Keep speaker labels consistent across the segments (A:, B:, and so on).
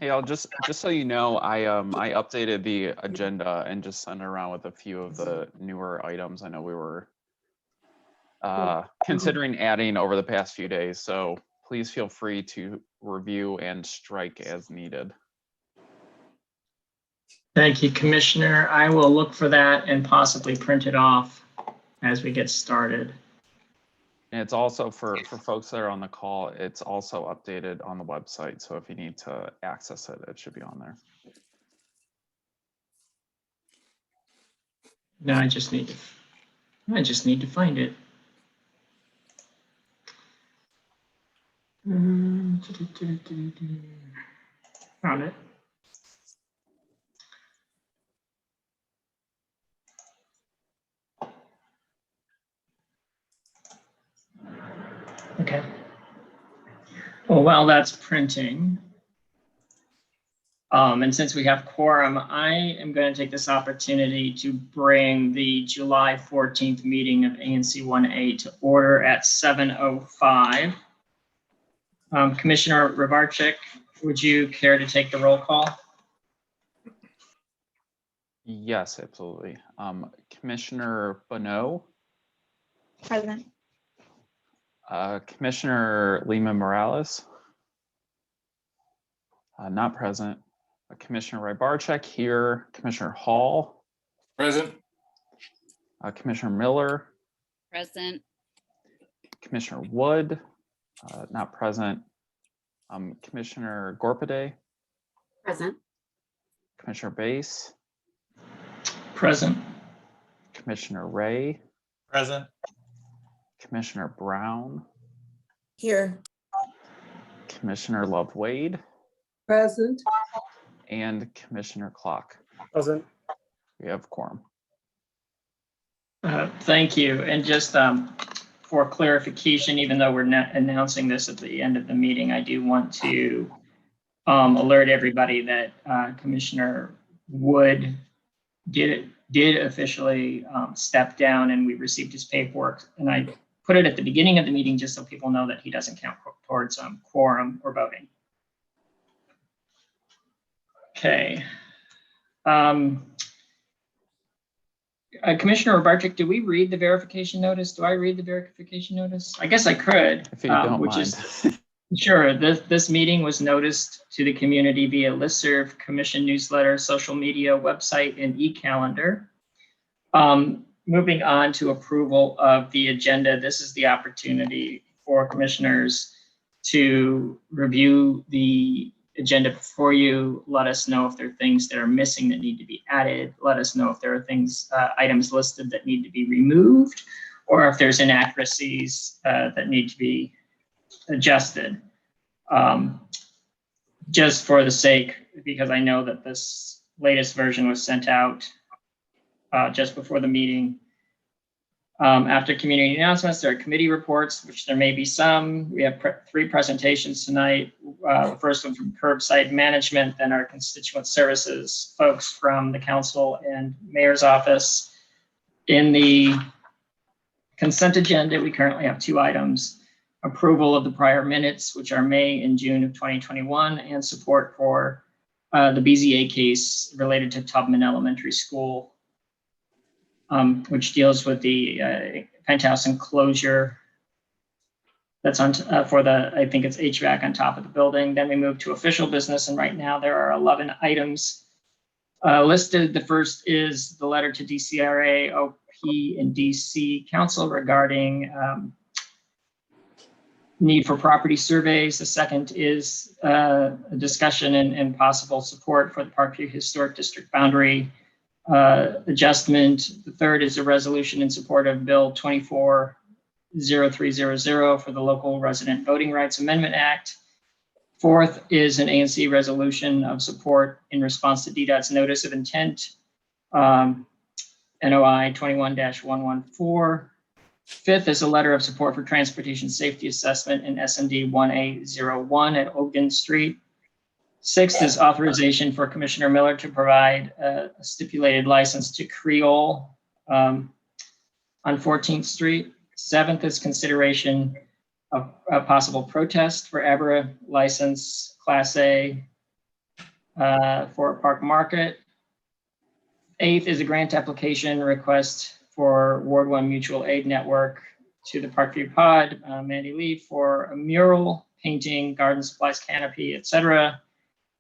A: Hey, I'll just so you know, I updated the agenda and just sent it around with a few of the newer items. I know we were considering adding over the past few days, so please feel free to review and strike as needed.
B: Thank you, Commissioner. I will look for that and possibly print it off as we get started.
A: And it's also for folks that are on the call, it's also updated on the website. So if you need to access it, it should be on there.
B: No, I just need to find it. Found it. Okay. Well, while that's printing, and since we have quorum, I am going to take this opportunity to bring the July 14th meeting of ANC 1A to order at 7:05. Commissioner Rybarczyk, would you care to take the roll call?
A: Yes, absolutely. Commissioner Bonneau.
C: Present.
A: Commissioner Lima Morales. Not present. Commissioner Rybarczyk here. Commissioner Hall.
D: Present.
A: Commissioner Miller.
C: Present.
A: Commissioner Wood. Not present. Commissioner Gorpade.
C: Present.
A: Commissioner Bass.
B: Present.
A: Commissioner Ray.
D: Present.
A: Commissioner Brown.
E: Here.
A: Commissioner Love Wade.
E: Present.
A: And Commissioner Clock.
D: Present.
A: We have quorum.
B: Thank you. And just for clarification, even though we're not announcing this at the end of the meeting, I do want to alert everybody that Commissioner Wood did officially step down, and we received his paperwork. And I put it at the beginning of the meeting just so people know that he doesn't count towards quorum or voting. Okay. Commissioner Rybarczyk, do we read the verification notice? Do I read the verification notice? I guess I could.
A: If you don't
B: which
A: mind.
B: Sure. This meeting was noticed to the community via listserv, commission newsletter, social media, website, and e-calendar. Moving on to approval of the agenda, this is the opportunity for commissioners to review the agenda before you. Let us know if there are things that are missing that need to be added. Let us know if there are things, items listed that need to be removed, or if there's inaccuracies that need to be adjusted. Just for the sake, because I know that this latest version was sent out just before the meeting. After community announcements, there are committee reports, which there may be some. We have three presentations tonight. The first one from Curbside Management, then our constituent services folks from the council and mayor's office. In the consent agenda, we currently have two items: approval of the prior minutes, which are May and June of 2021, and support for the BZA case related to Tubman Elementary School, which deals with the penthouse enclosure that's on for the, I think it's HVAC on top of the building. Then we move to official business, and right now there are 11 items listed. The first is the letter to DCRA, OP, and DC Council regarding need for property surveys. The second is a discussion and possible support for the Parkview Historic District boundary adjustment. The third is a resolution in support of Bill 240300 for the Local Resident Voting Rights Amendment Act. Fourth is an ANC resolution of support in response to DDOT's notice of intent NOI 21-114. Fifth is a letter of support for transportation safety assessment in SMD 1A01 at Ogden Street. Sixth is authorization for Commissioner Miller to provide a stipulated license to Creole on 14th Street. Seventh is consideration of a possible protest for Abra license Class A for Park Market. Eighth is a grant application request for Ward 1 Mutual Aid Network to the Parkview Pod, Mandy Lee, for a mural, painting, garden supplies, canopy, etc.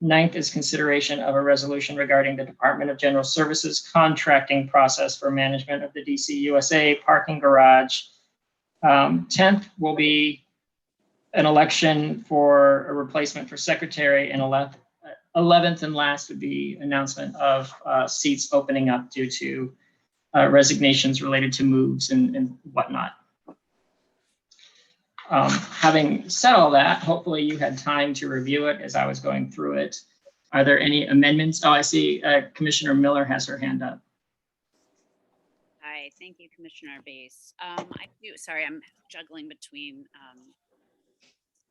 B: Ninth is consideration of a resolution regarding the Department of General Services contracting process for management of the DC USA parking garage. 10th will be an election for a replacement for secretary, and 11th and last would be announcement of seats opening up due to resignations related to moves and whatnot. Having said all that, hopefully you had time to review it as I was going through it. Are there any amendments? Oh, I see Commissioner Miller has her hand up.
C: Hi, thank you, Commissioner Base. Sorry, I'm juggling between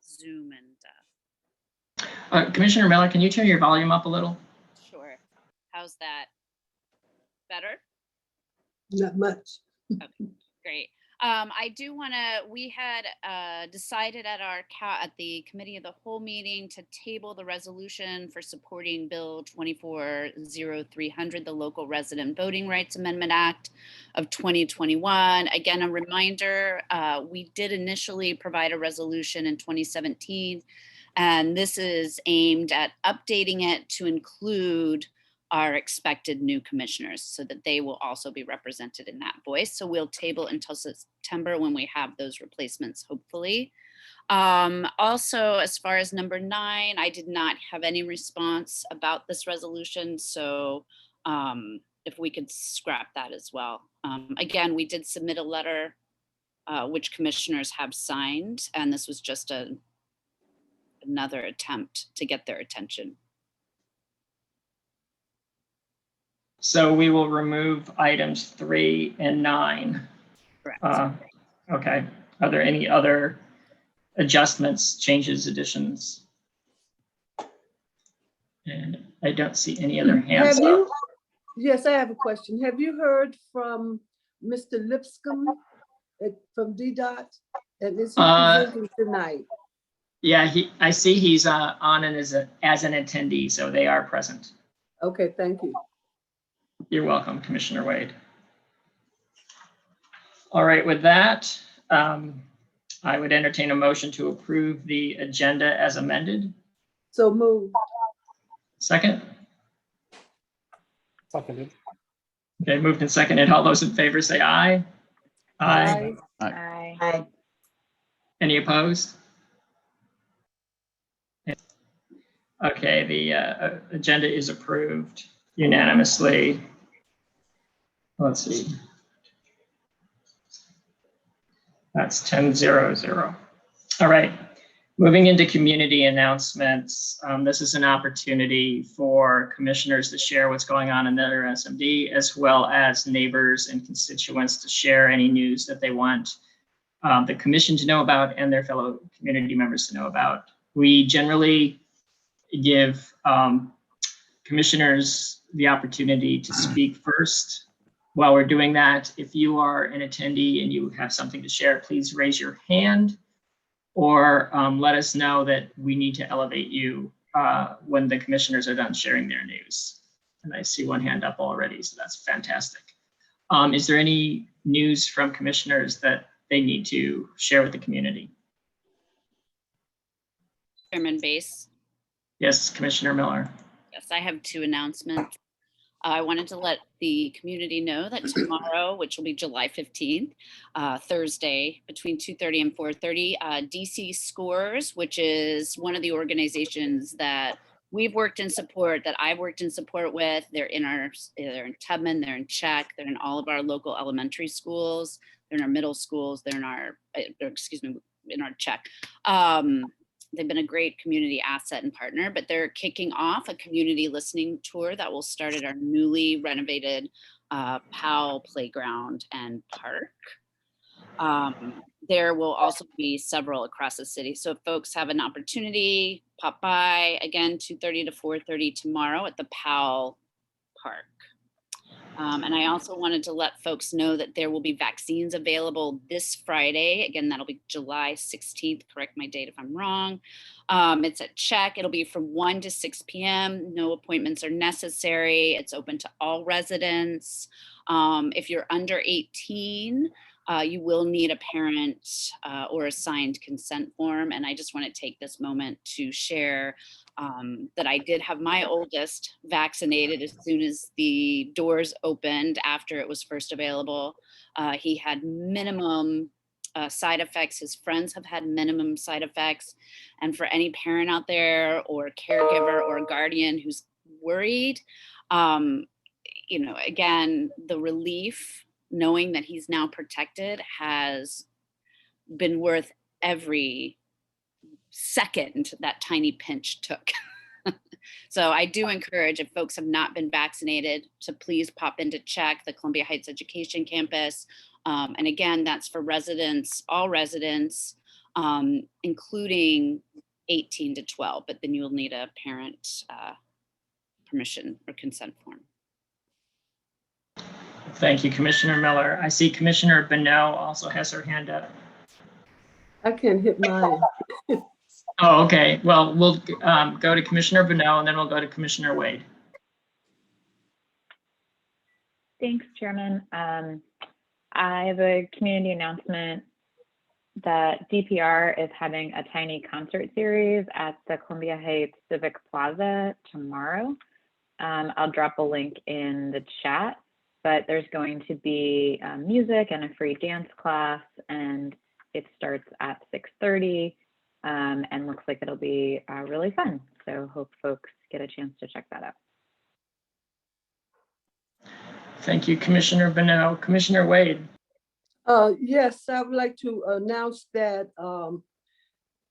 C: Zoom and
B: Commissioner Miller, can you turn your volume up a little?
C: sure. How's that? Better?
E: Not much.
C: Okay, great. We had decided at the committee of the whole meeting to table the resolution for supporting Bill 240300, the Local Resident Voting Rights Amendment Act of 2021. Again, a reminder, we did initially provide a resolution in 2017, and this is aimed at updating it to include our expected new commissioners so that they will also be represented in that voice. So we'll table until September when we have those replacements, hopefully. Also, as far as number 9, I did not have any response about this resolution. So if we could scrap that as well. Again, we did submit a letter which commissioners have signed, and this was just another attempt to get their attention.
B: So we will remove items 3 and 9.
C: Correct.
B: Okay. Are there any other adjustments, changes, additions? And I don't see any other hands up.
E: Yes, I have a question. Have you heard from Mr. Lipscomb from DDOT? And is he presenting tonight?
B: Yeah, I see he's on and as an attendee, so they are present.
E: Okay, thank you.
B: You're welcome, Commissioner Wade. All right, with that, I would entertain a motion to approve the agenda as amended.
E: So moved.
B: Second?
D: Seconded.
B: Okay, moved and seconded. All those in favor say aye. Aye.
C: Aye.
B: Any opposed? Okay, the agenda is approved unanimously. Let's see. That's 10-0-0. All right, moving into community announcements. This is an opportunity for commissioners to share what's going on in their SMD, as well as neighbors and constituents to share any news that they want the commission to know about and their fellow community members to know about. We generally give commissioners the opportunity to speak first. While we're doing that, if you are an attendee and you have something to share, please raise your hand or let us know that we need to elevate you when the commissioners are done sharing their news. And I see one hand up already, so that's fantastic. Is there any news from commissioners that they need to share with the community?
C: Chairman Base.
B: Yes, Commissioner Miller.
C: Yes, I have 2 announcements. I wanted to let the community know that tomorrow, which will be July 15th, Thursday, between 2:30 and 4:30, DC Scores, which is one of the organizations that we've worked in support, that I've worked in support with. They're in Tubman, they're in Czech, they're in all of our local elementary schools, they're in our middle schools, they're in our, in our Czech. They've been a great community asset and partner, but they're kicking off a community listening tour that will start at our newly renovated Powell Playground and Park. There will also be several across the city. So if folks have an opportunity, pop by again, 2:30 to 4:30 tomorrow at the Powell Park. And I also wanted to let folks know that there will be vaccines available this Friday. Again, that'll be July 16th. Correct my date if I'm wrong. It's at Check. It'll be from 1 to 6 p.m. No appointments are necessary. It's open to all residents. If you're under 18, you will need a parent or a signed consent form. And I just want to take this moment to share that I did have my oldest vaccinated as soon as the doors opened after it was first available. He had minimum side effects. His friends have had minimum side effects. And for any parent out there or caregiver or guardian who's worried, you know, again, the relief knowing that he's now protected has been worth every second that tiny pinch took. So I do encourage, if folks have not been vaccinated, to please pop into Check, the Columbia Heights Education Campus. And again, that's for residents, all residents, including 18 to 12, but then you'll need a parent permission or consent form.
B: Thank you, Commissioner Miller. I see Commissioner Bonneau also has her hand up.
E: I can't hit mine.
B: Oh, okay. Well, we'll go to Commissioner Bonneau and then we'll go to Commissioner Wade.
D: Thanks, Chairman. I have a community announcement that DPR is having a tiny concert series at the Columbia Heights Civic Plaza tomorrow. I'll drop a link in the chat, but there's going to be music and a free dance class, and it starts at 6:30 and looks like it'll be really fun. So hope folks get a chance to check that out.
B: Thank you, Commissioner Bonneau. Commissioner Wade.
E: Yes, I would like to announce that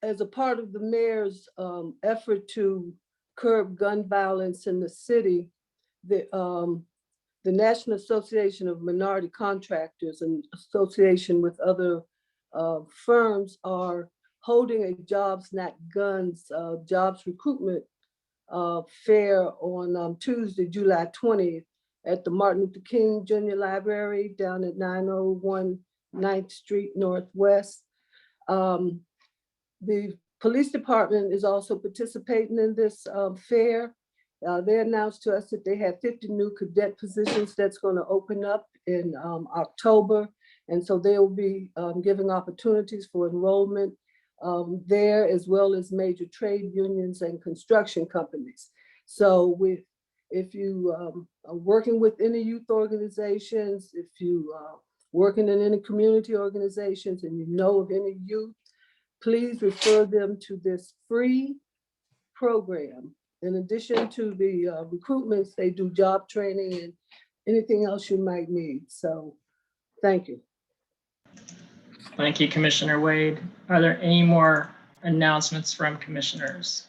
E: as a part of the mayor's effort to curb gun violence in the city, the National Association of Minority Contractors, in association with other firms, are holding a Jobs Not Guns jobs recruitment fair on Tuesday, July 20th at the Martin Luther King Jr. Library down at 901 9th Street Northwest. The police department is also participating in this fair. They announced to us that they have 50 new cadet positions that's going to open up in October. And so they will be giving opportunities for enrollment there, as well as major trade unions and construction companies. So if you are working with any youth organizations, if you are working in any community organizations and you know of any youth, please refer them to this free program. In addition to the recruitments, they do job training and anything else you might need. So thank you.
B: Thank you, Commissioner Wade. Are there any more announcements from commissioners?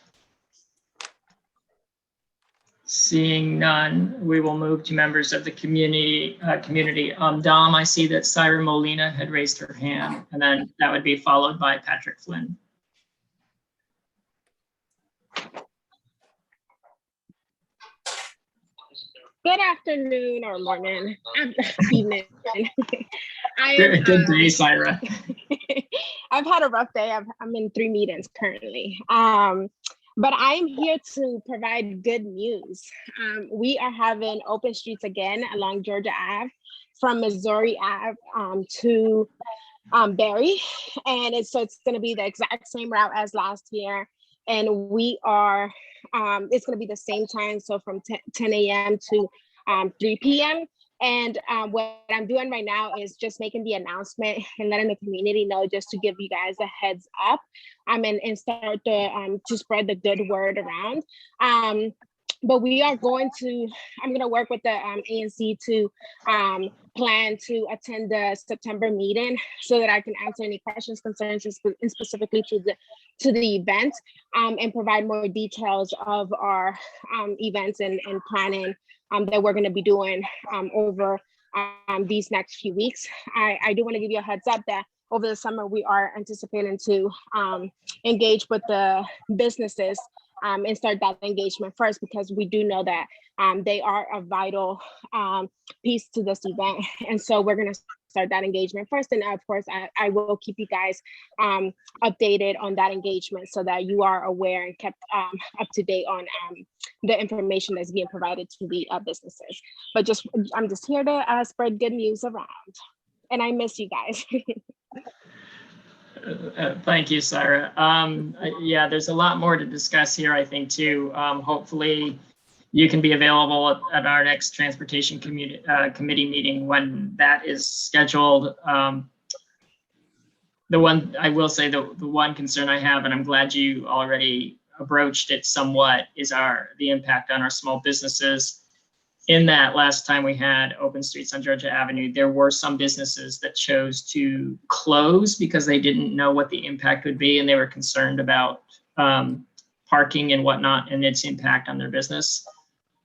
B: Seeing none, we will move to members of the community. Dom, I see that Syra Molina had raised her hand, and then that would be followed by Patrick Flynn.
F: Good afternoon or morning, evening.
B: Good day, Syra.
F: I've had a rough day. I'm in 3 meetings currently. But I'm here to provide good news. We are having open streets again along Georgia Ave, from Missouri Ave to Berry. And it's going to be the exact same route as last year. And we are, it's going to be the same time. So from 10 a.m. to 3 p.m. And what I'm doing right now is just making the announcement and letting the community know, just to give you guys a heads up, and start to spread the good word around. But we are going to, I'm going to work with the ANC to plan to attend the September meeting so that I can answer any questions, concerns, and specifically to the event, and provide more details of our events and planning that we're going to be doing over these next few weeks. I do want to give you a heads up that over the summer, we are anticipating to engage with the businesses and start that engagement first, because we do know that they are a vital piece to this event. And so we're going to start that engagement first. And of course, I will keep you guys updated on that engagement so that you are aware and kept up to date on the information that's being provided to the businesses. But I'm just here to spread good news around. And I miss you guys.
B: Thank you, Sarah. Yeah, there's a lot more to discuss here, I think, too. Hopefully, you can be available at our next transportation committee meeting when that is scheduled. The one I will say, the one concern I have, and I'm glad you already broached it somewhat, is the impact on our small businesses. In that last time we had open streets on Georgia Avenue, there were some businesses that chose to close because they didn't know what the impact would be, and they were concerned about parking and whatnot and its impact on their business.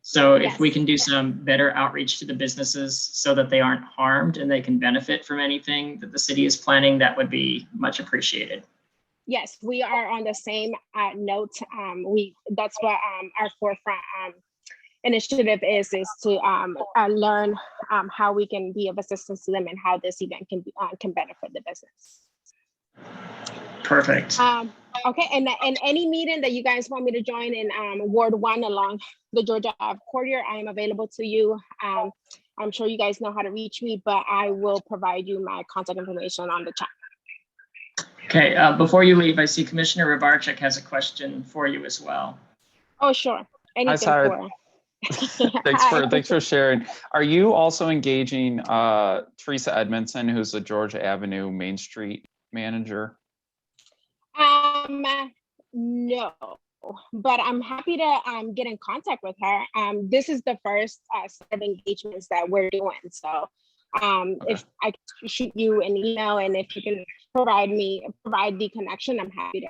B: So if we can do some better outreach to the businesses so that they aren't harmed and they can benefit from anything that the city is planning, that would be much appreciated.
F: Yes, we are on the same note. That's what our forefront initiative is to learn how we can be of assistance to them and how this event can benefit the business.
B: Perfect.
F: Okay, and any meeting that you guys want me to join in Ward 1 along the Georgia Ave corridor, I am available to you. I'm sure you guys know how to reach me, but I will provide you my contact information on the chat.
B: Okay, before you leave, I see Commissioner Rybarczyk has a question for you as well.
F: Oh, sure. Anything for
A: Thanks for sharing. Are you also engaging Teresa Edmondson, who's the Georgia Avenue Main Street manager?
F: No, but I'm happy to get in contact with her. This is the first set of engagements that we're doing. So if I can shoot you an email and if you can provide the connection, I'm happy to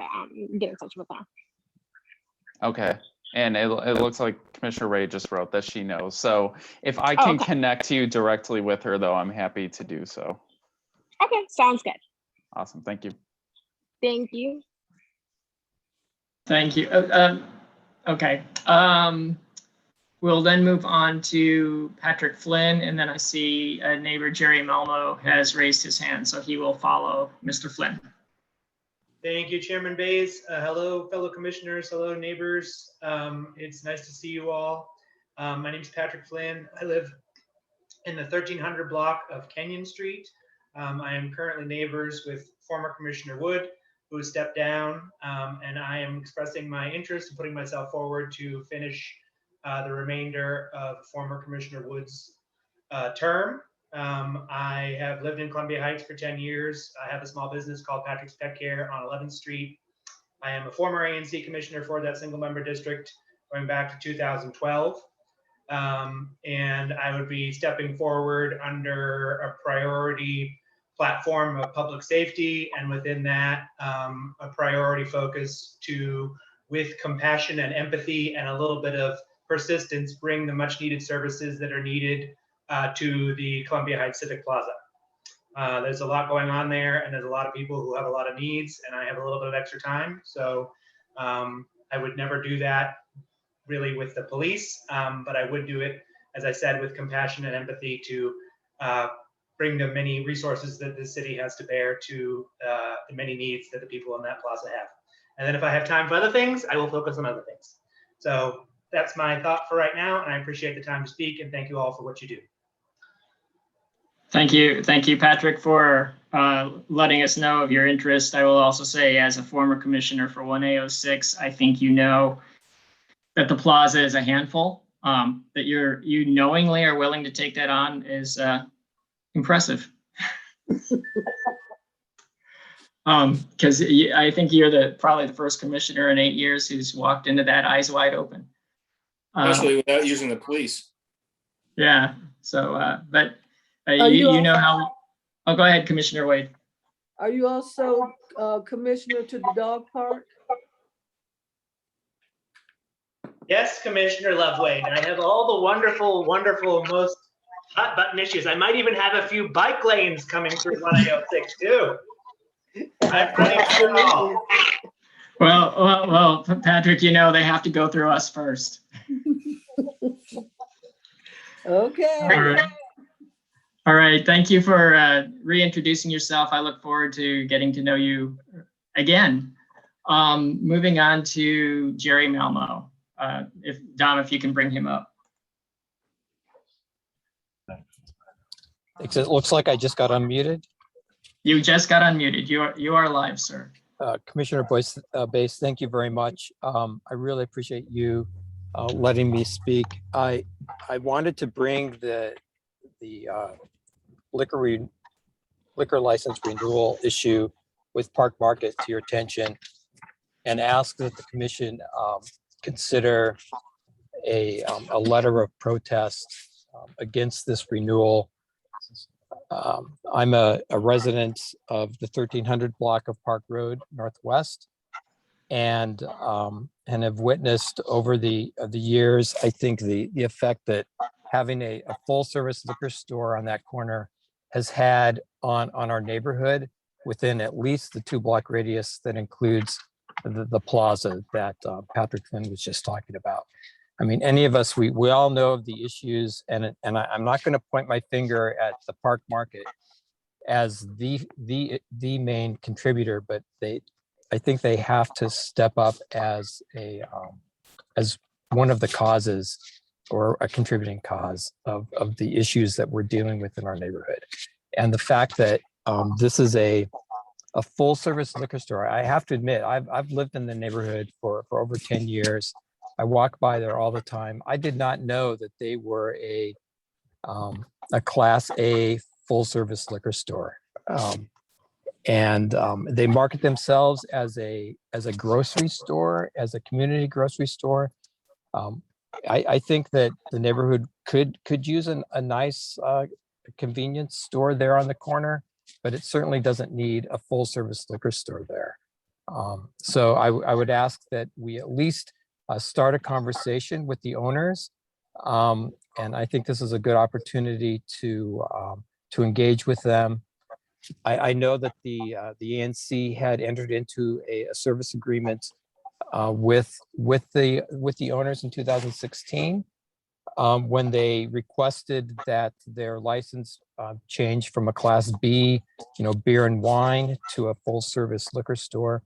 F: get in touch with her.
A: Okay. And it looks like Commissioner Ray just wrote that she knows. So if I can connect you directly with her, though, I'm happy to do so.
F: Okay, sounds good.
A: Awesome. Thank you.
F: Thank you.
B: Thank you. Okay. We'll then move on to Patrick Flynn, and then I see a neighbor, Jerry Malmo, has raised his hand, so he will follow Mr. Flynn.
G: Thank you, Chairman Bays. Hello, fellow commissioners. Hello, neighbors. It's nice to see you all. My name is Patrick Flynn. I live in the 1300 block of Kenyon Street. I am currently neighbors with former Commissioner Wood, who has stepped down, and I am expressing my interest in putting myself forward to finish the remainder of former Commissioner Wood's term. I have lived in Columbia Heights for 10 years. I have a small business called Patrick's Pet Care on 11th Street. I am a former ANC commissioner for that single member district going back to 2012. And I would be stepping forward under a priority platform of public safety, and within that, a priority focus to, with compassion and empathy and a little bit of persistence, bring the much needed services that are needed to the Columbia Heights Civic Plaza. There's a lot going on there, and there's a lot of people who have a lot of needs, and I have a little bit of extra time. So I would never do that really with the police, but I would do it, as I said, with compassion and empathy to bring the many resources that the city has to bear to the many needs that the people in that plaza have. And then if I have time for other things, I will focus on other things. So that's my thought for right now, and I appreciate the time to speak, and thank you all for what you do.
B: Thank you, Patrick, for letting us know of your interest. I will also say, as a former commissioner for 1A06, I think you know that the plaza is a handful. That you knowingly are willing to take that on is impressive. Because I think you're probably the first commissioner in 8 years who's walked into that eyes wide open.
H: Especially without using the police.
B: Yeah. So, but you know how. Oh, go ahead, Commissioner Wade.
E: Are you also commissioner to the dog park?
G: Yes, Commissioner Lovewaite. I have all the wonderful, wonderful, most hot button issues. I might even have a few bike lanes coming through 106 too. I've got it all.
B: Well, Patrick, you know, they have to go through us first.
E: Okay.
B: All right. All right. Thank you for reintroducing yourself. I look forward to getting to know you again. Moving on to Jerry Malmo. If you can bring him up.
I: It looks like I just got unmuted.
B: You just got unmuted. You are live, sir.
I: Commissioner Bass, thank you very much. I really appreciate you letting me speak. I wanted to bring the liquor license renewal issue with Park Market to your attention and ask that the commission consider a letter of protest against this renewal. I'm a resident of the 1300 block of Park Road Northwest, and have witnessed over the years, I think the effect that having a full service liquor store on that corner has had on our neighborhood within at least the 2-block radius that includes the plaza that Patrick Flynn was just talking about. I mean, any of us, we all know of the issues, and I'm not going to point my finger at the Park Market as the main contributor, but I think they have to step up as one of the causes or a contributing cause of the issues that we're dealing with in our neighborhood. And the fact that this is a full service liquor store, I have to admit, I've lived in the neighborhood for over 10 years. I walk by there all the time. I did not know that they were a Class A full service liquor store. They market themselves as a grocery store, as a community grocery store. I think that the neighborhood could use a nice convenience store there on the corner, but it certainly doesn't need a full service liquor store there. So I would ask that we at least start a conversation with the owners. And I think this is a good opportunity to engage with them. I know that the ANC had entered into a service agreement with the owners in 2016 when they requested that their license change from a Class B, beer and wine, to a full service liquor store.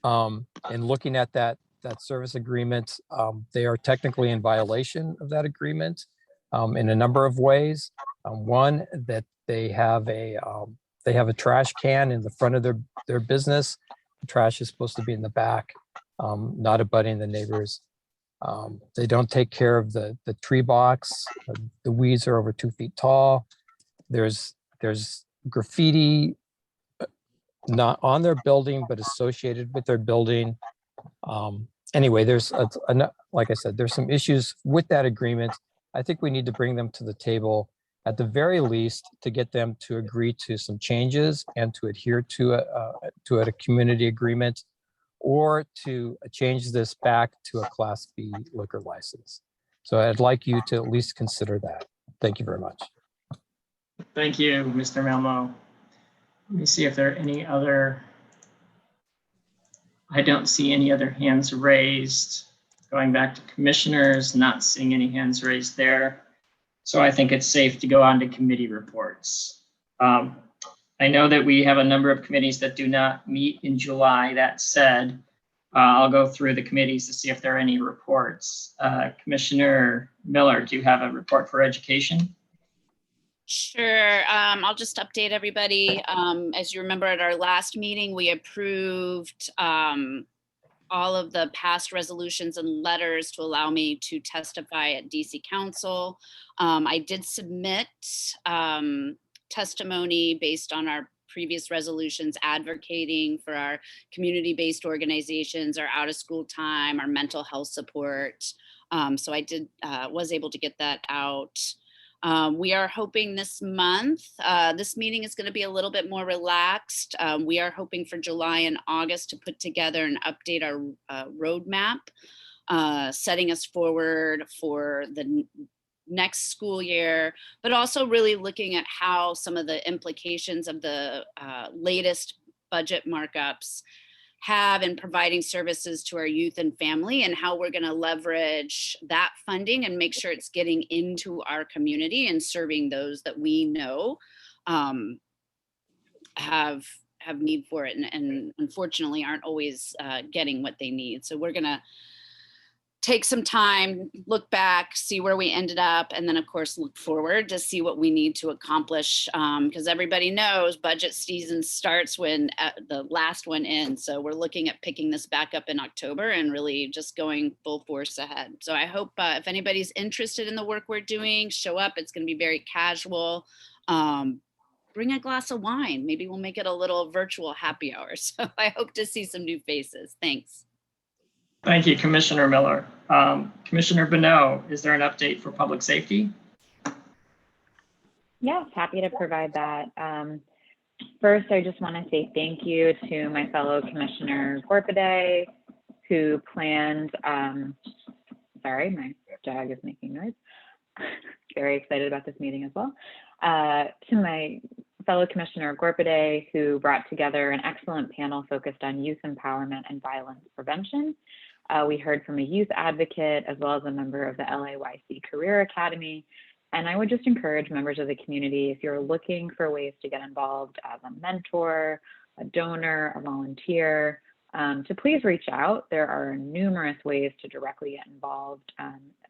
I: And looking at that service agreement, they are technically in violation of that agreement in a number of ways. One, that they have a trash can in the front of their business. The trash is supposed to be in the back, not abutting the neighbors. They don't take care of the tree box. The weeds are over 2 feet tall. There's graffiti not on their building, but associated with their building. Anyway, like I said, there's some issues with that agreement. I think we need to bring them to the table at the very least to get them to agree to some changes and to adhere to a community agreement, or to change this back to a Class B liquor license. So I'd like you to at least consider that. Thank you very much.
B: Thank you, Mr. Malmo. Let me see if there are any other. I don't see any other hands raised. Going back to commissioners, not seeing any hands raised there. So I think it's safe to go on to committee reports. I know that we have a number of committees that do not meet in July. That said, I'll go through the committees to see if there are any reports. Commissioner Miller, do you have a report for education?
C: Sure. I'll just update everybody. As you remember, at our last meeting, we approved all of the past resolutions and letters to allow me to testify at DC Council. I did submit testimony based on our previous resolutions advocating for our community-based organizations, our out-of-school time, our mental health support. So I was able to get that out. We are hoping this month, this meeting is going to be a little bit more relaxed. We are hoping for July and August to put together and update our roadmap. setting us forward for the next school year, but also really looking at how some of the implications of the latest budget markups have in providing services to our youth and family, and how we're going to leverage that funding and make sure it's getting into our community and serving those that we know have need for it, and unfortunately aren't always getting what they need. So we're going to take some time, look back, see where we ended up, and then of course look forward to see what we need to accomplish, because everybody knows budget season starts when the last one ends. So we're looking at picking this back up in October and really just going full force ahead. So I hope if anybody's interested in the work we're doing, show up. It's going to be very casual. Bring a glass of wine. Maybe we'll make it a little virtual happy hour. So I hope to see some new faces. Thanks.
B: Thank you, Commissioner Miller. Commissioner Bonneau, is there an update for public safety?
D: Yes, happy to provide that. First, I just want to say thank you to my fellow Commissioner Gorpaday, who planned, sorry, my dog is making noise. Very excited about this meeting as well. To my fellow Commissioner Gorpaday, who brought together an excellent panel focused on youth empowerment and violence prevention. We heard from a youth advocate as well as a member of the LAYC Career Academy. And I would just encourage members of the community, if you're looking for ways to get involved as a mentor, a donor, a volunteer, to please reach out. There are numerous ways to directly get involved,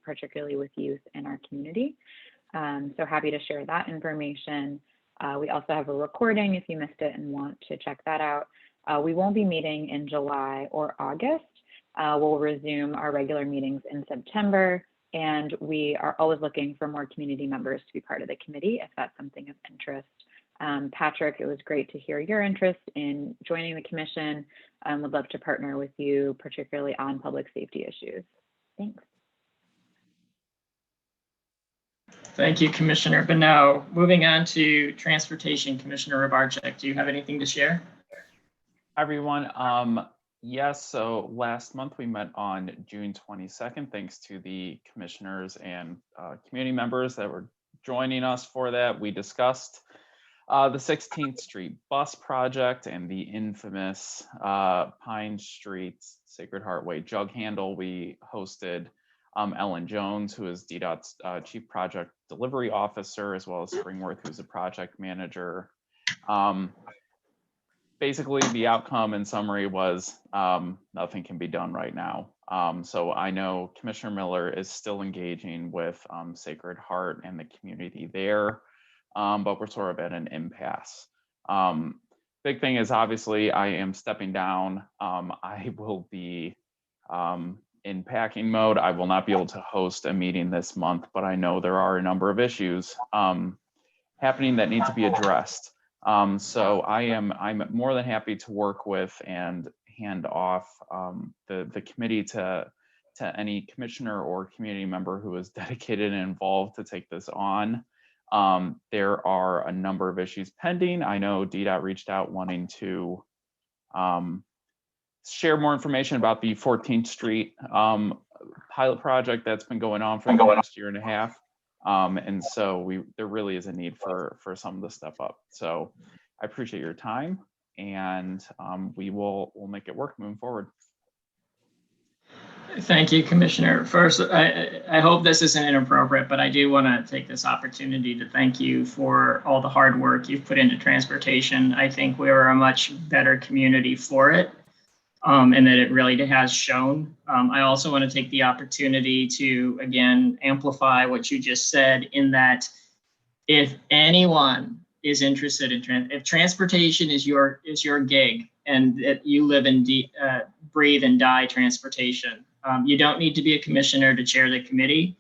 D: particularly with youth in our community. So happy to share that information. We also have a recording if you missed it and want to check that out. We won't be meeting in July or August. We'll resume our regular meetings in September, and we are always looking for more community members to be part of the committee if that's something of interest. Patrick, it was great to hear your interest in joining the commission. Would love to partner with you, particularly on public safety issues. Thanks.
B: Thank you, Commissioner Bonneau. Moving on to transportation, Commissioner Rybarczyk, do you have anything to share?
A: Hi, everyone. Yes, so last month we met on June 22nd, thanks to the commissioners and community members that were joining us for that. We discussed the 16th Street bus project and the infamous Pine Street Sacred Heart Way jug handle. We hosted Ellen Jones, who is DDOT's Chief Project Delivery Officer, as well as Springworth, who's a project manager. Basically, the outcome in summary was nothing can be done right now. So I know Commissioner Miller is still engaging with Sacred Heart and the community there, but we're sort of at an impasse. Big thing is obviously I am stepping down. I will be in packing mode. I will not be able to host a meeting this month, but I know there are a number of issues happening that need to be addressed. So I'm more than happy to work with and hand off the committee to any commissioner or community member who is dedicated and involved to take this on. There are a number of issues pending. I know DDOT reached out wanting to share more information about the 14th Street pilot project that's been going on for the last year and a half. And so there really is a need for someone to step up. So I appreciate your time, and we'll make it work moving forward.
B: Thank you, Commissioner. First, I hope this isn't inappropriate, but I do want to take this opportunity to thank you for all the hard work you've put into transportation. I think we're a much better community for it, and that it really has shown. I also want to take the opportunity to, again, amplify what you just said, in that if anyone is interested in if transportation is your gig, and that you live and breathe and die transportation, you don't need to be a commissioner to chair the committee.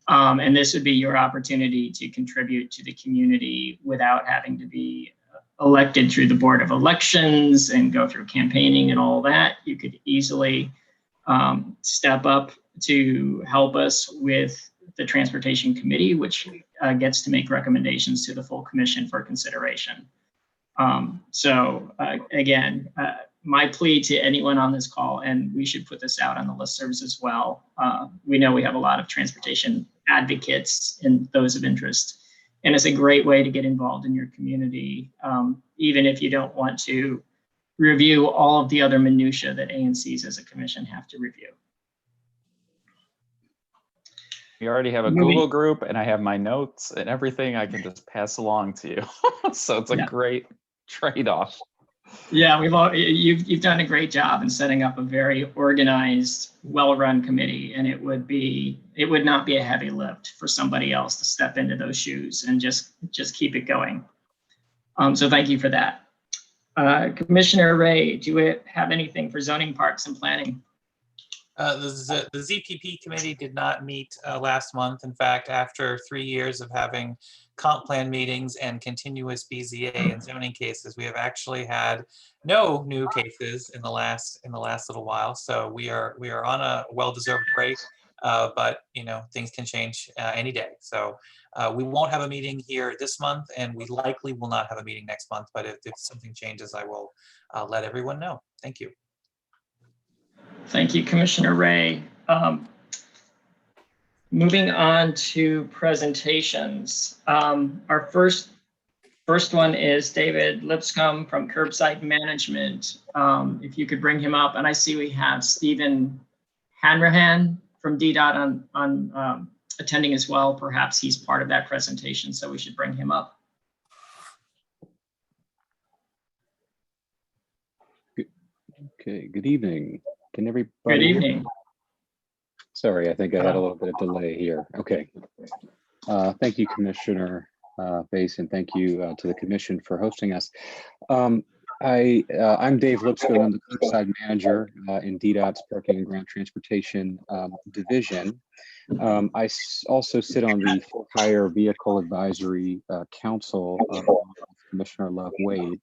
B: And this would be your opportunity to contribute to the community without having to be elected through the Board of Elections and go through campaigning and all that. You could easily step up to help us with the Transportation Committee, which gets to make recommendations to the full commission for consideration. So again, my plea to anyone on this call, and we should put this out on the listservs as well. We know we have a lot of transportation advocates and those of interest, and it's a great way to get involved in your community, even if you don't want to review all of the other minutia that ANCs as a commission have to review.
A: We already have a Google group, and I have my notes and everything I can just pass along to you. So it's a great trade-off.
B: Yeah, you've done a great job in setting up a very organized, well-run committee, and it would not be a heavy lift for somebody else to step into those shoes and just keep it going. So thank you for that. Commissioner Ray, do you have anything for zoning, parks, and planning?
J: The ZPP committee did not meet last month. In fact, after 3 years of having comp plan meetings and continuous BZA and zoning cases, we have actually had no new cases in the last little while. So we are on a well-deserved break, but things can change any day. So we won't have a meeting here this month, and we likely will not have a meeting next month. But if something changes, I will let everyone know. Thank you.
B: Thank you, Commissioner Ray. Moving on to presentations. Our first one is David Lipscomb from Curbside Management. If you could bring him up, and I see we have Stephen Hanrahan from DDOT on attending as well. Perhaps he's part of that presentation, so we should bring him up.
K: Okay, good evening. Can everybody?
B: Good evening.
K: Sorry, I think I had a little bit of delay here. Okay. Thank you, Commissioner Bass, and thank you to the Commission for hosting us. I'm Dave Lipscomb. I'm the Curbside Manager in DDOT's Parking and Ground Transportation Division. I also sit on the For-Hire Vehicle Advisory Council of Commissioner Love Wade.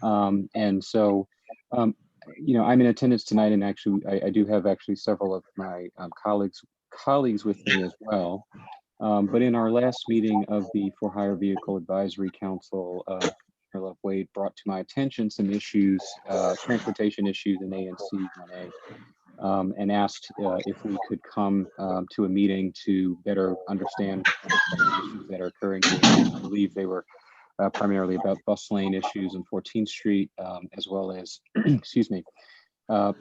K: And so, I'm in attendance tonight, and actually, I do have actually several of my colleagues with me as well. But in our last meeting of the For-Hire Vehicle Advisory Council, Commissioner Love Wade brought to my attention some issues, transportation issues in ANC 1A, and asked if we could come to a meeting to better understand the issues that are occurring here. I believe they were primarily about bus lane issues on 14th Street, as well as, excuse me,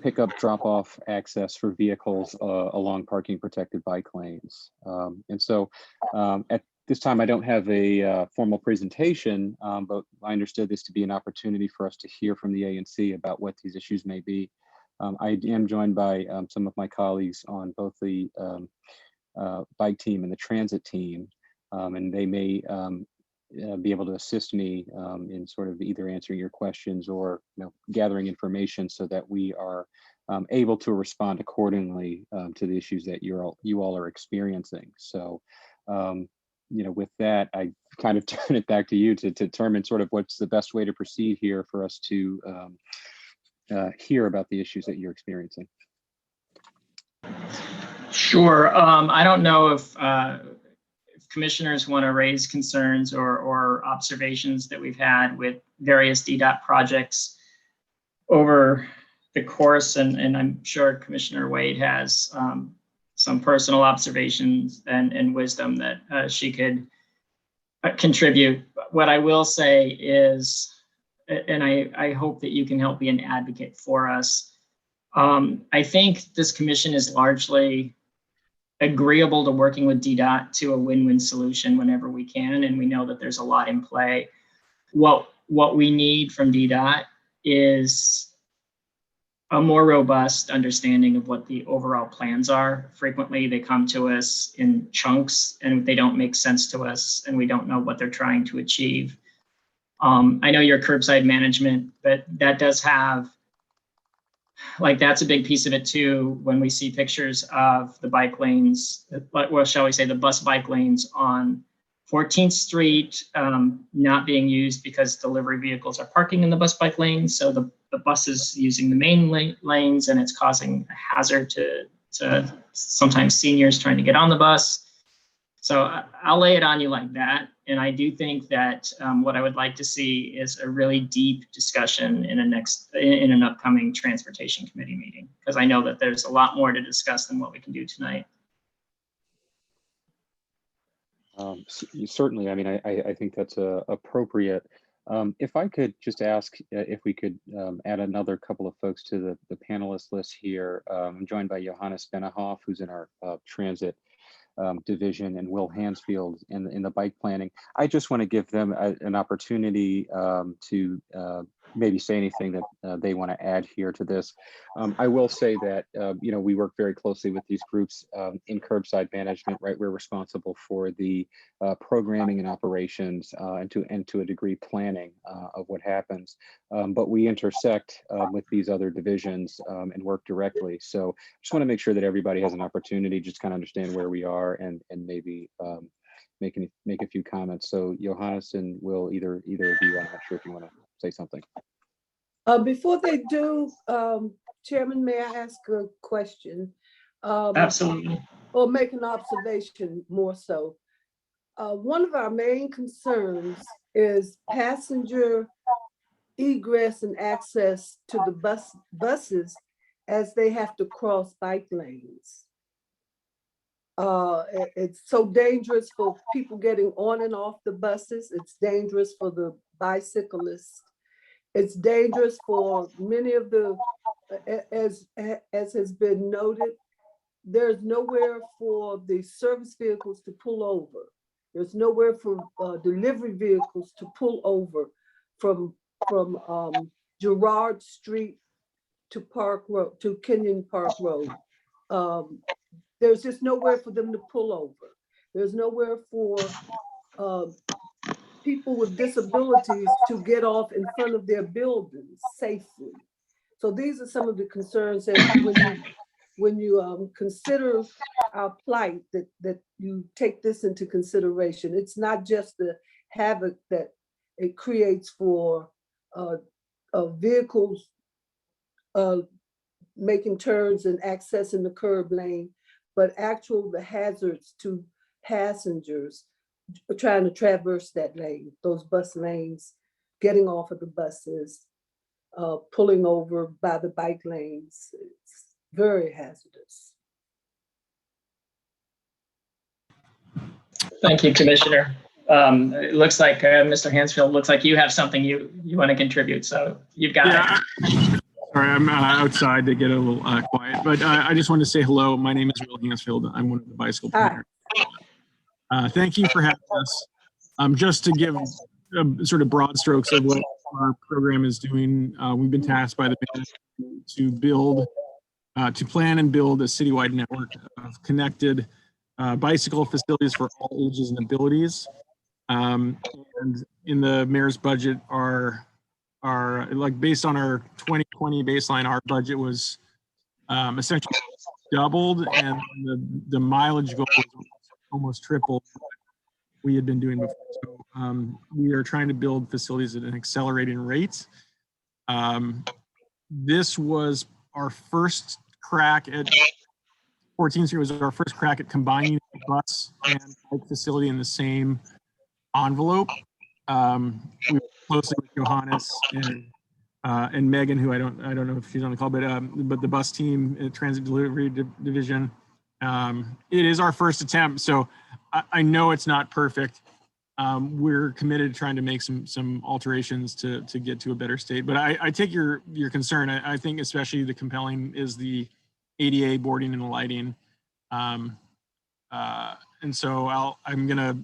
K: pickup drop-off access for vehicles along parking protected bike lanes. And so at this time, I don't have a formal presentation, but I understood this to be an opportunity for us to hear from the ANC about what these issues may be. I am joined by some of my colleagues on both the bike team and the transit team, and they may be able to assist me in sort of either answering your questions or gathering information so that we are able to respond accordingly to the issues that you all are experiencing. So, with that, I kind of turn it back to you to determine sort of what's the best way to proceed here for us to hear about the issues that you're experiencing.
B: Sure. I don't know if commissioners want to raise concerns or observations that we've had with various DDOT projects over the course, and I'm sure Commissioner Wade has some personal observations and wisdom that she could contribute. What I will say is, and I hope that you can help be an advocate for us, I think this commission is largely agreeable to working with DDOT to a win-win solution whenever we can, and we know that there's a lot in play. What we need from DDOT is a more robust understanding of what the overall plans are. Frequently, they come to us in chunks, and they don't make sense to us, and we don't know what they're trying to achieve. I know you're curbside management, but that does have, that's a big piece of it too, when we see pictures of the bike lanes, well, shall we say the bus bike lanes on 14th Street not being used because delivery vehicles are parking in the bus bike lanes. So the bus is using the main lanes, and it's causing a hazard to sometimes seniors trying to get on the bus. So I'll lay it on you like that. And I do think that what I would like to see is a really deep discussion in an upcoming transportation committee meeting, because I know that there's a lot more to discuss than what we can do tonight.
K: Certainly, I mean, I think that's appropriate. If I could just ask if we could add another couple of folks to the panelist list here. I'm joined by Johannes Benehoff, who's in our transit division, and Will Hansfield in the bike planning. I just want to give them an opportunity to maybe say anything that they want to add here to this. I will say that you know, we work very closely with these groups in curbside management, right? We're responsible for the programming and operations and to a degree planning of what happens. But we intersect with these other divisions and work directly. So just want to make sure that everybody has an opportunity, just kind of understand where we are and maybe make a few comments. So Johannes and Will, either of you, I'm not sure if you want to say something.
E: Before they do, Chairman, may I ask a question?
B: Absolutely.
E: Or make an observation more so. One of our main concerns is passenger egress and access to the buses as they have to cross bike lanes. It's so dangerous for people getting on and off the buses. It's dangerous for the bicyclists. It's dangerous for many of the, as has been noted, there's nowhere for the service vehicles to pull over. There's nowhere for delivery vehicles to pull over from Girard Street to Park Road, to Kenyon Park Road. There's just nowhere for them to pull over. There's nowhere for people with disabilities to get off in front of their buildings safely. So these are some of the concerns that when you consider our plight, that you take this into consideration. It's not just the havoc that it creates for vehicles making turns and accessing the curb lane, but the hazards to passengers trying to traverse that lane, those bus lanes, getting off of the buses, pulling over by the bike lanes. It's very hazardous.
B: Thank you, Commissioner. It looks like Mr. Hansfield, looks like you have something you want to contribute, so you've got it.
L: Sorry, I'm outside to get a little quiet, but I just want to say hello. My name is Will Hansfield. I'm one of the bicycle planners. Thank you for having us. Just to give sort of broad strokes of what our program is doing, we've been tasked by the mayor to plan and build a citywide network of connected bicycle facilities for all ages and abilities. And in the mayor's budget are like, based on our 2020 baseline, our budget was essentially doubled, and the mileage goal was almost triple what we had been doing before. So we are trying to build facilities at an accelerating rate. This was our first crack at 14th Street, was our first crack at combining a bus and bike facility in the same envelope. We worked closely with Johannes and Megan, who I don't know if she's on the call, but the bus team at Transit Delivery Division. It is our first attempt, so I know it's not perfect. We're committed to trying to make some alterations to get to a better state. But I take your concern. I think especially the compelling is the ADA boarding and lighting. And so I'm gonna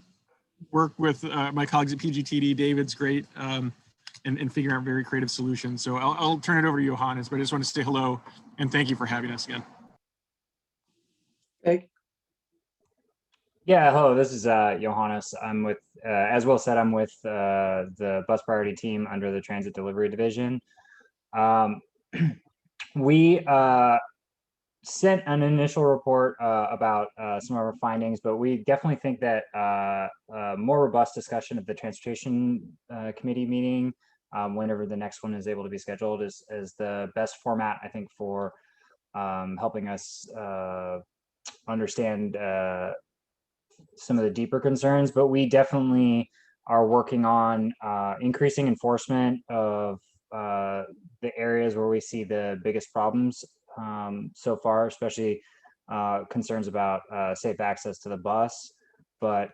L: work with my colleagues at PGTD. David's great, and figuring out very creative solutions. So I'll turn it over to Johannes, but I just want to say hello and thank you for having us again.
E: Okay.
M: Yeah, hello, this is Johannes. I'm with, as Will said, I'm with the bus priority team under the Transit Delivery Division. We sent an initial report about some of our findings, but we definitely think that more robust discussion of the Transportation Committee meeting, whenever the next one is able to be scheduled, is the best format, I think, for helping us understand some of the deeper concerns, but we definitely are working on increasing enforcement of the areas where we see the biggest problems so far, especially concerns about safe access to the bus. But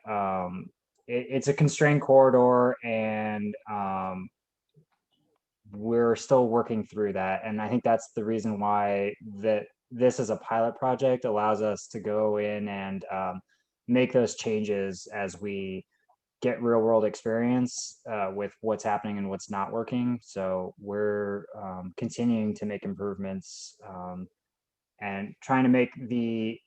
M: it's a constrained corridor, and we're still working through that. And I think that's the reason why this as a pilot project allows us to go in and make those changes as we get real world experience with what's happening and what's not working. So we're continuing to make improvements and trying to make the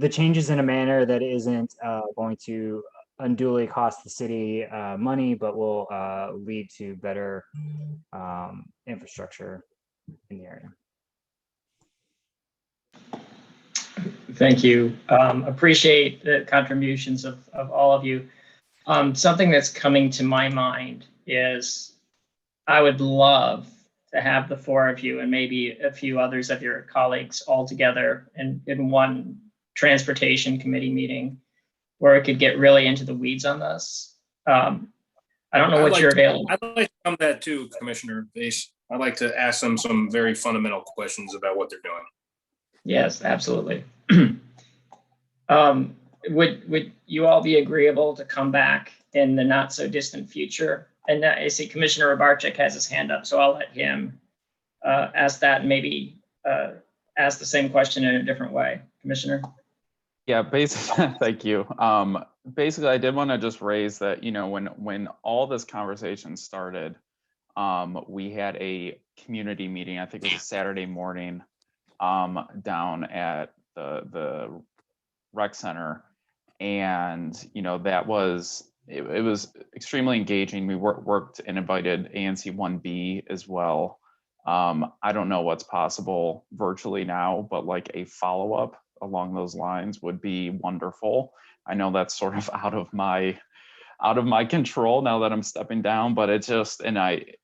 M: changes in a manner that isn't going to unduly cost the city money, but will lead to better infrastructure in the area.
B: Thank you. Appreciate the contributions of all of you. Something that's coming to my mind is I would love to have the four of you and maybe a few others of your colleagues all together in one transportation committee meeting where it could get really into the weeds on this. I don't know what you're available.
H: I'd like to come to that too, Commissioner Base. I'd like to ask them some very fundamental questions about what they're doing.
B: Yes, absolutely. Would you all be agreeable to come back in the not so distant future? And I see Commissioner Rabarczyk has his hand up, so I'll let him ask that and maybe ask the same question in a different way. Commissioner?
A: Yeah, basically, thank you. Basically, I did want to just raise that, you know, when all this conversation started, we had a community meeting, I think it was a Saturday morning, down at the rec center. And, you know, that was, it was extremely engaging. We worked and invited ANC 1B as well. I don't know what's possible virtually now, but like a follow-up along those lines would be wonderful. I know that's sort of out of my control now that I'm stepping down, but it's just an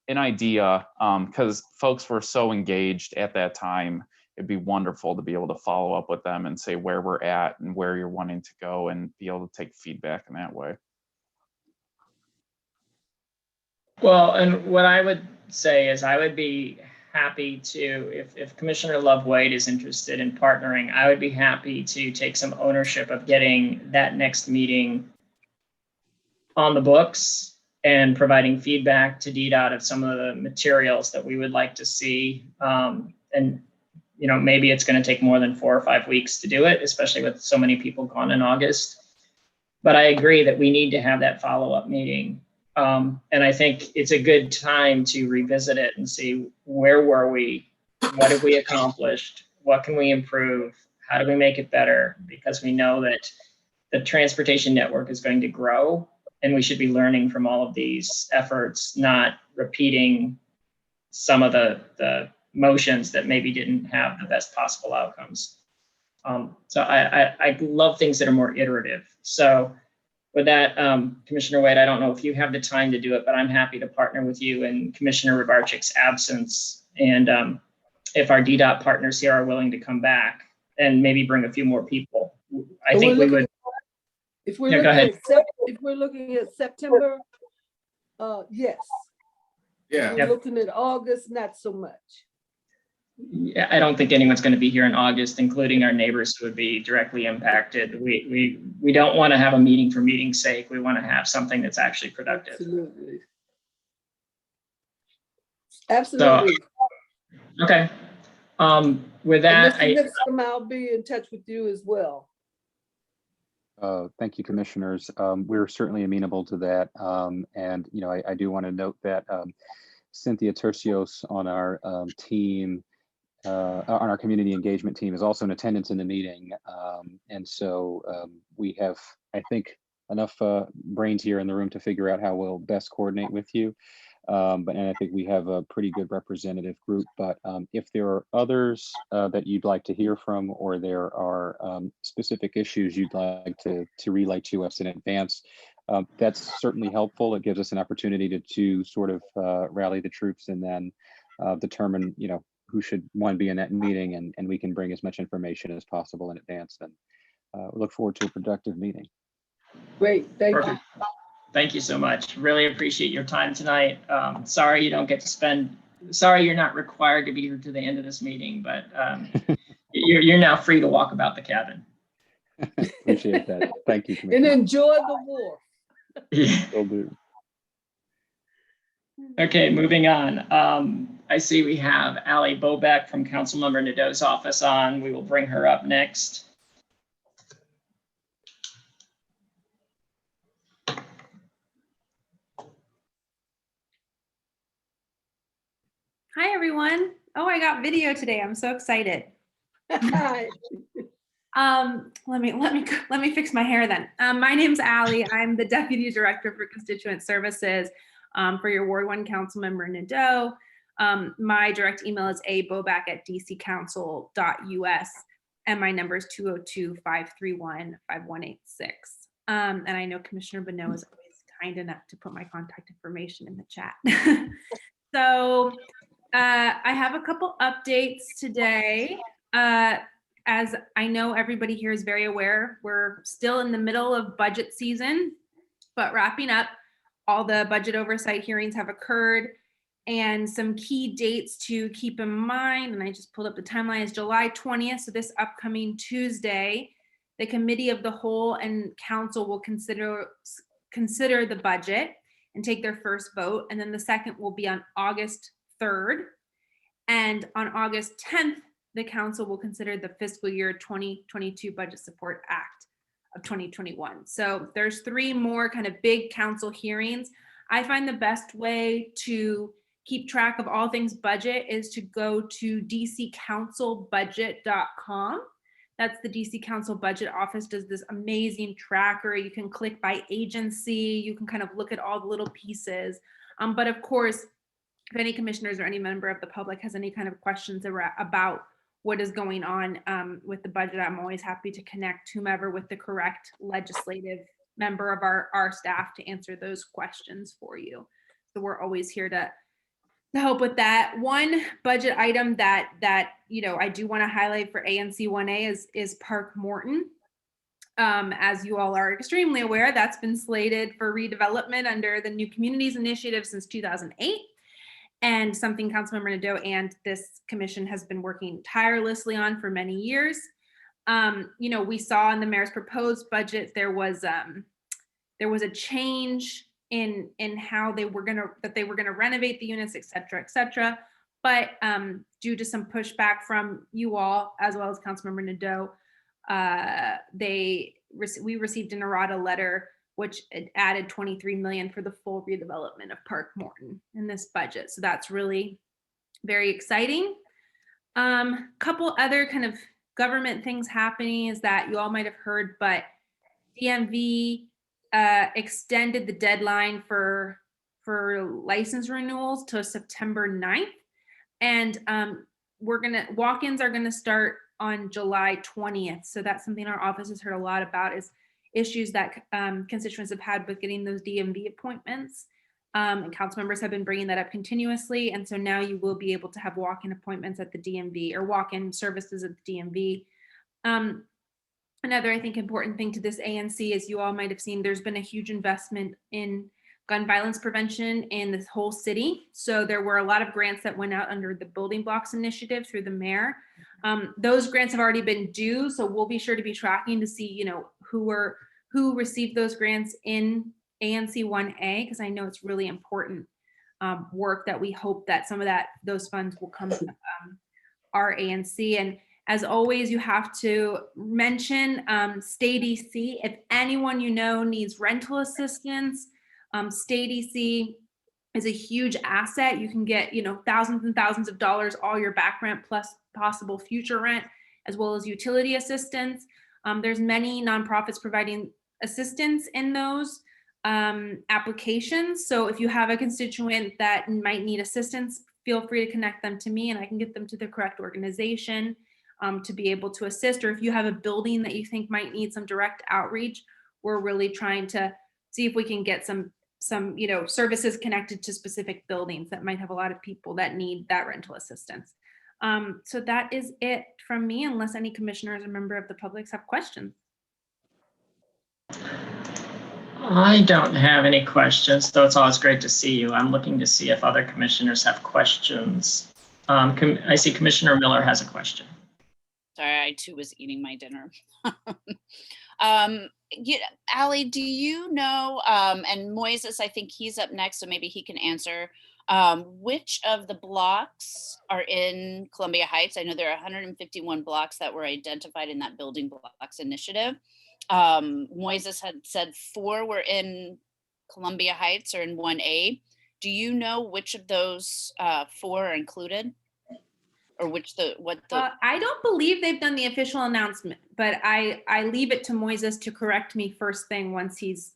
A: idea, because folks were so engaged at that time. It'd be wonderful to be able to follow up with them and say where we're at and where you're wanting to go and be able to take feedback in that way.
B: Well, and what I would say is I would be happy to, if Commissioner Love-Wade is interested in partnering, I would be happy to take some ownership of getting that next meeting on the books and providing feedback to DDOT of some of the materials that we would like to see. And, you know, maybe it's going to take more than 4 or 5 weeks to do it, especially with so many people gone in August. But I agree that we need to have that follow-up meeting. And I think it's a good time to revisit it and see where were we, what have we accomplished, what can we improve, how do we make it better? Because we know that the transportation network is going to grow, and we should be learning from all of these efforts, not repeating some of the motions that maybe didn't have the best possible outcomes. So I love things that are more iterative. So with that, Commissioner Wade, I don't know if you have the time to do it, but I'm happy to partner with you in Commissioner Rabarczyk's absence. And if our DDOT partners here are willing to come back and maybe bring a few more people, I think we would.
E: If we're looking at September, yes.
H: Yeah.
E: If we're looking at August, not so much.
B: Yeah, I don't think anyone's going to be here in August, including our neighbors who would be directly impacted. We don't want to have a meeting for meeting's sake. We want to have something that's actually productive.
E: Absolutely. Absolutely.
B: So, okay. With that,
E: I'll be in touch with you as well.
K: Thank you, commissioners. We're certainly amenable to that. And, you know, I do want to note that Cynthia Tercios on our team, on our community engagement team, is also in attendance in the meeting. And so we have, I think, enough brains here in the room to figure out how we'll best coordinate with you. And I think we have a pretty good representative group. But if there are others that you'd like to hear from, or there are specific issues you'd like to relay to us in advance, that's certainly helpful. It gives us an opportunity to sort of rally the troops and then determine, you know, who should one be in that meeting, and we can bring as much information as possible in advance. And we look forward to a productive meeting.
E: Great, thank you.
B: Perfect. Thank you so much. Really appreciate your time tonight. Sorry you don't get to spend, sorry you're not required to be here to the end of this meeting, but you're now free to walk about the cabin.
K: Appreciate that. Thank you,
E: And
K: Commissioner.
E: enjoy the war.
B: Yeah.
K: Will do.
B: Okay, moving on. I see we have Ally Bobeck from Councilmember Nadeau's office on. We will bring her up next.
N: Hi, everyone. Oh, I got video today. I'm so excited.
E: Hi.
N: Let me fix my hair then. My name's Ally. I'm the Deputy Director for Constituent Services for your Ward 1 Councilmember Nadeau. My direct email is aboback@dccouncil.us, and my number is 202-531-5186. And I know Commissioner Bonneau is always kind enough to put my contact information in the chat. So I have a couple updates today. As I know everybody here is very aware, we're still in the middle of budget season, but wrapping up. All the budget oversight hearings have occurred, and some key dates to keep in mind, and I just pulled up the timeline, is July 20th, so this upcoming Tuesday, the Committee of the Whole and Council will consider the budget and take their first vote, and then the second will be on August 3rd, and on August 10th, the Council will consider the fiscal year 2022 Budget Support Act of 2021. So there's 3 more kind of big council hearings. I find the best way to keep track of all things budget is to go to dccouncilbudget.com. That's the DC Council Budget Office does this amazing tracker. You can click by agency. You can kind of look at all the little pieces. But of course, if any commissioners or any member of the public has any kind of questions about what is going on with the budget, I'm always happy to connect whomever with the correct legislative member of our staff to answer those questions for you. So we're always here to help with that. One budget item that I do want to highlight for ANC 1A is Park Morton. As you all are extremely aware, that's been slated for redevelopment under the New Communities Initiative since 2008. And something Councilmember Nadeau and this commission has been working tirelessly on for many years. We saw in the mayor's proposed budget there was a change in how they were gonna renovate the units, et cetera. But due to some pushback from you all as well as Councilmember Nadeau, we received an errata letter which added $23 million for the full redevelopment of Park Morton in this budget. So that's really very exciting. Couple other kind of government things happening is that you all might have heard, but DMV extended the deadline for license renewals to September 9th. And walk-ins are gonna start on July 20th. So that's something our office has heard a lot about, is issues that constituents have had with getting those DMV appointments. And council members have been bringing that up continuously. And so now you will be able to have walk-in appointments at the DMV or walk-in services at the DMV. Another, I think, important thing to this ANC is you all might have seen there's been a huge investment in gun violence prevention in this whole city. So there were a lot of grants that went out under the Building Blocks Initiative through the mayor. Those grants have already been due, so we'll be sure to be tracking to see, who received those grants in ANC 1A, because I know it's really important work that we hope that some of those funds will come to our ANC. And as always, you have to mention Stay DC. If anyone needs rental assistance, Stay DC is a huge asset. You can get, thousands and thousands of dollars, all your back rent plus possible future rent, as well as utility assistance. There's many nonprofits providing assistance in those applications. So if you have a constituent that might need assistance, feel free to connect them to me and I can get them to the correct organization to be able to assist. Or if you have a building that you think might need some direct outreach, we're really trying to see if we can get some services connected to specific buildings that might have a lot of people that need that rental assistance. So that is it from me, unless any commissioners or member of the public have questions.
B: I don't have any questions, though it's always great to see you. I'm looking to see if other commissioners have questions. I see Commissioner Miller has a question.
C: Sorry, I too was eating my dinner. Allie, do you know, and Moises, I think he's up next, so maybe he can answer, which of the blocks are in Columbia Heights? I know there are 151 blocks that were identified in that building blocks initiative. Moises had said 4 were in Columbia Heights or in 1A. Do you know which of those 4 are included? Or
N: I don't believe they've done the official announcement, but I leave it to Moises to correct me first thing once he's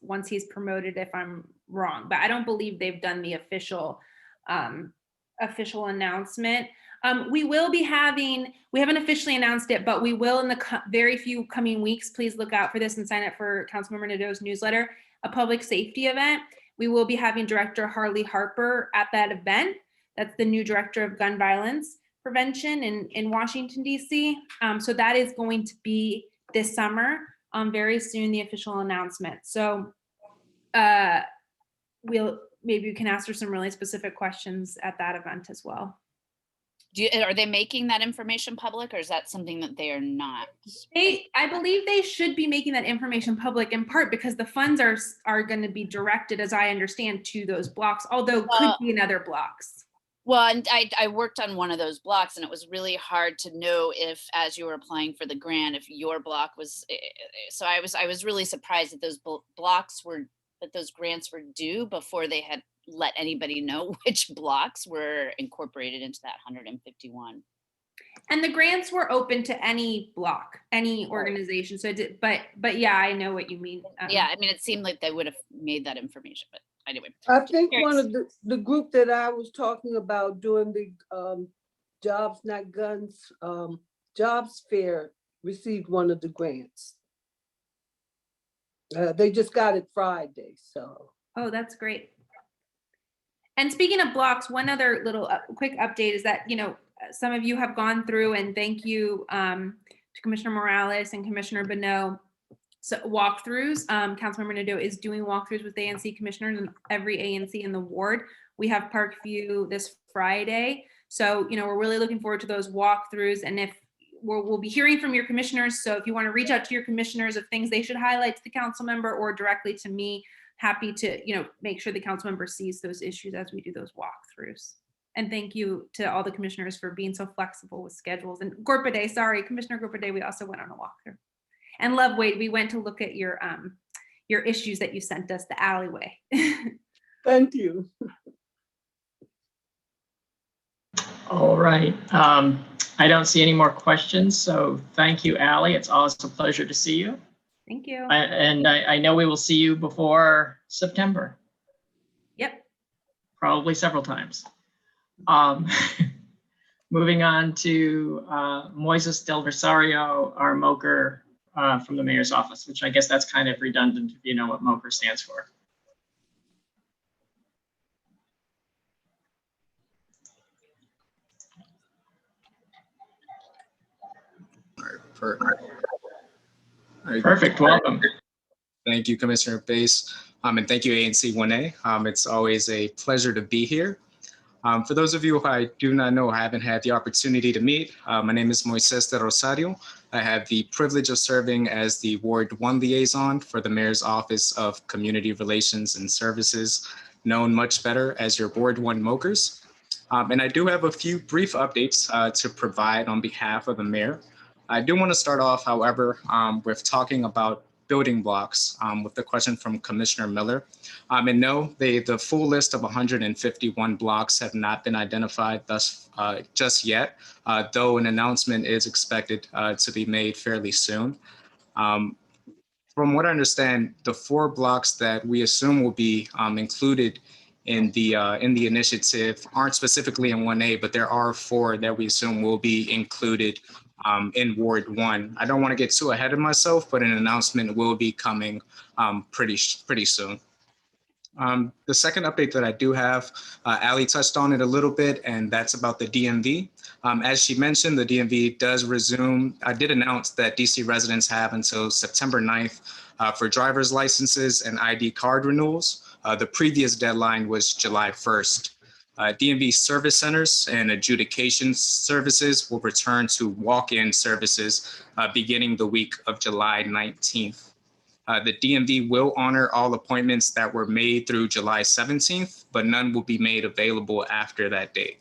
N: promoted if I'm wrong. But I don't believe they've done the official announcement. We haven't officially announced it, but we will in the very few coming weeks. Please look out for this and sign up for Councilmember Nadeau's newsletter, a public safety event. We will be having Director Harley Harper at that event. That's the new director of gun violence prevention in Washington, D.C. So that is going to be this summer, very soon, the official announcement. So maybe we can ask her some really specific questions at that event as well.
C: Are they making that information public, or is that something that they are not?
N: I believe they should be making that information public, in part because the funds are going to be directed, as I understand, to those blocks, although could be in other blocks.
C: Well, and I worked on one of those blocks, and it was really hard to know if, as you were applying for the grant, if your block was. So I was really surprised that those those grants were due before they had let anybody know which blocks were incorporated into that 151.
N: And the grants were open to any block, any organization. So but yeah, I know what you mean.
C: Yeah, I mean, it seemed like they would have made that information, but anyway.
E: I think one of the group that I was talking about doing the Jobs Not Guns jobs fair received one of the grants. They just got it Friday, so.
N: Oh, that's great. And speaking of blocks, one other little quick update is that, some of you have gone through, and thank you to Commissioner Morales and Commissioner Bonneau. So walkthroughs, Councilmember Nadeau is doing walkthroughs with ANC commissioners and every ANC in the ward. We have Parkview this Friday. So, we're really looking forward to those walkthroughs. And if we'll be hearing from your commissioners. So if you want to reach out to your commissioners of things they should highlight to the council member or directly to me, happy to, make sure the council member sees those issues as we do those walkthroughs. And thank you to all the commissioners for being so flexible with schedules. And Gorpade, sorry, Commissioner Gorpade, we also went on a walkthrough. And Love Wade, we went to look at your issues that you sent us, the alleyway.
E: Thank you.
B: All right. I don't see any more questions, so thank you, Allie. It's always a pleasure to see you.
N: Thank you.
B: I know we will see you before September.
N: Yep.
B: Probably several times. Moving on to Moises Del Rosario, our MOCR from the mayor's office, which I guess that's kind of redundant if you know what MOCR stands for. Perfect. Welcome.
O: Thank you, Commissioner Bass, and thank you, ANC 1A. It's always a pleasure to be here. For those of you who I do not know, I haven't had the opportunity to meet. My name is Moises de Rosario. I have the privilege of serving as the Ward 1 Liaison for the Mayor's Office of Community Relations and Services, known much better as your Ward 1 MOCRs. And I do have a few brief updates to provide on behalf of the Mayor. I do want to start off, however, with talking about building blocks with the question from Commissioner Miller. And no, the full list of 151 blocks have not been identified thus just yet, though an announcement is expected to be made fairly soon. From what I understand, the 4 blocks that we assume will be included in the initiative aren't specifically in 1A, but there are 4 that we assume will be included in Ward 1. I don't want to get too ahead of myself, but an announcement will be coming pretty soon. The second update that I do have, Ally touched on it a little bit, and that's about the DMV. As she mentioned, the DMV does resume. I did announce that DC residents have until September 9th for driver's licenses and ID card renewals. The previous deadline was July 1st. DMV service centers and adjudication services will return to walk-in services beginning the week of July 19th. The DMV will honor all appointments that were made through July 17th, but none will be made available after that date.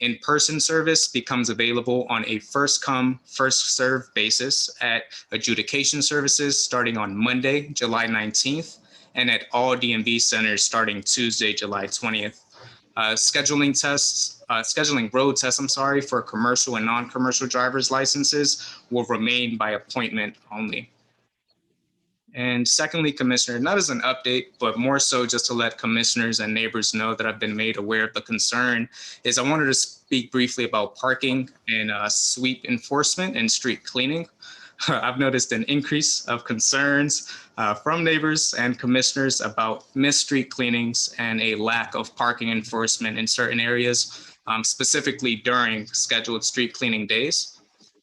O: In-person service becomes available on a first-come, first-served basis at adjudication services starting on Monday, July 19th, and at all DMV centers starting Tuesday, July 20th. Scheduling road tests, for commercial and non-commercial driver's licenses will remain by appointment only. And secondly, Commissioner, not as an update, but more so just to let commissioners and neighbors know that I've been made aware of the concern, is I wanted to speak briefly about parking and sweep enforcement and street cleaning. I've noticed an increase of concerns from neighbors and commissioners about missed street cleanings and a lack of parking enforcement in certain areas, specifically during scheduled street cleaning days.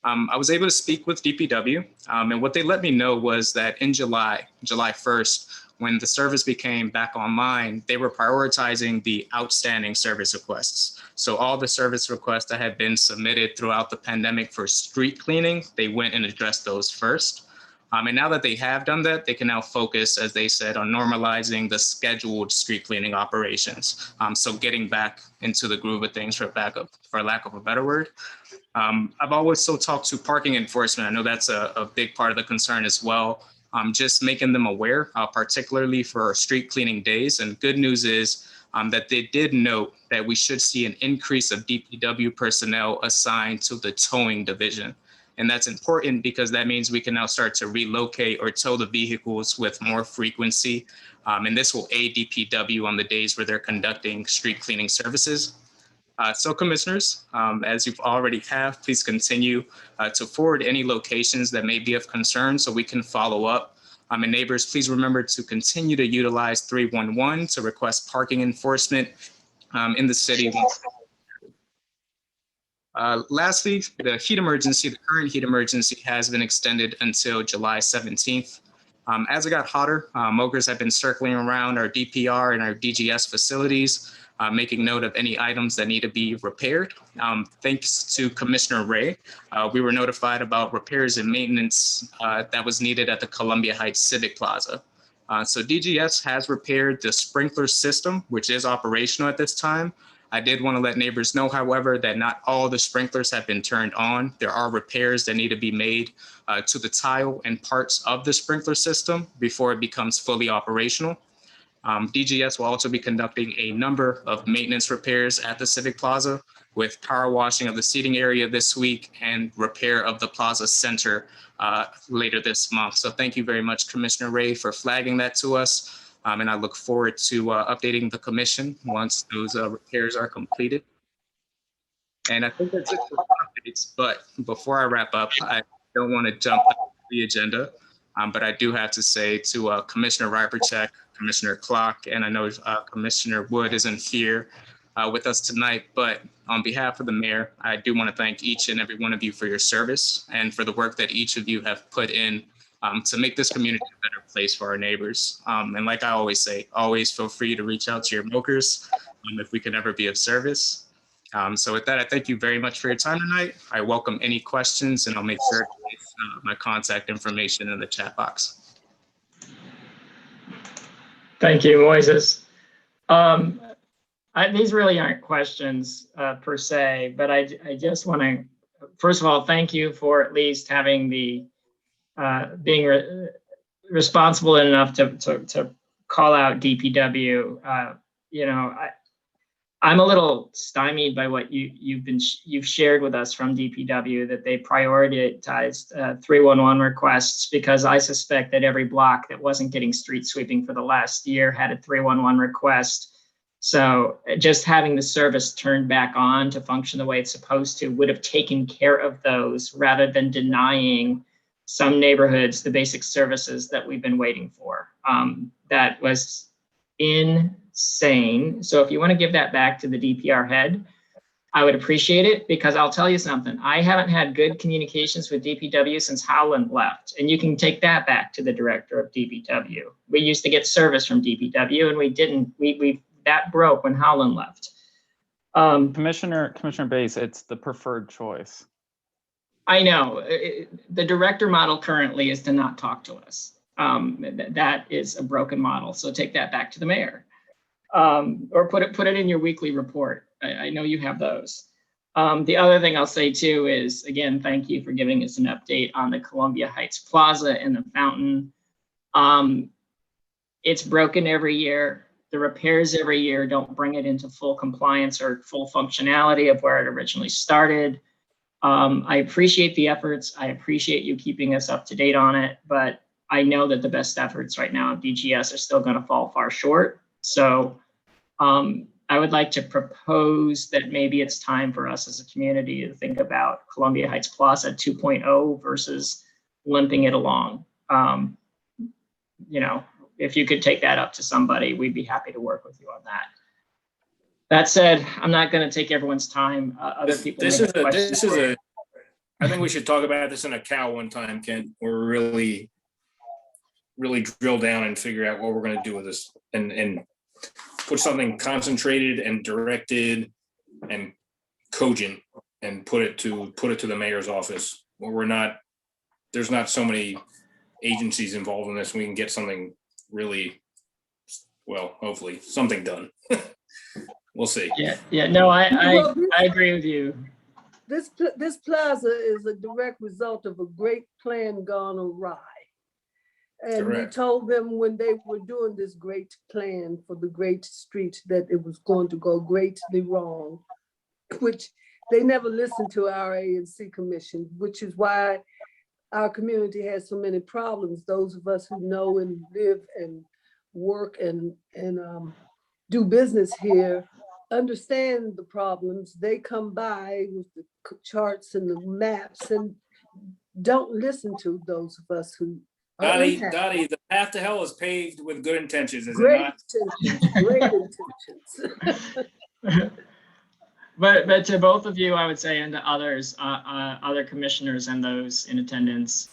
O: I was able to speak with DPW, and what they let me know was that in July 1st, when the service became back online, they were prioritizing the outstanding service requests. So all the service requests that had been submitted throughout the pandemic for street cleaning, they went and addressed those first. And now that they have done that, they can now focus, as they said, on normalizing the scheduled street cleaning operations. So getting back into the groove of things, for lack of a better word. I've always still talked to parking enforcement. I know that's a big part of the concern as well. Just making them aware, particularly for street cleaning days. And good news is that they did note that we should see an increase of DPW personnel assigned to the towing division. And that's important because that means we can now start to relocate or tow the vehicles with more frequency. And this will aid DPW on the days where they're conducting street cleaning services. So commissioners, as you've already have, please continue to forward any locations that may be of concern so we can follow up. And neighbors, please remember to continue to utilize 311 to request parking enforcement in the city. Lastly, the current heat emergency has been extended until July 17th. As it got hotter, mowers have been circling around our DPR and our DGS facilities, making note of any items that need to be repaired. Thanks to Commissioner Ray, we were notified about repairs and maintenance that was needed at the Columbia Heights Civic Plaza. So DGS has repaired the sprinkler system, which is operational at this time. I did want to let neighbors know, however, that not all the sprinklers have been turned on. There are repairs that need to be made to the tile and parts of the sprinkler system before it becomes fully operational. DGS will also be conducting a number of maintenance repairs at the Civic Plaza, with power washing of the seating area this week and repair of the Plaza Center later this month. So thank you very much, Commissioner Ray, for flagging that to us. And I look forward to updating the commission once those repairs are completed. And I think that's it for updates. But before I wrap up, I don't want to jump the agenda, but I do have to say to Commissioner Ryperchek, Commissioner Clark, and I know Commissioner Wood isn't here with us tonight, but on behalf of the mayor, I do want to thank each and every one of you for your service and for the work that each of you have put in to make this community a better place for our neighbors. And like I always say, always feel free to reach out to your mokers if we can ever be of service. So with that, I thank you very much for your time tonight. I welcome any questions, and I'll make sure to place my contact information in the chat box.
B: Thank you, Moises. These really aren't questions per se, but I just want to, first of all, thank you for at least having the being responsible enough to call out DPW. You know, I'm a little stymied by what you've shared with us from DPW, that they prioritized 311 requests, because I suspect that every block that wasn't getting street sweeping for the last year had a 311 request. So just having the service turned back on to function the way it's supposed to would have taken care of those, rather than denying some neighborhoods the basic services that we've been waiting for. That was insane. So if you want to give that back to the DPR head, I would appreciate it, because I'll tell you something. I haven't had good communications with DPW since Howland left, and you can take that back to the director of DPW. We used to get service from DPW, and we didn't. That broke when Howland left.
A: Commissioner Bass, it's the preferred choice.
B: I know the director model currently is to not talk to us. That is a broken model. So take that back to the mayor, or put it in your weekly report. I know you have those. The other thing I'll say too is, again, thank you for giving us an update on the Columbia Heights Plaza and the fountain. It's broken every year. The repairs every year don't bring it into full compliance or full functionality of where it originally started. I appreciate the efforts. I appreciate you keeping us up to date on it, but I know that the best efforts right now of DGS are still going to fall far short. So I would like to propose that maybe it's time for us as a community to think about Columbia Heights Plaza 2.0 versus limping it along. You know, if you could take that up to somebody, we'd be happy to work with you on that. That said, I'm not going to take everyone's time. Other people.
H: I think we should talk about this in a cow one time, Kent. We're really drill down and figure out what we're going to do with this, and put something concentrated and directed and cogent, and put it to the mayor's office, where there's not so many agencies involved in this. We can get something really, well, hopefully something done. We'll see.
B: Yeah. No, I agree with you.
E: This plaza is a direct result of a great plan gone awry. And
H: Correct.
E: we told them when they were doing this great plan for the great street that it was going to go greatly wrong, which they never listened to our ANC commission, which is why our community has so many problems. Those of us who know and live and work and do business here understand the problems. They come by with the charts and the maps and don't listen to those of us who are impacted.
H: Dottie, the path to hell is paved with good intentions, is
E: Great
H: it not?
E: intentions, great intentions.
B: But to both of you, I would say, and to others, other commissioners and those in attendance,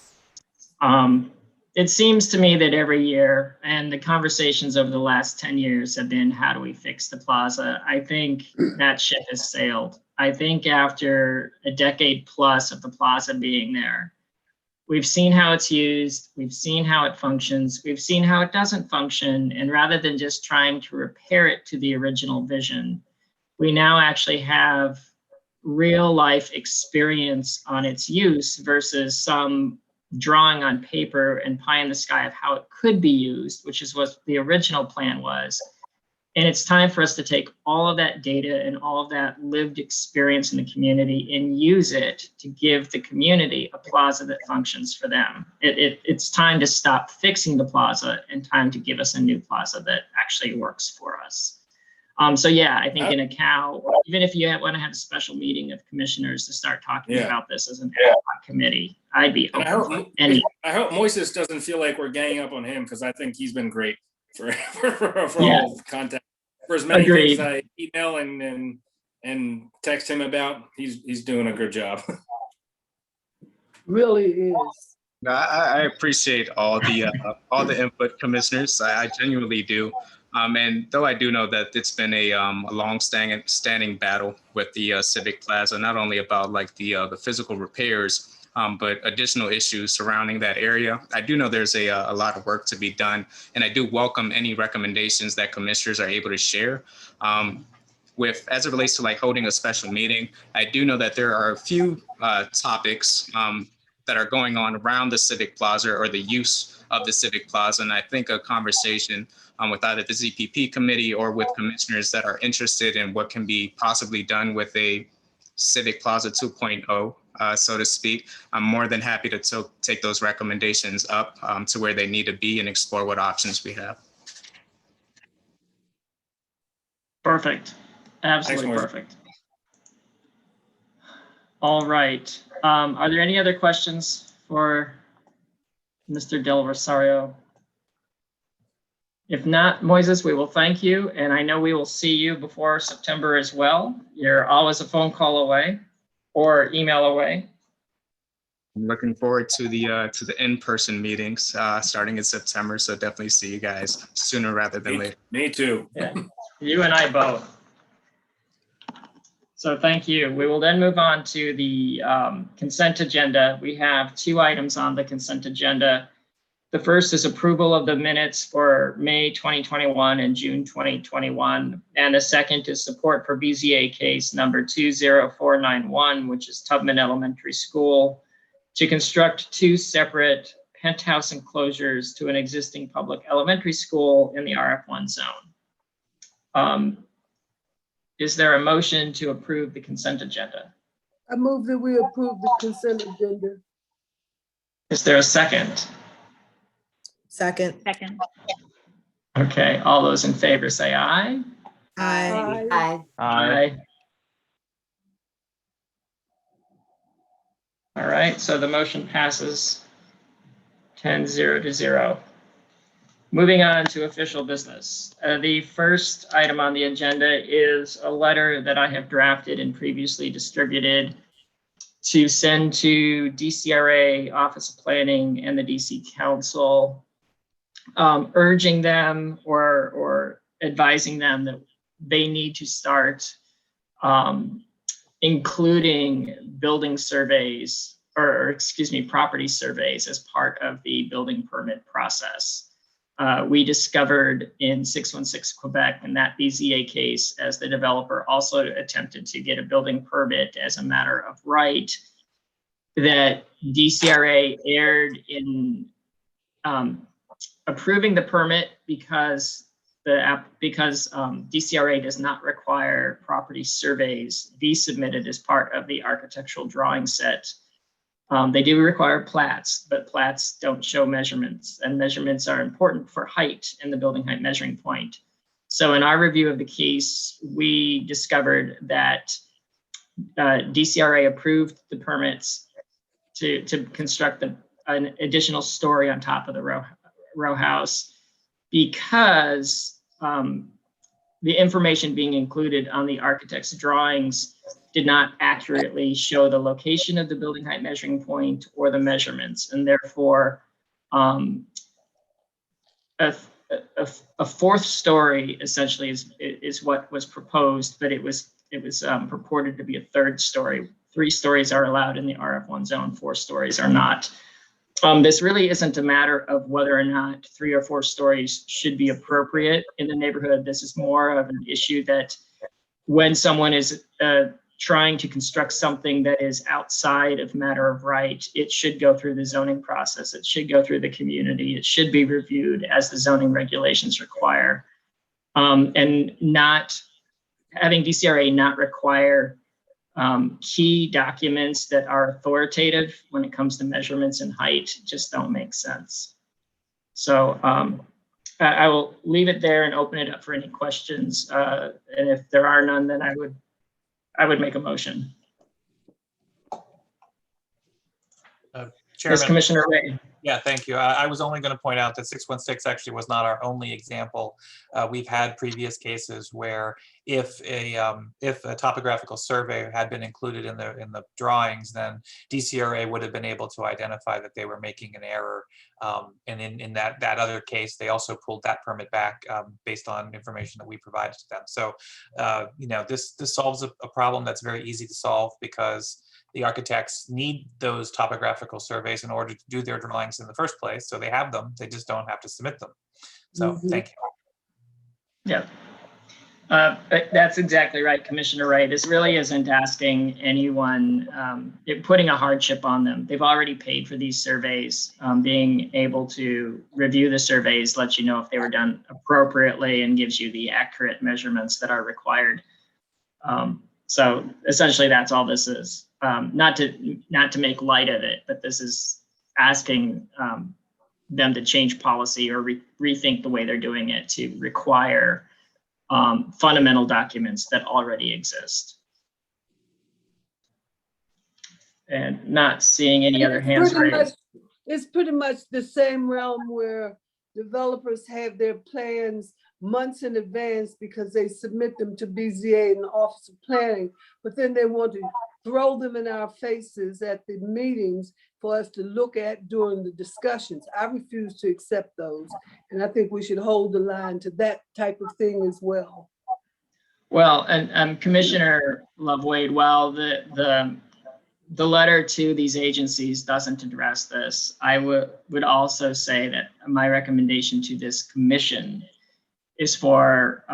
B: it seems to me that every year, and the conversations over the last 10 years have been, how do we fix the plaza? I think that ship has sailed. I think after a decade plus of the plaza being there, we've seen how it's used, we've seen how it functions, we've seen how it doesn't function, and rather than just trying to repair it to the original vision, we now actually have real life experience on its use versus some drawing on paper and pie in the sky of how it could be used, which is what the original plan was. And it's time for us to take all of that data and all of that lived experience in the community and use it to give the community a plaza that functions for them. It's time to stop fixing the plaza and time to give us a new plaza that actually works for us. So yeah, I think in a cow, or even if you want to have a special meeting of commissioners to start talking about this as an ad hoc committee, I'd be open for any.
H: I hope Moises doesn't feel like we're ganging up on him, because I think he's been great for all contact. For as many things I email and text him about, he's doing a good job.
E: Really is.
O: I appreciate all the input, commissioners. I genuinely do. And though I do know that it's been a long-standing battle with the Civic Plaza, not only about like the physical repairs, but additional issues surrounding that area. I do know there's a lot of work to be done, and I do welcome any recommendations that commissioners are able to share. As it relates to like holding a special meeting, I do know that there are a few topics that are going on around the Civic Plaza or the use of the Civic Plaza, and I think a conversation with either the ZPP committee or with commissioners that are interested in what can be possibly done with a Civic Plaza 2.0, so to speak. I'm more than happy to take those recommendations up to where they need to be and explore what options we have.
B: Perfect. Absolutely perfect. All right. Are there any other questions for Mr. Del Rosario? If not, Moises, we will thank you. And I know we will see you before September as well. You're always a phone call away or email away.
O: I'm looking forward to the in-person meetings starting in September. So definitely see you guys sooner rather than later.
H: Me too.
B: Yeah, you and I both. So thank you. We will then move on to the consent agenda. We have 2 items on the consent agenda. The first is approval of the minutes for May 2021 and June 2021. And the second is support for BZA case number 20491, which is Tubman Elementary School, to construct 2 separate penthouse enclosures to an existing public elementary school in the RF1 zone. Is there a motion to approve the consent agenda?
E: I move that we approve the consent agenda.
B: Is there a second?
P: Second.
D: Second.
B: Okay, all those in favor say aye.
P: Aye.
E: Aye.
B: Aye. All right, so the motion passes 10-0 to 0. Moving on to official business. The first item on the agenda is a letter that I have drafted and previously distributed to send to DCRA, Office of Planning, and the DC Council, urging them or advising them that they need to start including building surveys, or excuse me, property surveys as part of the building permit process. We discovered in 616 Quebec in that BZA case, as the developer also attempted to get a building permit as a matter of right, that DCRA erred in approving the permit because DCRA does not require property surveys be submitted as part of the architectural drawing set. They do require plats, but plats don't show measurements, and measurements are important for height in the building height measuring point. So in our review of the case, we discovered that DCRA approved the permits to construct an additional story on top of the row house because the information being included on the architect's drawings did not accurately show the location of the building height measuring point or the measurements, and therefore a 4th story essentially is what was proposed, but it was purported to be a 3rd story. 3 stories are allowed in the RF1 zone, 4 stories are not. This really isn't a matter of whether or not 3 or 4 stories should be appropriate in the neighborhood. This is more of an issue that when someone is trying to construct something that is outside of matter of right, it should go through the zoning process. It should go through the community. It should be reviewed as the zoning regulations require. And not having DCRA not require key documents that are authoritative when it comes to measurements and height just don't make sense. So I will leave it there and open it up for any questions. And if there are none, then I would make a motion.
J: Chairman.
B: Yes, Commissioner Ray.
J: Yeah, thank you. I was only going to point out that 616 actually was not our only example. We've had previous cases where if a topographical survey had been included in the drawings, then DCRA would have been able to identify that they were making an error. And in that other case, they also pulled that permit back based on information that we provided to them. So, this solves a problem that's very easy to solve because the architects need those topographical surveys in order to do their drawings in the first place. So they have them, they just don't have to submit them. So thank you.
B: Yeah, that's exactly right, Commissioner Ray. This really isn't asking anyone, putting a hardship on them. They've already paid for these surveys. Being able to review the surveys lets you know if they were done appropriately and gives you the accurate measurements that are required. So essentially that's all this is. Not to make light of it, but this is asking them to change policy or rethink the way they're doing it to require fundamental documents that already exist. And not seeing any other hands raised.
E: It's pretty much the same realm where developers have their plans months in advance because they submit them to BZA and the Office of Planning, but then they want to throw them in our faces at the meetings for us to look at during the discussions. I refuse to accept those. And I think we should hold the line to that type of thing as well.
B: Well, and Commissioner Lovewade, while the letter to these agencies doesn't address this, I would also say that my recommendation to this commission is for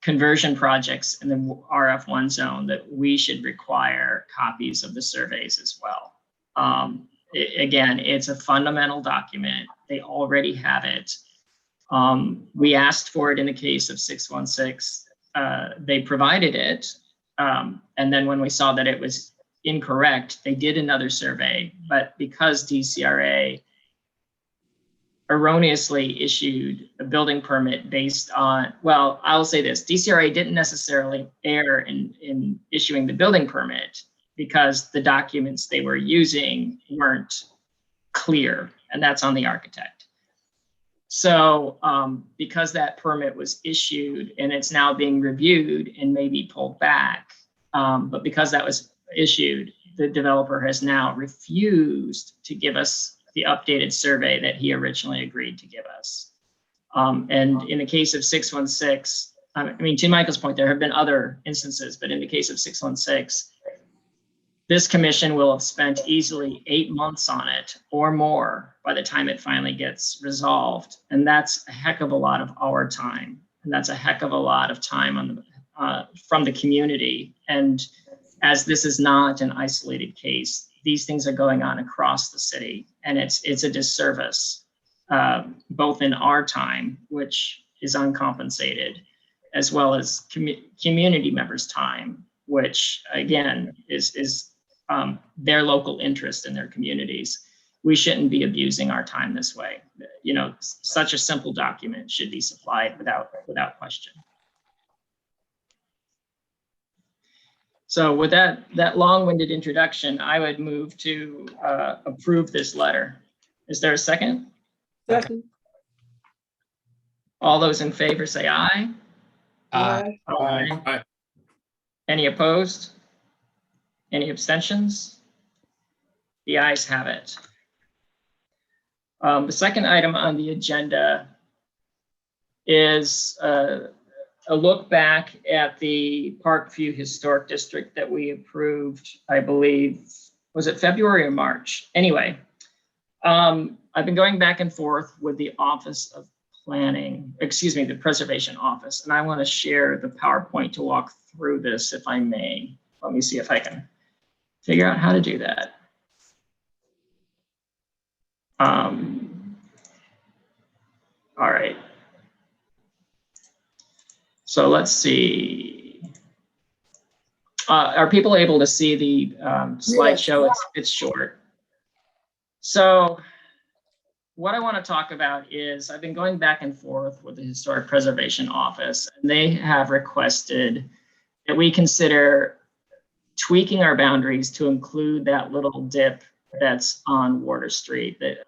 B: conversion projects in the RF1 zone that we should require copies of the surveys as well. Again, it's a fundamental document. They already have it. We asked for it in the case of 616. They provided it. And then when we saw that it was incorrect, they did another survey. But because DCRA erroneously issued a building permit based on, well, I'll say this, DCRA didn't necessarily err in issuing the building permit because the documents they were using weren't clear, and that's on the architect. So because that permit was issued and it's now being reviewed and maybe pulled back, but because that was issued, the developer has now refused to give us the updated survey that he originally agreed to give us. And in the case of 616, I mean, to Michael's point, there have been other instances, but in the case of 616, this commission will have spent easily 8 months on it or more by the time it finally gets resolved. And that's a heck of a lot of our time. And that's a heck of a lot of time on the, from the community. And as this is not an isolated case, these things are going on across the city, and it's a disservice, both in our time, which is uncompensated, as well as community members' time, which again is their local interest in their communities. We shouldn't be abusing our time this way. You know, such a simple document should be supplied without question. So with that long-winded introduction, I would move to approve this letter. Is there a second?
E: Second.
B: All those in favor say aye.
E: Aye.
H: Aye.
B: Any opposed? Any abstentions? The ayes have it. The second item on the agenda is a look back at the Parkview Historic District that we approved, I believe, was it February or March? Anyway, I've been going back and forth with the Office of Planning, excuse me, the Preservation Office, and I want to share the PowerPoint to walk through this, if I may. Let me see if I can figure out how to do that. All right. So let's see. Are people able to see the slideshow? It's short. So what I want to talk about is I've been going back and forth with the Historic Preservation Office, and they have requested that we consider tweaking our boundaries to include that little dip that's on Water Street. That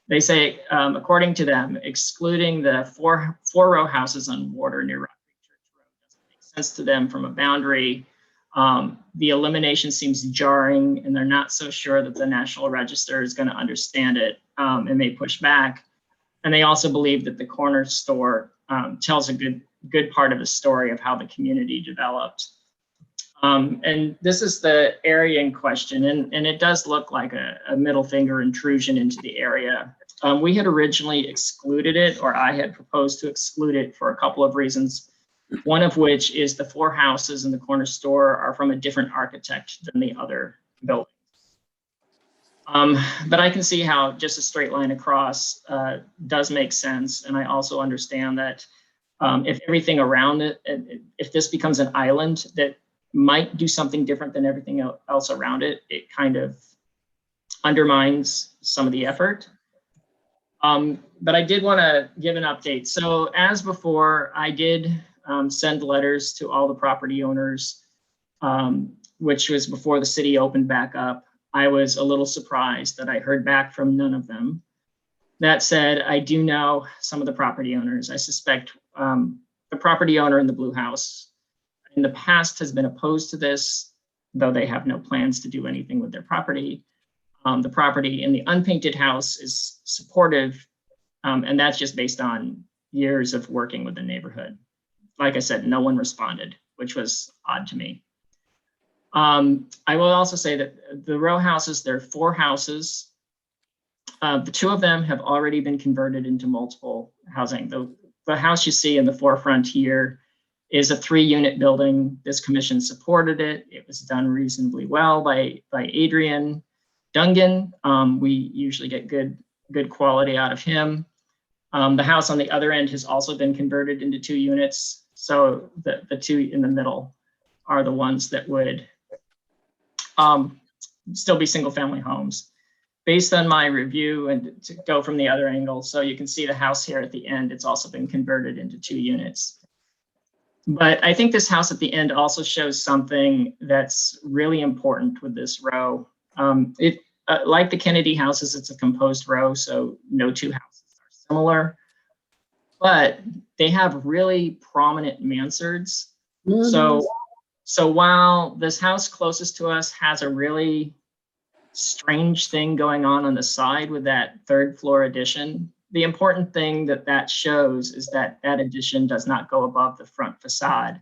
B: they say, according to them, excluding the four row houses on Water near Rock Creek Church Road doesn't make sense to them from a boundary. The elimination seems jarring, and they're not so sure that the National Register is going to understand it and may push back. And they also believe that the corner store tells a good part of the story of how the community developed. And this is the area in question, and it does look like a middle finger intrusion into the area. We had originally excluded it, or I had proposed to exclude it for a couple of reasons. One of which is the four houses in the corner store are from a different architect than the other buildings. But I can see how just a straight line across does make sense. And I also understand that if everything around it, if this becomes an island that might do something different than everything else around it, it kind of undermines some of the effort. But I did want to give an update. So as before, I did send letters to all the property owners, which was before the city opened back up. I was a little surprised that I heard back from none of them. That said, I do know some of the property owners. I suspect the property owner in the blue house in the past has been opposed to this, though they have no plans to do anything with their property. The property in the unpainted house is supportive, and that's just based on years of working with the neighborhood. Like I said, no one responded, which was odd to me. I will also say that the row houses, there are 4 houses. The 2 of them have already been converted into multiple housing. The house you see in the forefront here is a 3-unit building. This commission supported it. It was done reasonably well by Adrian Dungan. We usually get good quality out of him. The house on the other end has also been converted into 2 units. So the 2 in the middle are the ones that would still be single family homes. Based on my review, and to go from the other angle, so you can see the house here at the end, it's also been converted into 2 units. But I think this house at the end also shows something that's really important with this row. Like the Kennedy houses, it's a composed row, so no 2 houses are similar, but they have really prominent mansards. So while this house closest to us has a really strange thing going on the side with that 3rd floor addition, the important thing that shows is that addition does not go above the front facade,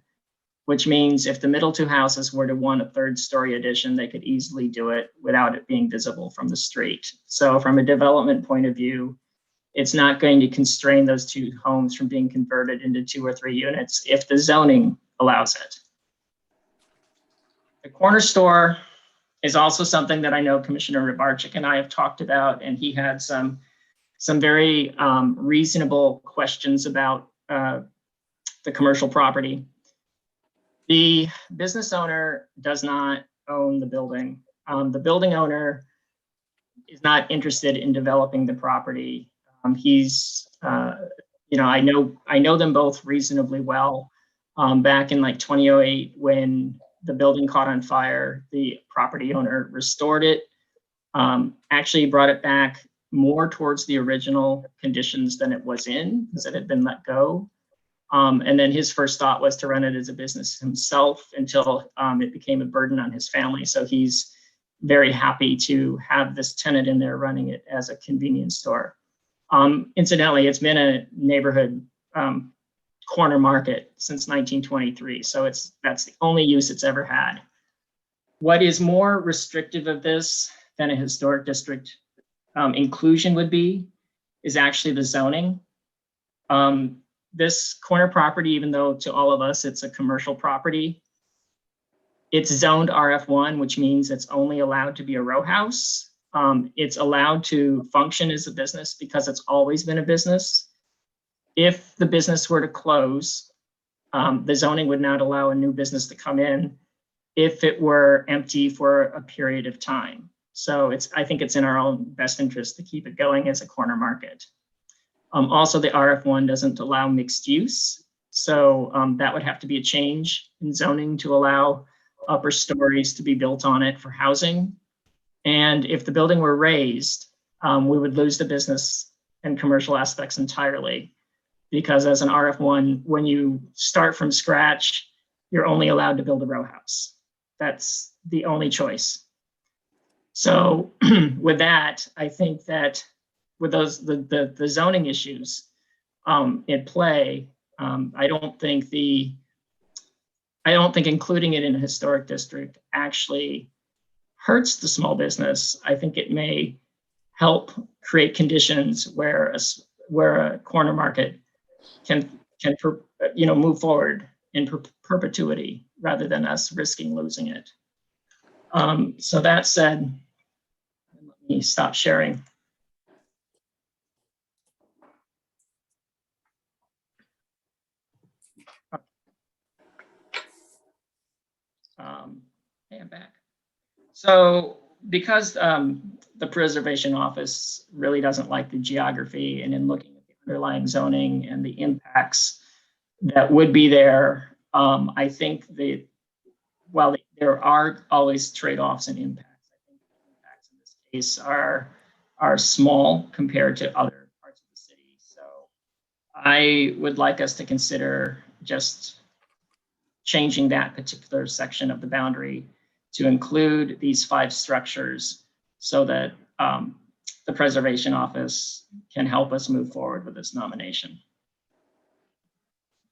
B: which means if the middle 2 houses were to want a 3rd story addition, they could easily do it without it being visible from the street. So from a development point of view, it's not going to constrain those 2 homes from being converted into 2 or 3 units if the zoning allows it. The corner store is also something that I know Commissioner Rybarczyk and I have talked about, and he had some very reasonable questions about the commercial property. The business owner does not own the building. The building owner is not interested in developing the property. I know them both reasonably well. Back in like 2008, when the building caught on fire, the property owner restored it, actually brought it back more towards the original conditions than it was in, because it had been let go. And then his first thought was to run it as a business himself until it became a burden on his family. So he's very happy to have this tenant in there running it as a convenience store. Incidentally, it's been a neighborhood corner market since 1923. So that's the only use it's ever had. What is more restrictive of this than a historic district inclusion would be is actually the zoning. This corner property, even though to all of us it's a commercial property, it's zoned RF1, which means it's only allowed to be a row house. It's allowed to function as a business because it's always been a business. If the business were to close, the zoning would not allow a new business to come in if it were empty for a period of time. So I think it's in our own best interest to keep it going as a corner market. Also, the RF1 doesn't allow mixed use. So that would have to be a change in zoning to allow upper stories to be built on it for housing. And if the building were raised, we would lose the business and commercial aspects entirely. Because as an RF1, when you start from scratch, you're only allowed to build a row house. That's the only choice. So with that, I think that with the zoning issues in play, I don't think including it in a historic district actually hurts the small business. I think it may help create conditions where a corner market can move forward in perpetuity rather than us risking losing it. So that said, let me stop sharing. Hey, I'm back. So because the Preservation Office really doesn't like the geography, and in looking at the underlying zoning and the impacts that would be there, I think that while there are always trade-offs and impacts, I think the impacts in this case are small compared to other I would like us to consider just changing that particular section of the boundary to include these 5 structures so that the Preservation Office can help us move forward with this nomination.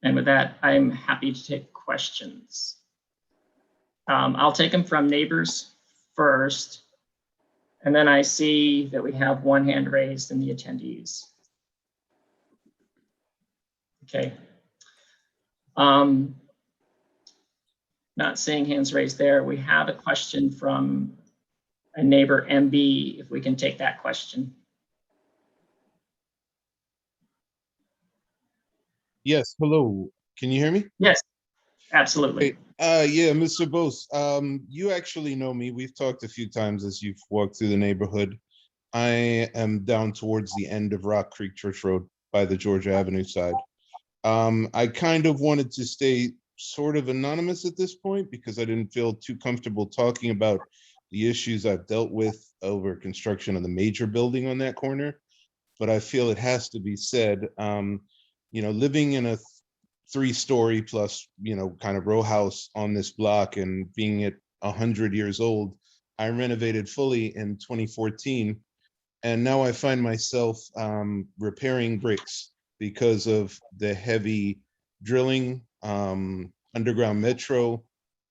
B: And with that, I'm happy to take questions. I'll take them from neighbors first. And then I see that we have one hand raised in the attendees. Okay. Not seeing hands raised there. We have a question from a neighbor, MB, if we can take that question.
Q: Yes, hello. Can you hear me?
B: Yes, absolutely.
Q: Yeah, Mr. Bose, you actually know me. We've talked a few times as you've walked through the neighborhood. I am down towards the end of Rock Creek Church Road by the Georgia Avenue side. I kind of wanted to stay sort of anonymous at this point because I didn't feel too comfortable talking about the issues I've dealt with over construction of the major building on that corner. But I feel it has to be said, you know, living in a 3-story plus, you know, kind of row house on this block and being at 100 years old, I renovated fully in 2014. And now I find myself repairing bricks because of the heavy drilling, underground metro,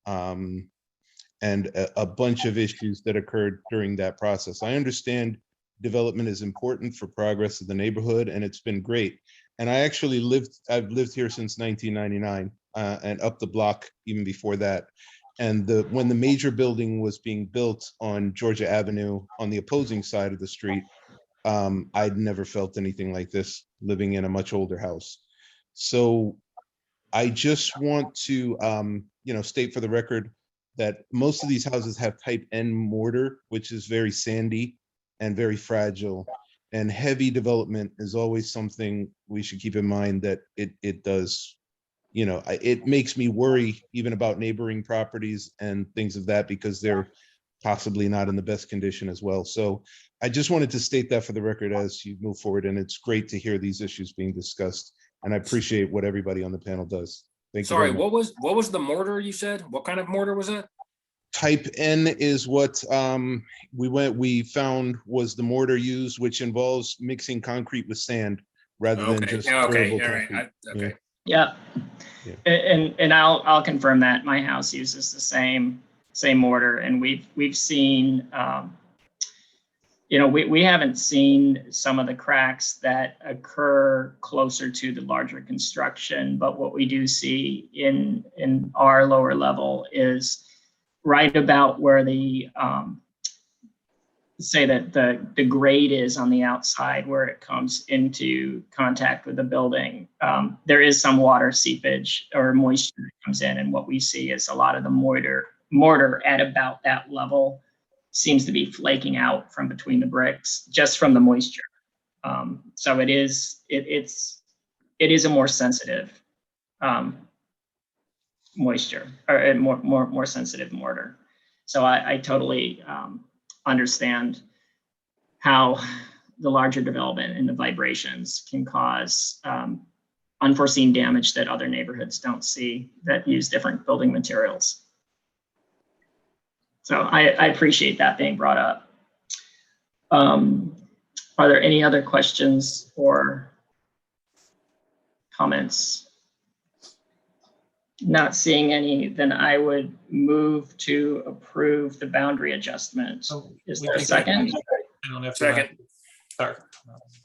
Q: and a bunch of issues that occurred during that process. I understand development is important for progress of the neighborhood, and it's been great. And I've lived here since 1999 and up the block even before that. And when the major building was being built on Georgia Avenue on the opposing side of the street, I'd never felt anything like this living in a much older house. So I just want to, you know, state for the record that most of these houses have type N mortar, which is very sandy and very fragile. And heavy development is always something we should keep in mind that it does, you know, it makes me worry even about neighboring properties and things of that because they're possibly not in the best condition as well. So I just wanted to state that for the record as you move forward. And it's great to hear these issues being discussed. And I appreciate what everybody on the panel does. Thank you.
H: Sorry, what was the mortar you said? What kind of mortar was that?
Q: Type N is what we found was the mortar used, which involves mixing concrete with sand rather than just durable concrete.
H: Okay.
B: Yeah. And I'll confirm that my house uses the same mortar, and we've seen you know, we haven't seen some of the cracks that occur closer to the larger construction, but what we do see in our lower level is right about where the say that the grade is on the outside where it comes into contact with the building. There is some water seepage or moisture that comes in, and what we see is a lot of the mortar at about that level seems to be flaking out from between the bricks just from the moisture. So it is a more sensitive moisture or a more sensitive mortar. So I totally understand how the larger development and the vibrations can cause unforeseen damage that other neighborhoods don't see that use different building materials. So I appreciate that being brought up. Are there any other questions or comments? Not seeing any, then I would move to approve the boundary adjustment. Is there a second?
J: I don't have to.
H: Second.
J: Sorry.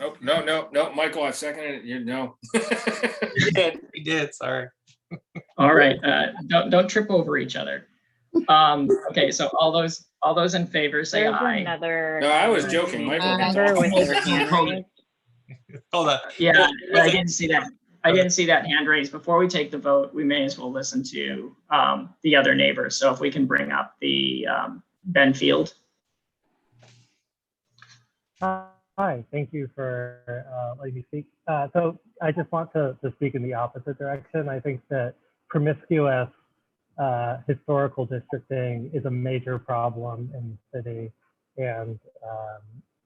H: Oh, no, Michael, I've seconded it. You know.
J: We did, sorry.
B: All right, don't trip over each other. Okay, so all those in favor say
D: There's
B: aye.
D: another.
H: No, I was joking. Michael.
D: Member with their hand raised.
J: Hold on.
B: Yeah, I didn't see that. I didn't see that hand raised. Before we take the vote, we may as well listen to the other neighbors. So if we can bring up the Ben Field.
R: Hi, thank you for letting me speak. So I just want to speak in the opposite direction. I think that promiscuous historical districting is a major problem in the city, and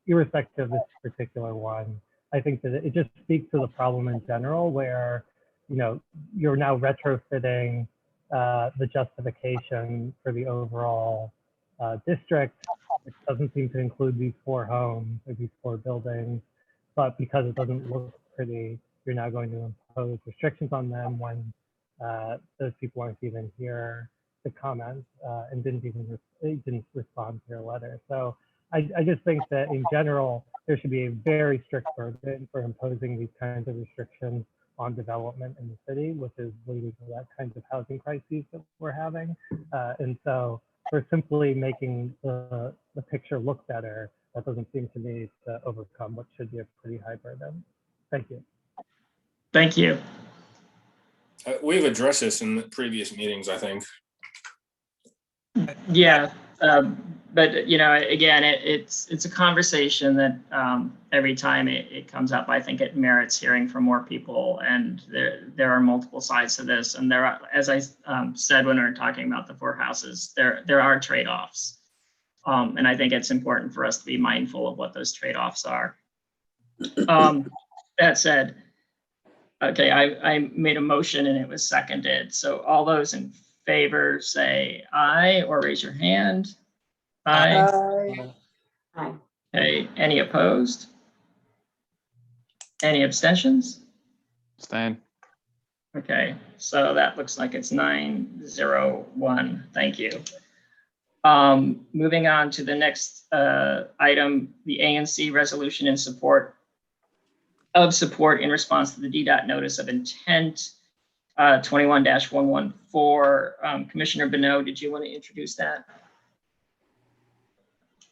R: irrespective of this particular one, I think that it just speaks to the problem in general where, you're now retrofitting the justification for the overall district, which doesn't seem to include these 4 homes or these 4 buildings. But because it doesn't look pretty, you're now going to impose restrictions on them when those people aren't even here to comment and didn't respond to your letter. So I just think that in general, there should be a very strict burden for imposing these kinds of restrictions on development in the city, which is leading to that kinds of housing crises that we're having. And so for simply making the picture look better, that doesn't seem to me to overcome what should be a pretty high burden. Thank you.
B: Thank you.
H: We've addressed this in the previous meetings, I think.
B: Yeah, but again, it's a conversation that every time it comes up, I think it merits hearing from more people, and there are multiple sides to this, and there are, as I said when we were talking about the 4 houses, there are trade-offs, and I think it's important for us to be mindful of what those trade-offs are. That said, okay, I made a motion and it was seconded, so all those in favor say aye or raise your hand. Aye.
E: Aye.
B: Okay, any opposed? Any abstentions?
A: Abstain.
B: Okay, so that looks like it's 9-0-1. Thank you. Moving on to the next item, the ANC resolution in support in response to the DDOT notice of intent 21-114. Commissioner Bonneau, did you want to introduce that?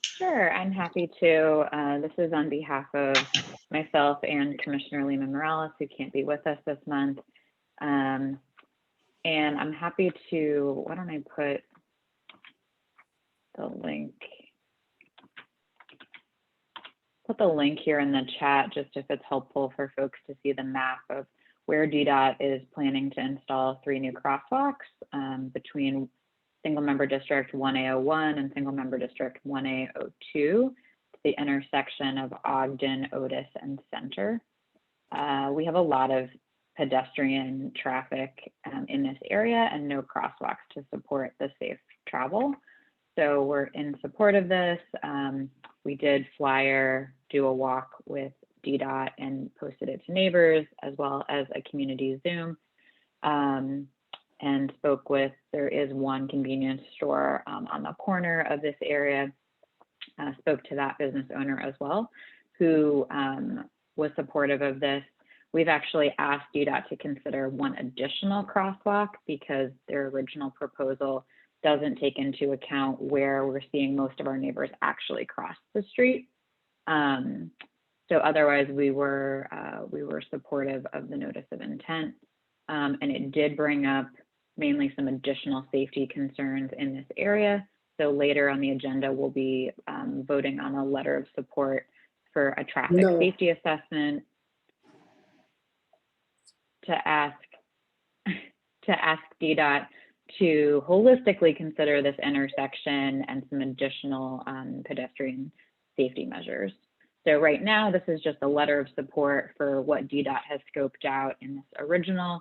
D: Sure, I'm happy to. This is on behalf of myself and Commissioner Lehman Morales, who can't be with us this month. And I'm happy to, why don't I put the link? Put the link here in the chat, just if it's helpful for folks to see the map of where DDOT is planning to install 3 new crosswalks between Single Member District 1A01 and Single Member District 1A02, the intersection of Ogden, Otis, and Center. We have a lot of pedestrian traffic in this area and no crosswalks to support the safe travel. So we're in support of this. We did do a walk with DDOT and posted it to neighbors, as well as a community Zoom, and spoke with, there is one convenience store on the corner of this area, spoke to that business owner as well, who was supportive of this. We've actually asked DDOT to consider 1 additional crosswalk because their original proposal doesn't take into account where we're seeing most of our neighbors actually cross the street. So otherwise, we were supportive of the notice of intent, and it did bring up mainly some additional safety concerns in this area. So later on the agenda, we'll be voting on a letter of support for a traffic safety assessment to ask DDOT to holistically consider this intersection and some additional pedestrian safety measures. So right now, this is just a letter of support for what DDOT has scoped out in this original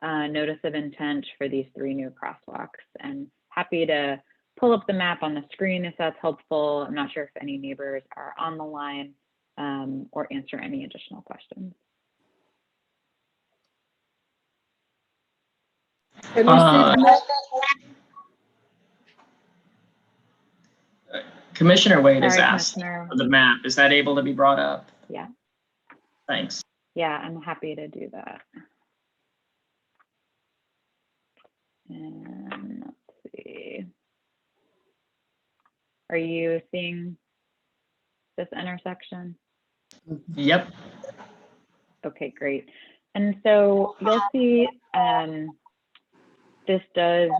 D: notice of intent for these 3 new crosswalks. And happy to pull up the map on the screen if that's helpful. I'm not sure if any neighbors are on the line or answer any additional questions.
B: Commissioner Wade has asked for the map. Is that able to be brought up?
D: Yeah.
B: Thanks.
D: Yeah, I'm happy to do that. And let's see. Are you seeing this intersection?
B: Yep.
D: Okay, great. And so you'll see this does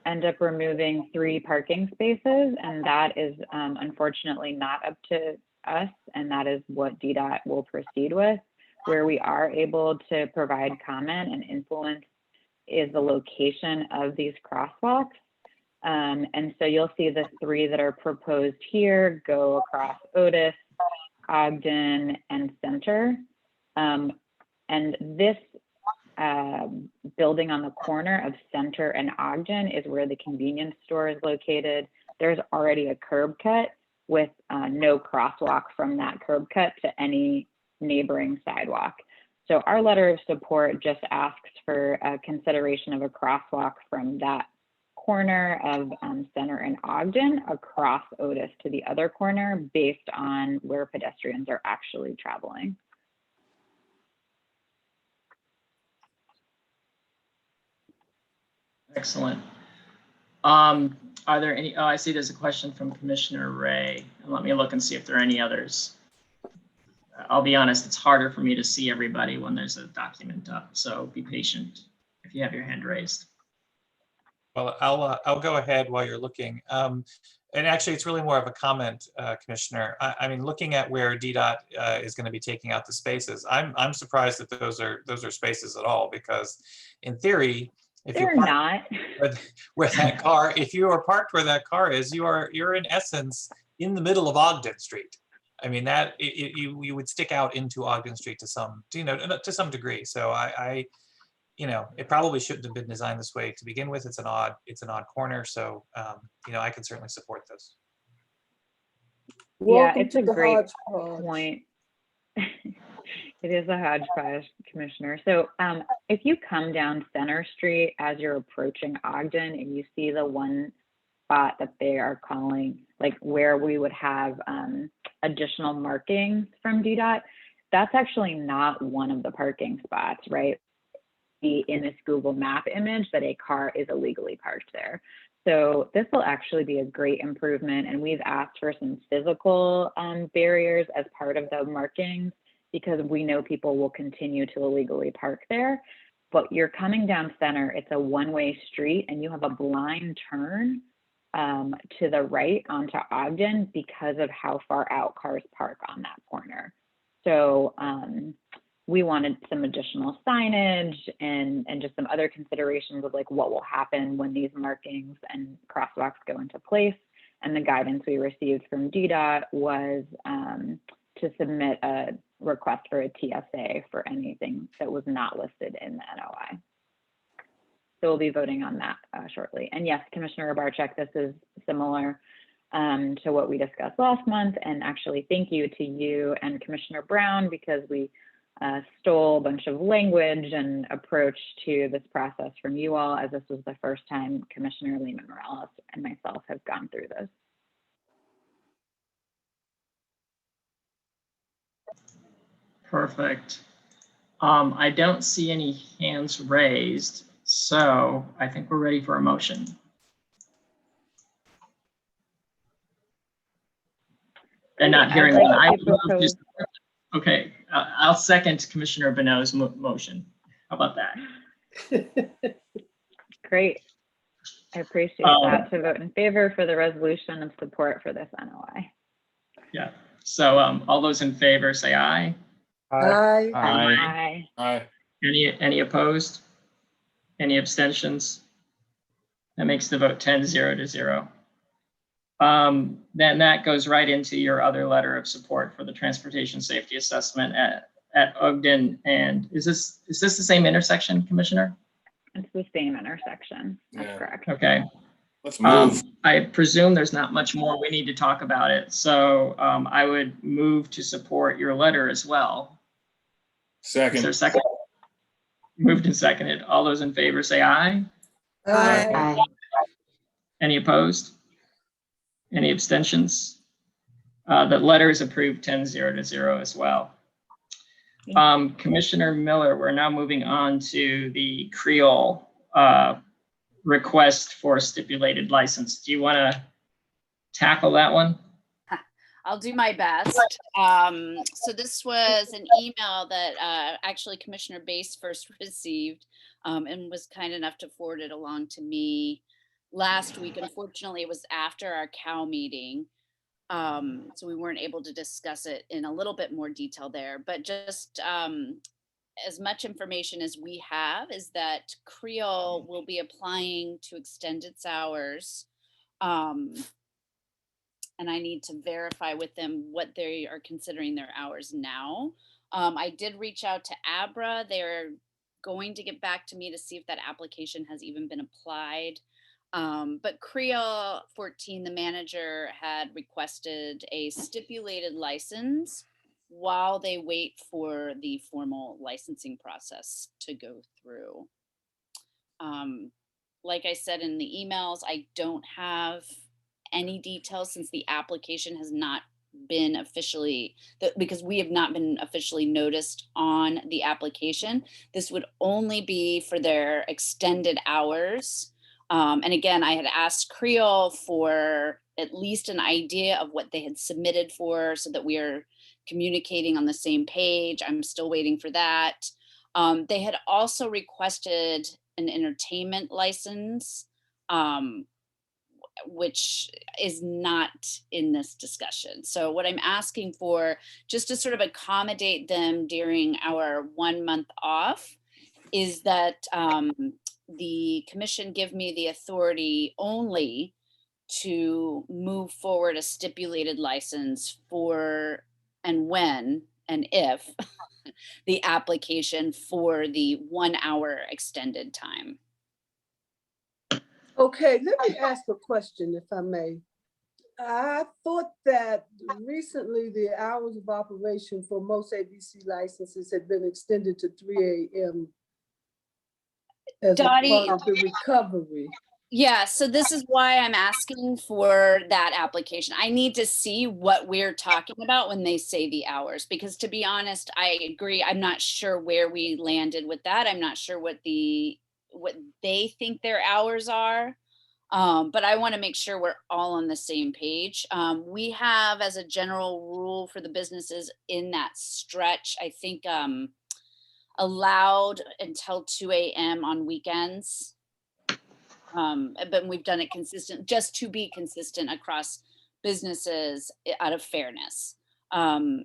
D: end up removing 3 parking spaces, and that is unfortunately not up to us, and that is what DDOT will proceed with. Where we are able to provide comment and influence is the location of these crosswalks. And so you'll see the 3 that are proposed here go across Otis, Ogden, and Center. And this building on the corner of Center and Ogden is where the convenience store is located. There's already a curb cut with no crosswalk from that curb cut to any neighboring sidewalk. So our letter of support just asks for a consideration of a crosswalk from that corner of Center and Ogden across Otis to the other corner based on where pedestrians are actually traveling.
B: Excellent. Are there any, oh, I see there's a question from Commissioner Ray. Let me look and see if there are any others. I'll be honest, it's harder for me to see everybody when there's a document up, so be patient if you have your hand raised.
J: Well, I'll go ahead while you're looking. And actually, it's really more of a comment, Commissioner. I mean, looking at where DDOT is going to be taking out the spaces, I'm surprised that those are spaces at all, because in theory, if
D: They're
J: you're
D: not.
J: where that car, if you are parked where that car is, you're in essence in the middle of Ogden Street. I mean, that you would stick out into Ogden Street to some, to some degree. So I it probably shouldn't have been designed this way to begin with. It's an odd corner. So, I can certainly support this.
D: Yeah, it's a great point. It is a hodgepodge, Commissioner. So if you come down Center Street as you're approaching Ogden and you see the one spot that they are calling, like where we would have additional markings from DDOT, that's actually not one of the parking spots, right? In this Google map image that a car is illegally parked there. So this will actually be a great improvement, and we've asked for some physical barriers as part of the markings because we know people will continue to illegally park there. But you're coming down Center, it's a one-way street, and you have a blind turn to the right onto Ogden because of how far out cars park on that corner. So we wanted some additional signage and just some other considerations of like what will happen when these markings and crosswalks go into place. And the guidance we received from DDOT was to submit a request for a TSA for anything that was not listed in the NOI. So we'll be voting on that shortly. And yes, Commissioner Barczyk, this is similar to what we discussed last month. And actually, thank you to you and Commissioner Brown, because we stole a bunch of language and approach to this process from you all, as this was the first time Commissioner Lehman Morales and myself have gone through this.
B: Perfect. I don't see any hands raised, so I think we're ready for a motion. And not hearing one. Okay, I'll second Commissioner Bonneau's motion. How about that?
D: Great. I appreciate that. To vote in favor for the resolution of support for this NOI.
B: Yeah. So all those in favor say aye.
E: Aye.
D: Aye.
H: Aye.
B: Any opposed? Any abstentions? That makes the vote 10-0 to 0. Then that goes right into your other letter of support for the transportation safety assessment at Ogden. And is this the same intersection, Commissioner?
D: It's the same intersection. That's correct.
B: Okay.
H: Let's move.
B: I presume there's not much more we need to talk about it. So I would move to support your letter as well.
H: Second.
B: Is there a second? Moved and seconded. All those in favor say aye.
P: Aye.
B: Any opposed? Any abstentions? The letter is approved 10-0 to 0 as well. Commissioner Miller, we're now moving on to the Creole request for stipulated license. Do you want to tackle that one?
C: I'll do my best. So this was an email that actually Commissioner Bass first received and was kind enough to forward it along to me last week. Unfortunately, it was after our COW meeting, so we weren't able to discuss it in a little bit more detail there. But just as much information as we have is that Creole will be applying to extend its hours. and I need to verify with them what they are considering their hours now. I did reach out to Abra. They're going to get back to me to see if that application has even been applied. But Creole 14, the manager, had requested a stipulated license while they wait for the formal licensing process to go through. Like I said in the emails, I don't have any details since the application has not been officially, because we have not been officially noticed on the application. This would only be for their extended hours. And again, I had asked Creole for at least an idea of what they had submitted for so that we are communicating on the same page. I'm still waiting for that. They had also requested an entertainment license, which is not in this discussion. So what I'm asking for, just to sort of accommodate them during our 1 month off, is that the commission give me the authority only to move forward a stipulated license for and when and if the application for the 1 hour extended time.
E: Okay, let me ask a question, if I may. I thought that recently the hours of operation for most ABC licenses had been extended to 3 a.m. as
C: Dottie,
E: a part of the recovery.
C: Yeah, so this is why I'm asking for that application. I need to see what we're talking about when they say the hours, because to be honest, I agree. I'm not sure where we landed with that. I'm not sure what they think their hours are. But I want to make sure we're all on the same page. We have, as a general rule for the businesses in that stretch, I think allowed until 2 a.m. on weekends. But we've done it consistent, just to be consistent across businesses out of fairness.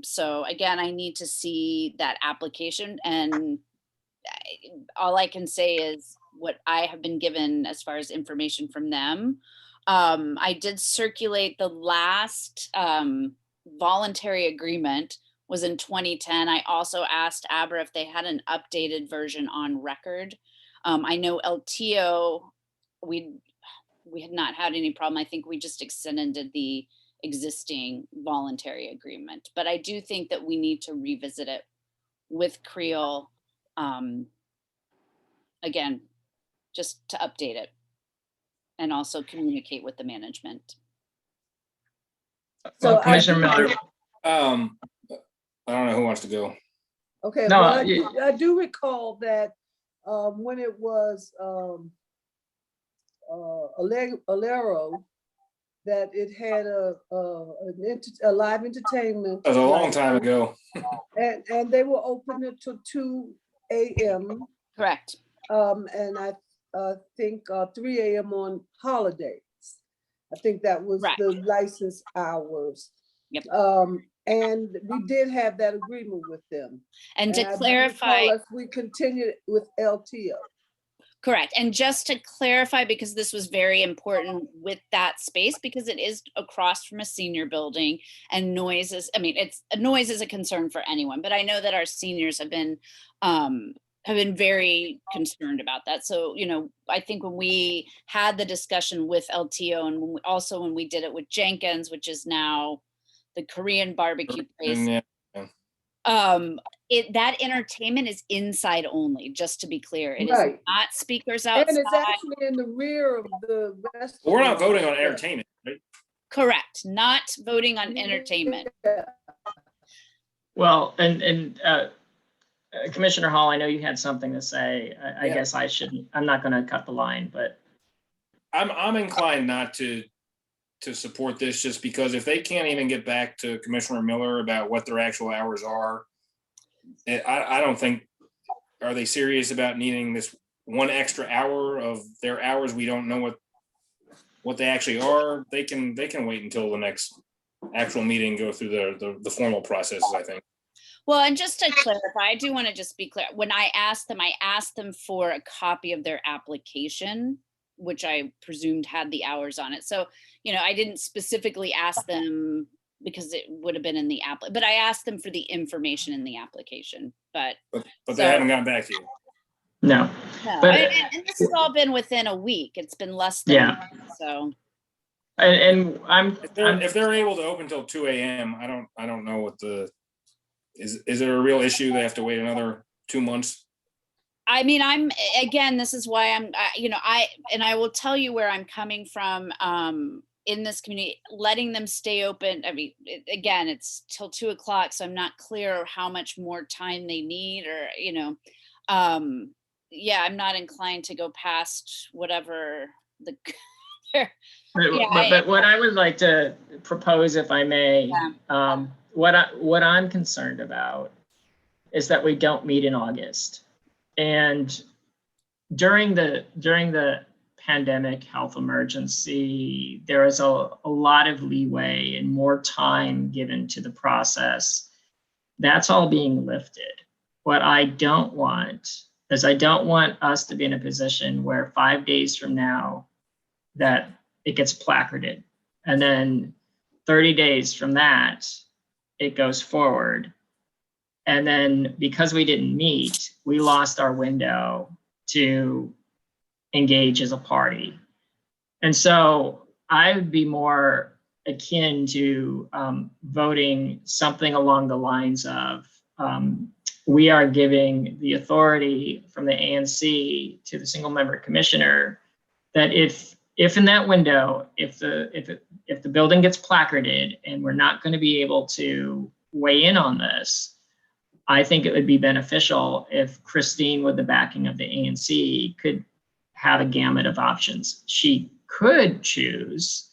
C: So again, I need to see that application, and all I can say is what I have been given as far as information from them. I did circulate the last voluntary agreement was in 2010. I also asked Abra if they had an updated version on record. I know LTO, we had not had any problem. I think we just extended the existing voluntary agreement, but I do think that we need to revisit it with Creole, again, just to update it and also communicate with the management.
B: So Commissioner Miller.
H: I don't know who wants to go.
E: Okay,
B: No,
E: well, I do recall that when it was Alero, that it had a live entertainment.
H: That was a long time ago.
E: and they were open until 2 a.m.
C: Correct.
E: And I think 3 a.m. on holidays. I think that was the license hours.
C: Yep.
E: And we did have that agreement with them.
C: And to clarify,
E: we continued with LTO.
C: Correct. And just to clarify, because this was very important with that space, because it is across from a senior building, and noise is, I mean, noise is a concern for anyone, but I know that our seniors have been very concerned about that. So, you know, I think when we had the discussion with LTO, and when we did it with Jenkins, which is now the Korean barbecue place, that entertainment is inside only, just to be clear. It is not speakers outside.
E: And it's actually in the rear of the restaurant.
H: We're not voting on entertainment, right?
C: Correct. Not voting on entertainment.
B: Well, and Commissioner Hall, I know you had something to say. I guess I shouldn't. I'm not going to cut the line, but
H: I'm inclined not to support this, just because if they can't even get back to Commissioner Miller about what their actual hours are, I don't think, are they serious about needing this 1 extra hour of their hours? We don't know what they actually are. They can wait until the next actual meeting, go through the formal processes, I think.
C: Well, and just to clarify, I do want to just be clear. When I asked them for a copy of their application. which I presumed had the hours on it. So, you know, I didn't specifically ask them because it would have been in the app, but I asked them for the information in the application, but
H: they haven't gotten back to you.
B: No.
C: no,
B: But-
C: and this has all been within a week. It's been less than a week, so.
B: And
H: if they're able to open till 2 a.m., I don't know what is it a real issue? They have to wait another 2 months?
C: I mean, again, this is why you know, I will tell you where I'm coming from in this community, letting them stay open. I mean, again, it's till 2 o'clock, so I'm not clear how much more time they need, or, you know, yeah, I'm not inclined to go past whatever the.
B: But what I would like to propose, if I may, what I'm concerned about is that we don't meet in August. And during the pandemic health emergency, there is a lot of leeway and more time given to the process. That's all being lifted. What I don't want is I don't want us to be in a position where 5 days from now that it gets placarded, and then 30 days from that, it goes forward. And then because we didn't meet, we lost our window to engage as a party. And so I would be more akin to voting something along the lines of, we are giving the authority from the ANC to the single member commissioner that if in that window, if the building gets placarded and we're not going to be able to weigh in on this, I think it would be beneficial if Christine, with the backing of the ANC, could have a gamut of options. She could choose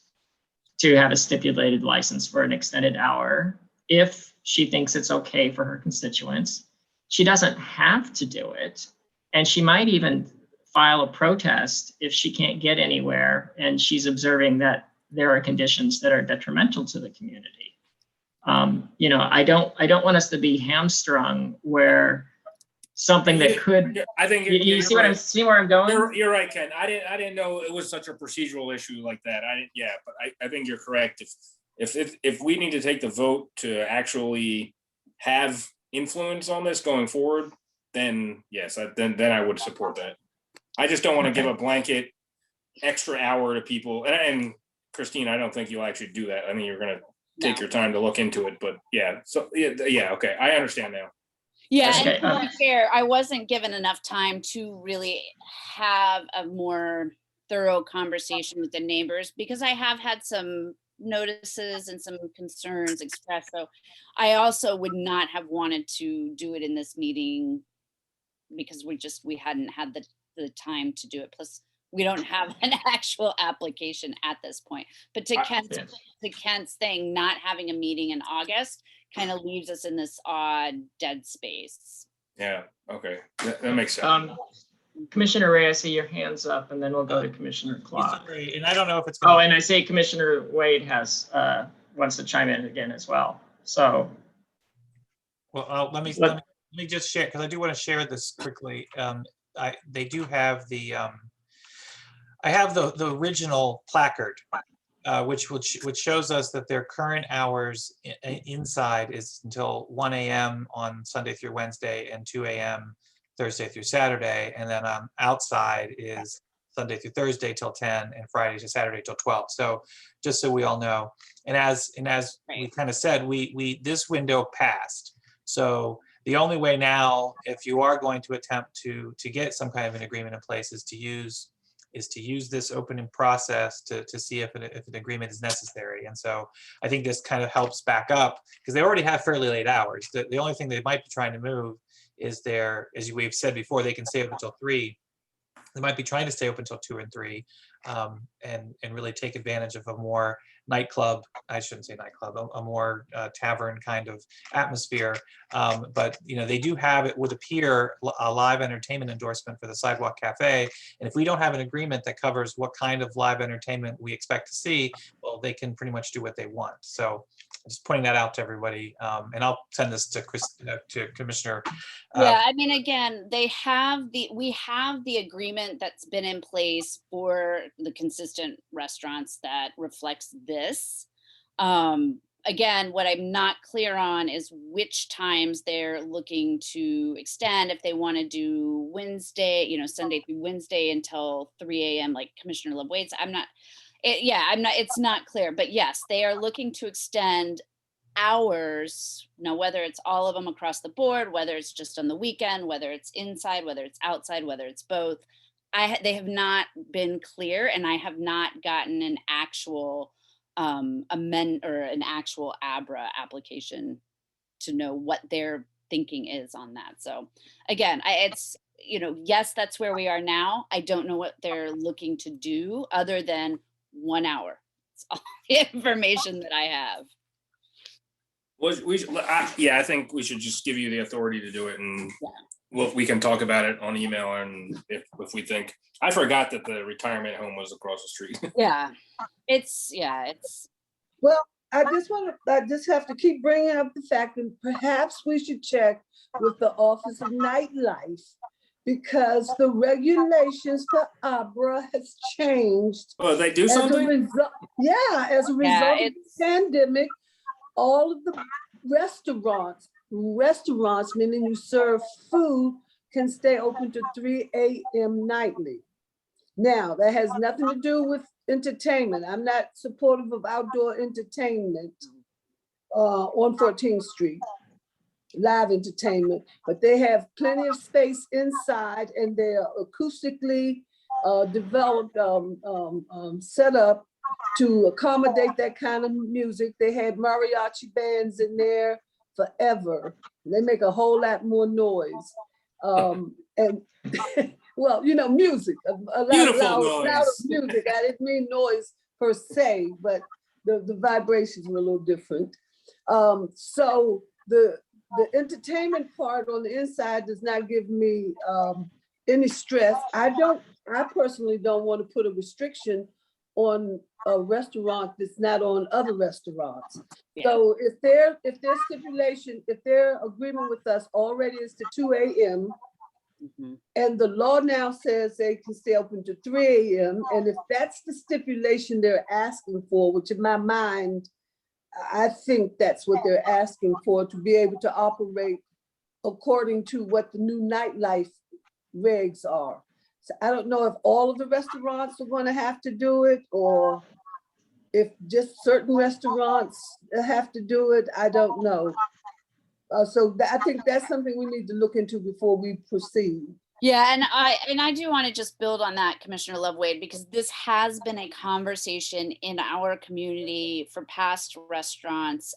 B: to have a stipulated license for an extended hour if she thinks it's okay for her constituents. She doesn't have to do it. And she might even file a protest if she can't get anywhere and she's observing that there are conditions that are detrimental to the community. You know, I don't want us to be hamstrung where something that could.
H: I think
B: you see what see where I'm going.
H: You're right, Ken. I didn't know it was such a procedural issue like that. But I think you're correct. If we need to take the vote to actually have influence on this going forward, then yes, then I would support that. I just don't want to give a blanket extra hour to people. And Christine, I don't think you'll actually do that. I mean, you're going to take your time to look into it, but yeah. So yeah, okay, I understand now.
C: Yeah, and to be fair, I wasn't given enough time to really have a more thorough conversation with the neighbors because I have had some notices and some concerns expressed. So I also would not have wanted to do it in this meeting because we hadn't had the time to do it. Plus, we don't have an actual application at this point. But to Kent's thing, not having a meeting in August kind of leaves us in this odd dead space.
H: Yeah, okay, that makes sense.
B: Commissioner Ray, I see your hands up, and then we'll go to Commissioner Clark.
J: And I don't know if it's.
B: Oh, and I say Commissioner Wade wants to chime in again as well. So.
J: Well, let me just share, because I do want to share this quickly. They do have the. I have the original placard, which shows us that their current hours inside is until 1 a.m. on Sunday through Wednesday and 2 a.m. Thursday through Saturday, and then outside is Sunday through Thursday till 10 and Friday to Saturday till 12. So just so we all know, and as we kind of said, we this window passed. So the only way now, if you are going to attempt to get some kind of an agreement in place, is to use this opening process to see if an agreement is necessary. And so I think this kind of helps back up because they already have fairly late hours. The only thing they might be trying to move is as we've said before, they can stay up until 3. They might be trying to stay open until 2 and 3 and really take advantage of a more nightclub, I shouldn't say nightclub, a more tavern kind of atmosphere. But they do have, it would appear, a live entertainment endorsement for the Sidewalk Cafe. And if we don't have an agreement that covers what kind of live entertainment we expect to see, well, they can pretty much do what they want. So just pointing that out to everybody. And I'll send this to to Commissioner.
C: Yeah, I mean, again, we have the agreement that's been in place for the consistent restaurants that reflects this. Again, what I'm not clear on is which times they're looking to extend, if they want to do Wednesday, Sunday through Wednesday until 3 a.m. like Commissioner Love waits. It's not clear, but yes, they are looking to extend hours. Now, whether it's all of them across the board, whether it's just on the weekend, whether it's inside, whether it's outside, whether it's both, they have not been clear, and I have not gotten an actual an actual ABRA application to know what their thinking is on that. So again, yes, that's where we are now. I don't know what they're looking to do other than 1 hour. It's all the information that I have.
H: I think we should just give you the authority to do it, and we can talk about it on email. And if we think, I forgot that the retirement home was across the street.
C: It's.
E: Well, I just have to keep bringing up the fact that perhaps we should check with the Office of Nightlife, because the regulations for ABRA has changed.
H: Oh, they do something?
E: As a result of the pandemic, all of the restaurants, meaning you serve food, can stay open to 3 a.m. nightly. Now, that has nothing to do with entertainment. I'm not supportive of outdoor entertainment on 14th Street, live entertainment, but they have plenty of space inside, and they're acoustically developed, set up to accommodate that kind of music. They had mariachi bands in there forever. They make a whole lot more noise. And well, music, a lot of music. I didn't mean noise per se, but the vibrations were a little different. So the entertainment part on the inside does not give me any stress. I personally don't want to put a restriction on a restaurant that's not on other restaurants. So if their stipulation, if their agreement with us already is to 2 a.m., and the law now says they can stay open to 3 a.m., and if that's the stipulation they're asking for, which in my mind, I think that's what they're asking for, to be able to operate according to what the new nightlife regs are. So I don't know if all of the restaurants are going to have to do it, or if just certain restaurants have to do it. I don't know. So I think that's something we need to look into before we proceed.
C: Yeah, and I do want to just build on that, Commissioner Lovewade, because this has been a conversation in our community for past restaurants.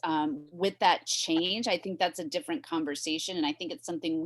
C: With that change, I think that's a different conversation, and I think it's something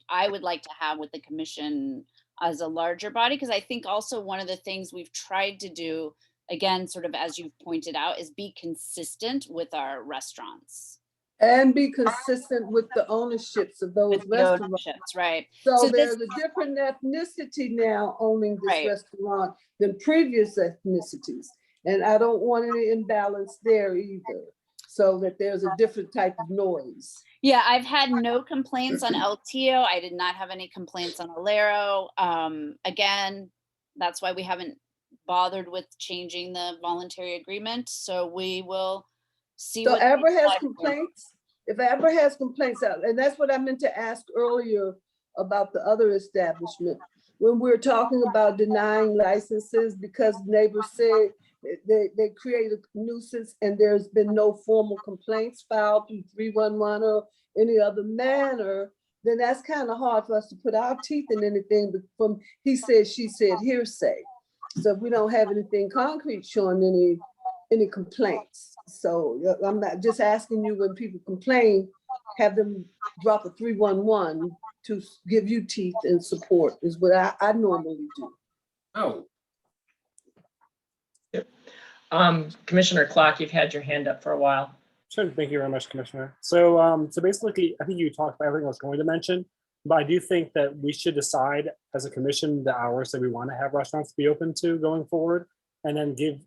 C: I would like to have with the commission as a larger body, because I think also one of the things we've tried to do, again, sort of as you've pointed out, is be consistent with our restaurants.
E: And be consistent with the ownerships of those restaurants.
C: Right.
E: So there's a different ethnicity now owning this restaurant than previous ethnicities. And I don't want any imbalance there either, so that there's a different type of noise.
C: Yeah, I've had no complaints on LTO. I did not have any complaints on Alero. Again, that's why we haven't bothered with changing the voluntary agreement. So we will see.
E: So ABRA has complaints? If ABRA has complaints, and that's what I meant to ask earlier about the other establishment, when we're talking about denying licenses because neighbors say they create a nuisance and there's been no formal complaints filed through 311 or any other manner, then that's kind of hard for us to put our teeth in anything from he said, she said, hearsay. So if we don't have anything concrete showing any complaints. So I'm not just asking you, when people complain, have them drop a 311 to give you teeth and support is what I normally do.
B: Oh. Yep. Commissioner Clark, you've had your hand up for a while.
R: Sure, thank you very much, Commissioner. So basically, I think you talked about everything I was going to mention, but I do think that we should decide as a commission the hours that we want to have restaurants be open to going forward.
S: and then give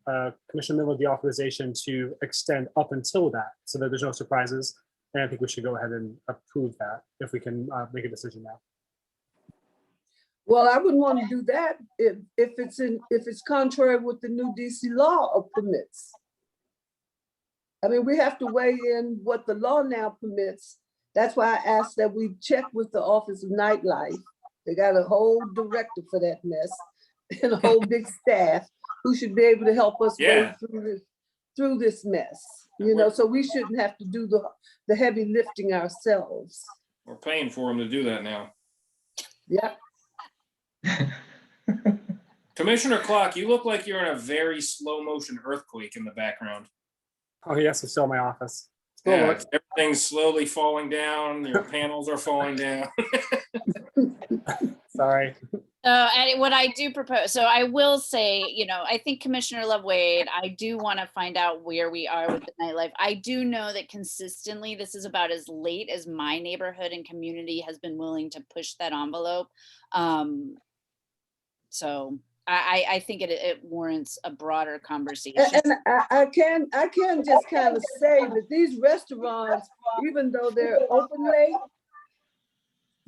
S: Commissioner Miller the authorization to extend up until that, so that there's no surprises. And I think we should go ahead and approve that if we can make a decision now.
E: Well, I wouldn't want to do that if it's contrary with the new DC law permits. I mean, we have to weigh in what the law now permits. That's why I asked that we check with the Office of Nightlife. They got a whole director for that mess and a whole big staff who should be able to help us wade through this mess. You know, so we shouldn't have to do the heavy lifting ourselves.
H: We're paying for them to do that now.
E: Yep.
H: Commissioner Clock, you look like you're in a very slow motion earthquake in the background.
S: Oh, yes, it's still in my office.
H: Yeah, everything's slowly falling down. Your panels are falling down.
S: Sorry.
C: And what I do propose, so I will say, you know, I think Commissioner Love-Wade, I do want to find out where we are with the nightlife. I do know that consistently, this is about as late as my neighborhood and community has been willing to push that envelope. So I think it warrants a broader conversation.
E: And I can just kind of say that these restaurants, even though they're open late,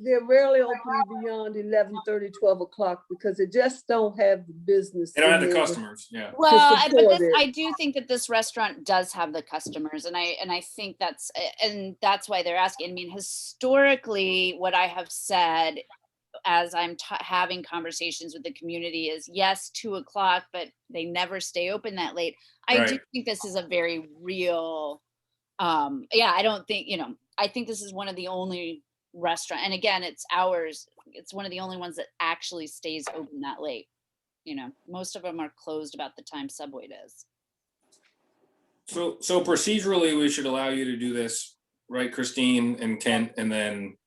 E: they're rarely open beyond 11:30, 12 o'clock because they just don't have the business.
H: They don't have the customers, yeah.
C: Well, I do think that this restaurant does have the customers, and I think that's why they're asking. I mean, historically, what I have said as I'm having conversations with the community is yes, 2 o'clock, but they never stay open that late. I do think this is a very real, I don't think, you know, I think this is one of the only restaurant, and again, it's one of the only ones that actually stays open that late. You know, most of them are closed about the time Subway does.
H: So procedurally, we should allow you to do this, right, Christine and Kent, and then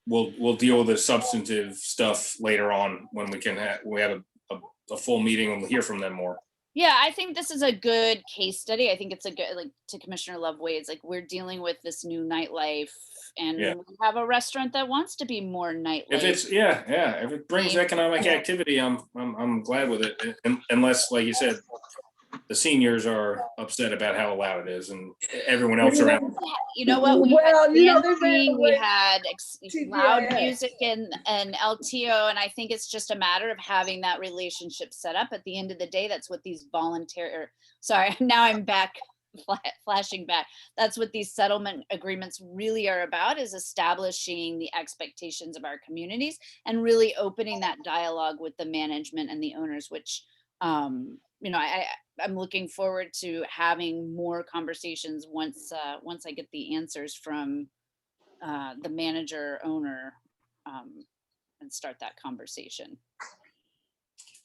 H: we'll deal with the substantive stuff later on when we have a full meeting and we'll hear from them more.
C: Yeah, I think this is a good case study. I think it's a good, like, to Commissioner Love-Wade's, like, we're dealing with this new nightlife, and we have a restaurant that wants to be more nightlife.
H: If it's if it brings economic activity, I'm glad with it. Unless, like you said, the seniors are upset about how loud it is, and everyone else around.
C: You know what? We had loud music and LTO, and I think it's just a matter of having that relationship set up. At the end of the day, that's what these now I'm back, flashing back. That's what these settlement agreements really are about, is establishing the expectations of our communities and really opening that dialogue with the management and the owners, which, you know, I'm looking forward to having more conversations once I get the answers from the manager owner and start that conversation.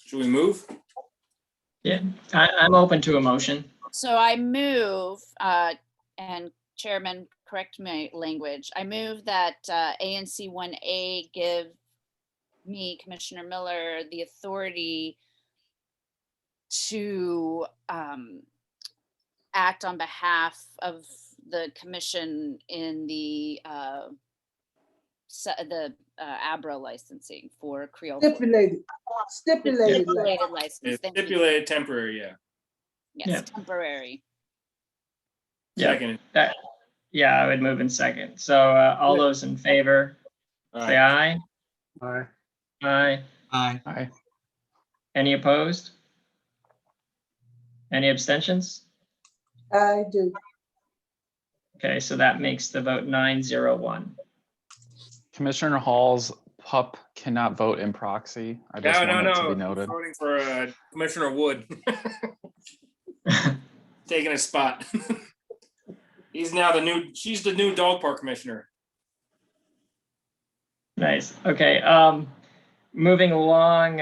H: Should we move?
B: Yeah, I'm open to a motion.
C: So I move, and Chairman, correct my language. I move that ANC 1A give me, Commissioner Miller, the authority to act on behalf of the commission in the ABRA licensing for Creole.
E: Stipulated
C: license.
H: Stipulated temporary, yeah.
C: Yes, temporary.
H: Second.
B: Yeah, I would move in second. So all those in favor, say aye.
S: Aye.
B: Aye.
J: Aye.
B: Aye. Any opposed? Any abstentions?
E: I do.
B: Okay, so that makes the vote 9-0-1.
A: Commissioner Hall's pup cannot vote in proxy. I just want it to be noted.
H: I'm voting for Commissioner Wood. Taking his spot. She's the new dog park commissioner.
B: Nice. Okay. Moving along,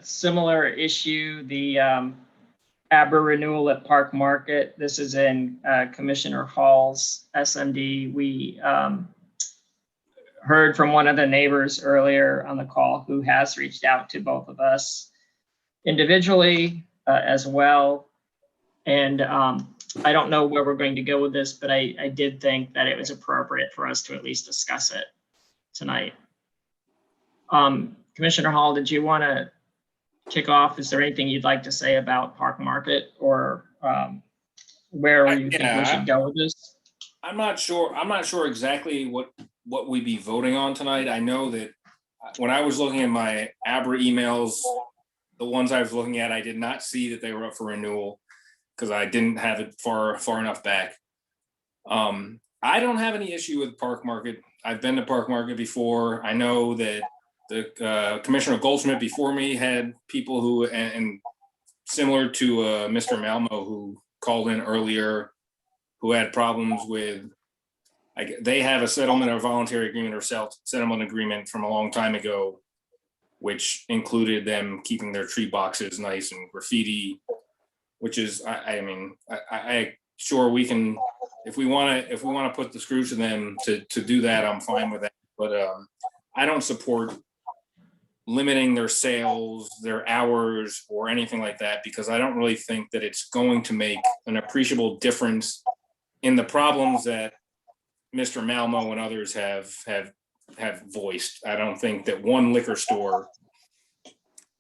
B: similar issue, the ABRA renewal at Park Market. This is in Commissioner Hall's SMD. We heard from one of the neighbors earlier on the call who has reached out to both of us individually as well. And I don't know where we're going to go with this, but I did think that it was appropriate for us to at least discuss it tonight. Commissioner Hall, did you want to kick off, is there anything you'd like to say about Park Market or where you think we should go with this?
H: I'm not sure exactly what we'd be voting on tonight. I know that when I was looking at my ABRA emails, the ones I was looking at, I did not see that they were up for renewal because I didn't have it far enough back. I don't have any issue with Park Market. I've been to Park Market before. I know that the Commissioner Goldschmidt before me had people who, and similar to Mr. Malmo who called in earlier, who had problems with, they have a settlement or voluntary agreement or settlement agreement from a long time ago, which included them keeping their tree boxes nice and graffiti, which is, I sure we can, if we want to put the screws to them to do that, I'm fine with that. But I don't support limiting their sales, their hours, or anything like that, because I don't really think that it's going to make an appreciable difference in the problems that Mr. Malmo and others have voiced. I don't think that one liquor store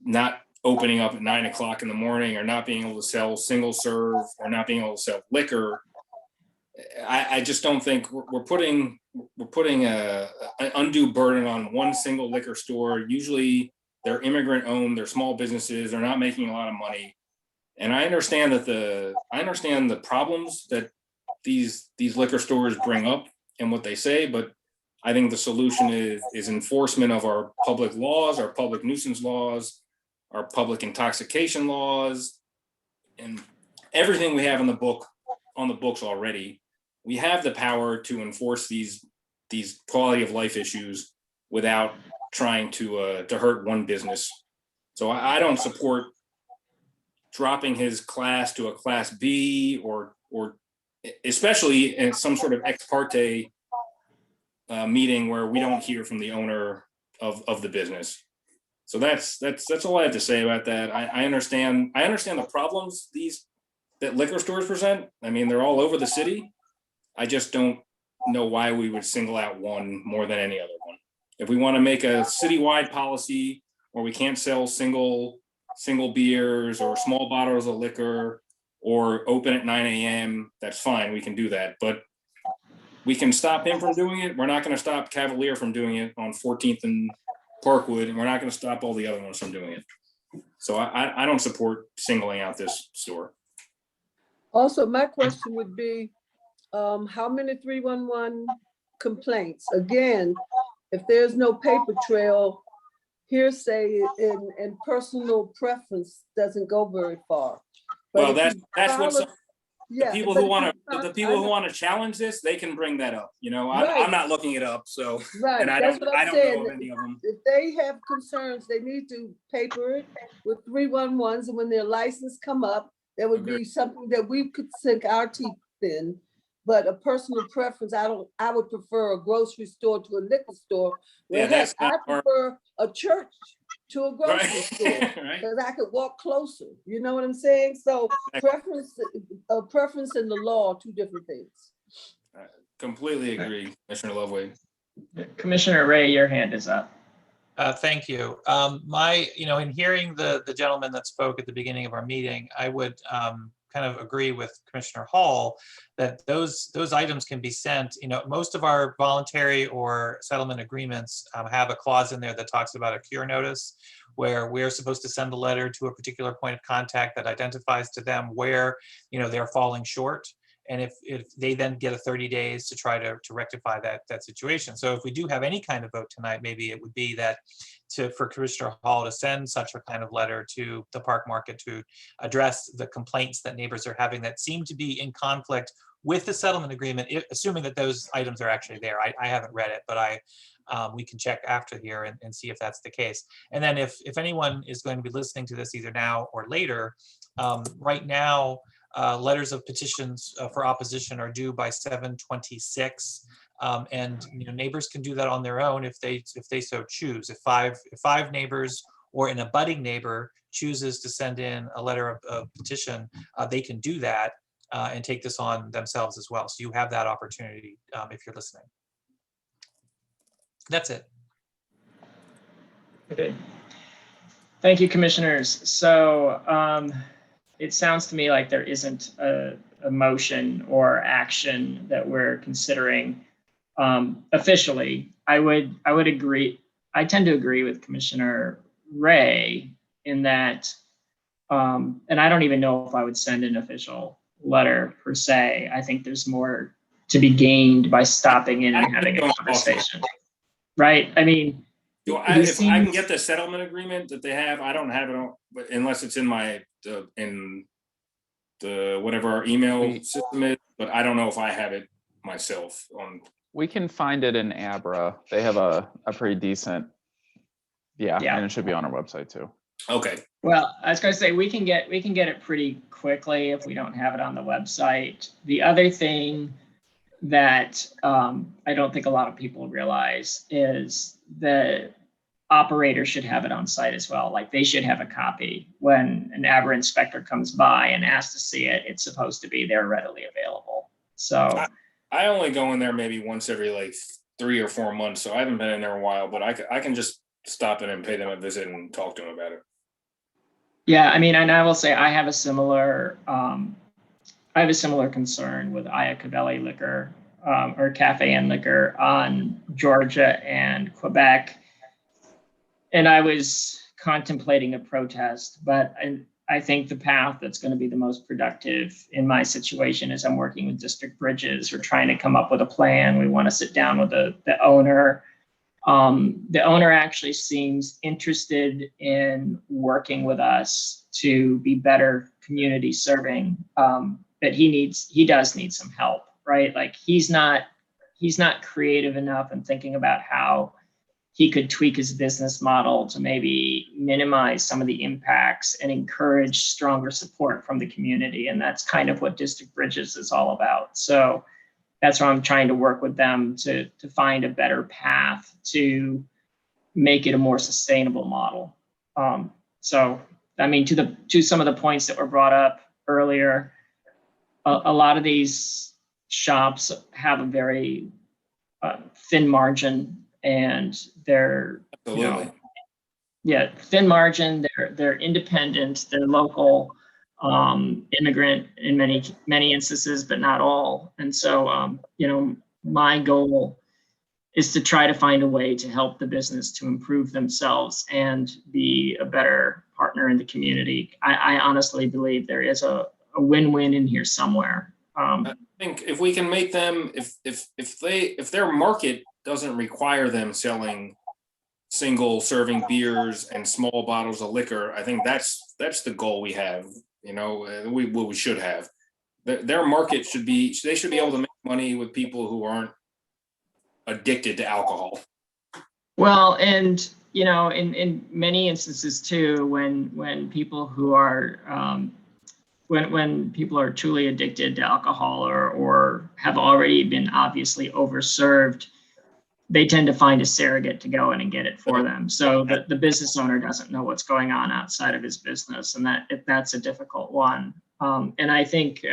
H: not opening up at 9 o'clock in the morning or not being able to sell single serve or not being able to sell liquor, I just don't think we're putting an undue burden on one single liquor store. Usually they're immigrant owned, they're small businesses, they're not making a lot of money. And I understand the problems that these liquor stores bring up and what they say, but I think the solution is enforcement of our public laws, our public nuisance laws, our public intoxication laws, and everything we have on the books already. We have the power to enforce these quality of life issues without trying to hurt one business. So I don't support dropping his class to a class B or especially in some sort of ex parte meeting where we don't hear from the owner of the business. So that's all I have to say about that. I understand the problems that liquor stores present. I mean, they're all over the city. I just don't know why we would single out one more than any other one. If we want to make a citywide policy where we can't sell single beers or small bottles of liquor or open at 9 a.m., that's fine. We can do that. But we can stop him from doing it. We're not going to stop Cavalier from doing it on 14th and Parkwood, and we're not going to stop all the other ones from doing it. So I don't support singling out this store.
E: Also, my question would be, how many 311 complaints? Again, if there's no paper trail, hearsay and personal preference doesn't go very far. But
H: well, that's what the people who want to challenge this, they can bring that up. You know, I'm not looking it up, so
E: right.
H: And I don't know of any of them.
E: If they have concerns, they need to paper it with 311s, and when their license come up, there would be something that we could sink our teeth in. But a personal preference, I would prefer a grocery store to a liquor store. Whereas I prefer a church to a grocery store because I could walk closer. You know what I'm saying? So preference and the law are two different things.
H: I completely agree, Commissioner Loveway.
B: Commissioner Ray, your hand is up.
J: Thank you. In hearing the gentleman that spoke at the beginning of our meeting, I would kind of agree with Commissioner Hall that those items can be sent. Most of our voluntary or settlement agreements have a clause in there that talks about a cure notice, where we're supposed to send a letter to a particular point of contact that identifies to them where they're falling short. And if they then get a 30 days to try to rectify that situation. So if we do have any kind of vote tonight, maybe it would be that for Commissioner Hall to send such a kind of letter to the Park Market to address the complaints that neighbors are having that seem to be in conflict with the settlement agreement, assuming that those items are actually there. I haven't read it, but we can check after here and see if that's the case. And then if anyone is going to be listening to this either now or later, right now, letters of petitions for opposition are due by 7/26, and neighbors can do that on their own if they so choose. If five neighbors or an abutting neighbor chooses to send in a letter of petition, they can do that and take this on themselves as well. So you have that opportunity if you're listening. That's it.
B: Okay. Thank you, commissioners. So it sounds to me like there isn't a motion or action that we're considering officially. I would agree. I tend to agree with Commissioner Ray in that, and I don't even know if I would send an official letter per se. I think there's more to be gained by stopping in and having a conversation. Right? I mean,
H: if I can get the settlement agreement that they have, I don't have it on, but unless it's in my in the whatever our email system is, but I don't know if I have it myself on.
A: We can find it in Abra. They have a pretty decent, yeah, and it should be on our website too.
H: Okay.
B: Well, I was going to say we can get it pretty quickly if we don't have it on the website. The other thing that I don't think a lot of people realize is the operator should have it on site as well. Like they should have a copy. When an Abra inspector comes by and asks to see it, it's supposed to be there readily available. So
H: I only go in there maybe once every like 3 or 4 months, so I haven't been in there a while, but I can just stop in and pay them a visit and talk to them about it.
B: Yeah, I mean, and I will say I have a similar concern with Iacovelli Liquor or Cafe and Liquor on Georgia and Quebec. And I was contemplating a protest, but I think the path that's going to be the most productive in my situation is I'm working with District Bridges. We're trying to come up with a plan. We want to sit down with the owner. The owner actually seems interested in working with us to be better community serving, but he does need some help, right? Like he's not creative enough in thinking about how he could tweak his business model to maybe minimize some of the impacts and encourage stronger support from the community. And that's kind of what District Bridges is all about. So that's why I'm trying to work with them to find a better path to make it a more sustainable model. So, I mean, to some of the points that were brought up earlier, a lot of these shops have a very thin margin, and they're thin margin. They're independent. They're local. Immigrant in many instances, but not all. And so, my goal is to try to find a way to help the business to improve themselves and be a better partner in the community. I honestly believe there is a win-win in here somewhere.
H: I think if we can make them, if their market doesn't require them selling single serving beers and small bottles of liquor, I think that's the goal we have. We should have. Their market they should be able to make money with people who aren't addicted to alcohol.
B: Well, and in many instances too, when people who are when people are truly addicted to alcohol or have already been obviously overserved, they tend to find a surrogate to go in and get it for them. So the business owner doesn't know what's going on outside of his business, and that's a difficult one. And I think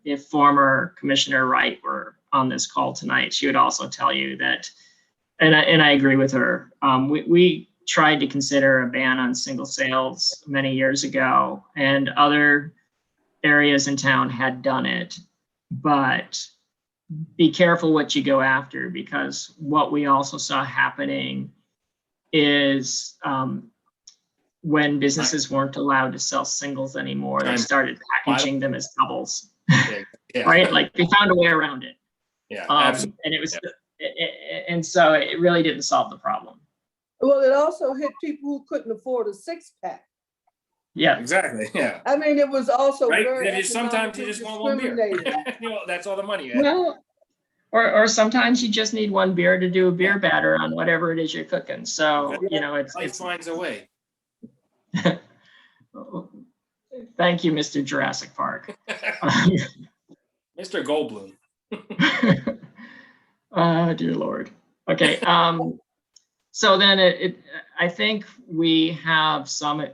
B: if former Commissioner Wright were on this call tonight, she would also tell you that, and I agree with her. We tried to consider a ban on single sales many years ago, and other areas in town had done it, but be careful what you go after, because what we also saw happening is when businesses weren't allowed to sell singles anymore, they started packaging them as doubles, right? Like they found a way around it.
H: Yeah,
B: and it was, and so it really didn't solve the problem.
E: Well, it also hit people who couldn't afford a 6-pack.
B: Yeah,
H: exactly. Yeah.
E: I mean, it was also
H: right.
E: very
H: Sometimes you just want one beer. That's all the money you have.
B: Well, or sometimes you just need one beer to do a beer batter on whatever it is you're cooking. So it
H: finds a way.
B: Thank you, Mr. Jurassic Park.
H: Mr. Goldblum.
B: Oh, dear Lord. Okay. So then I think we have some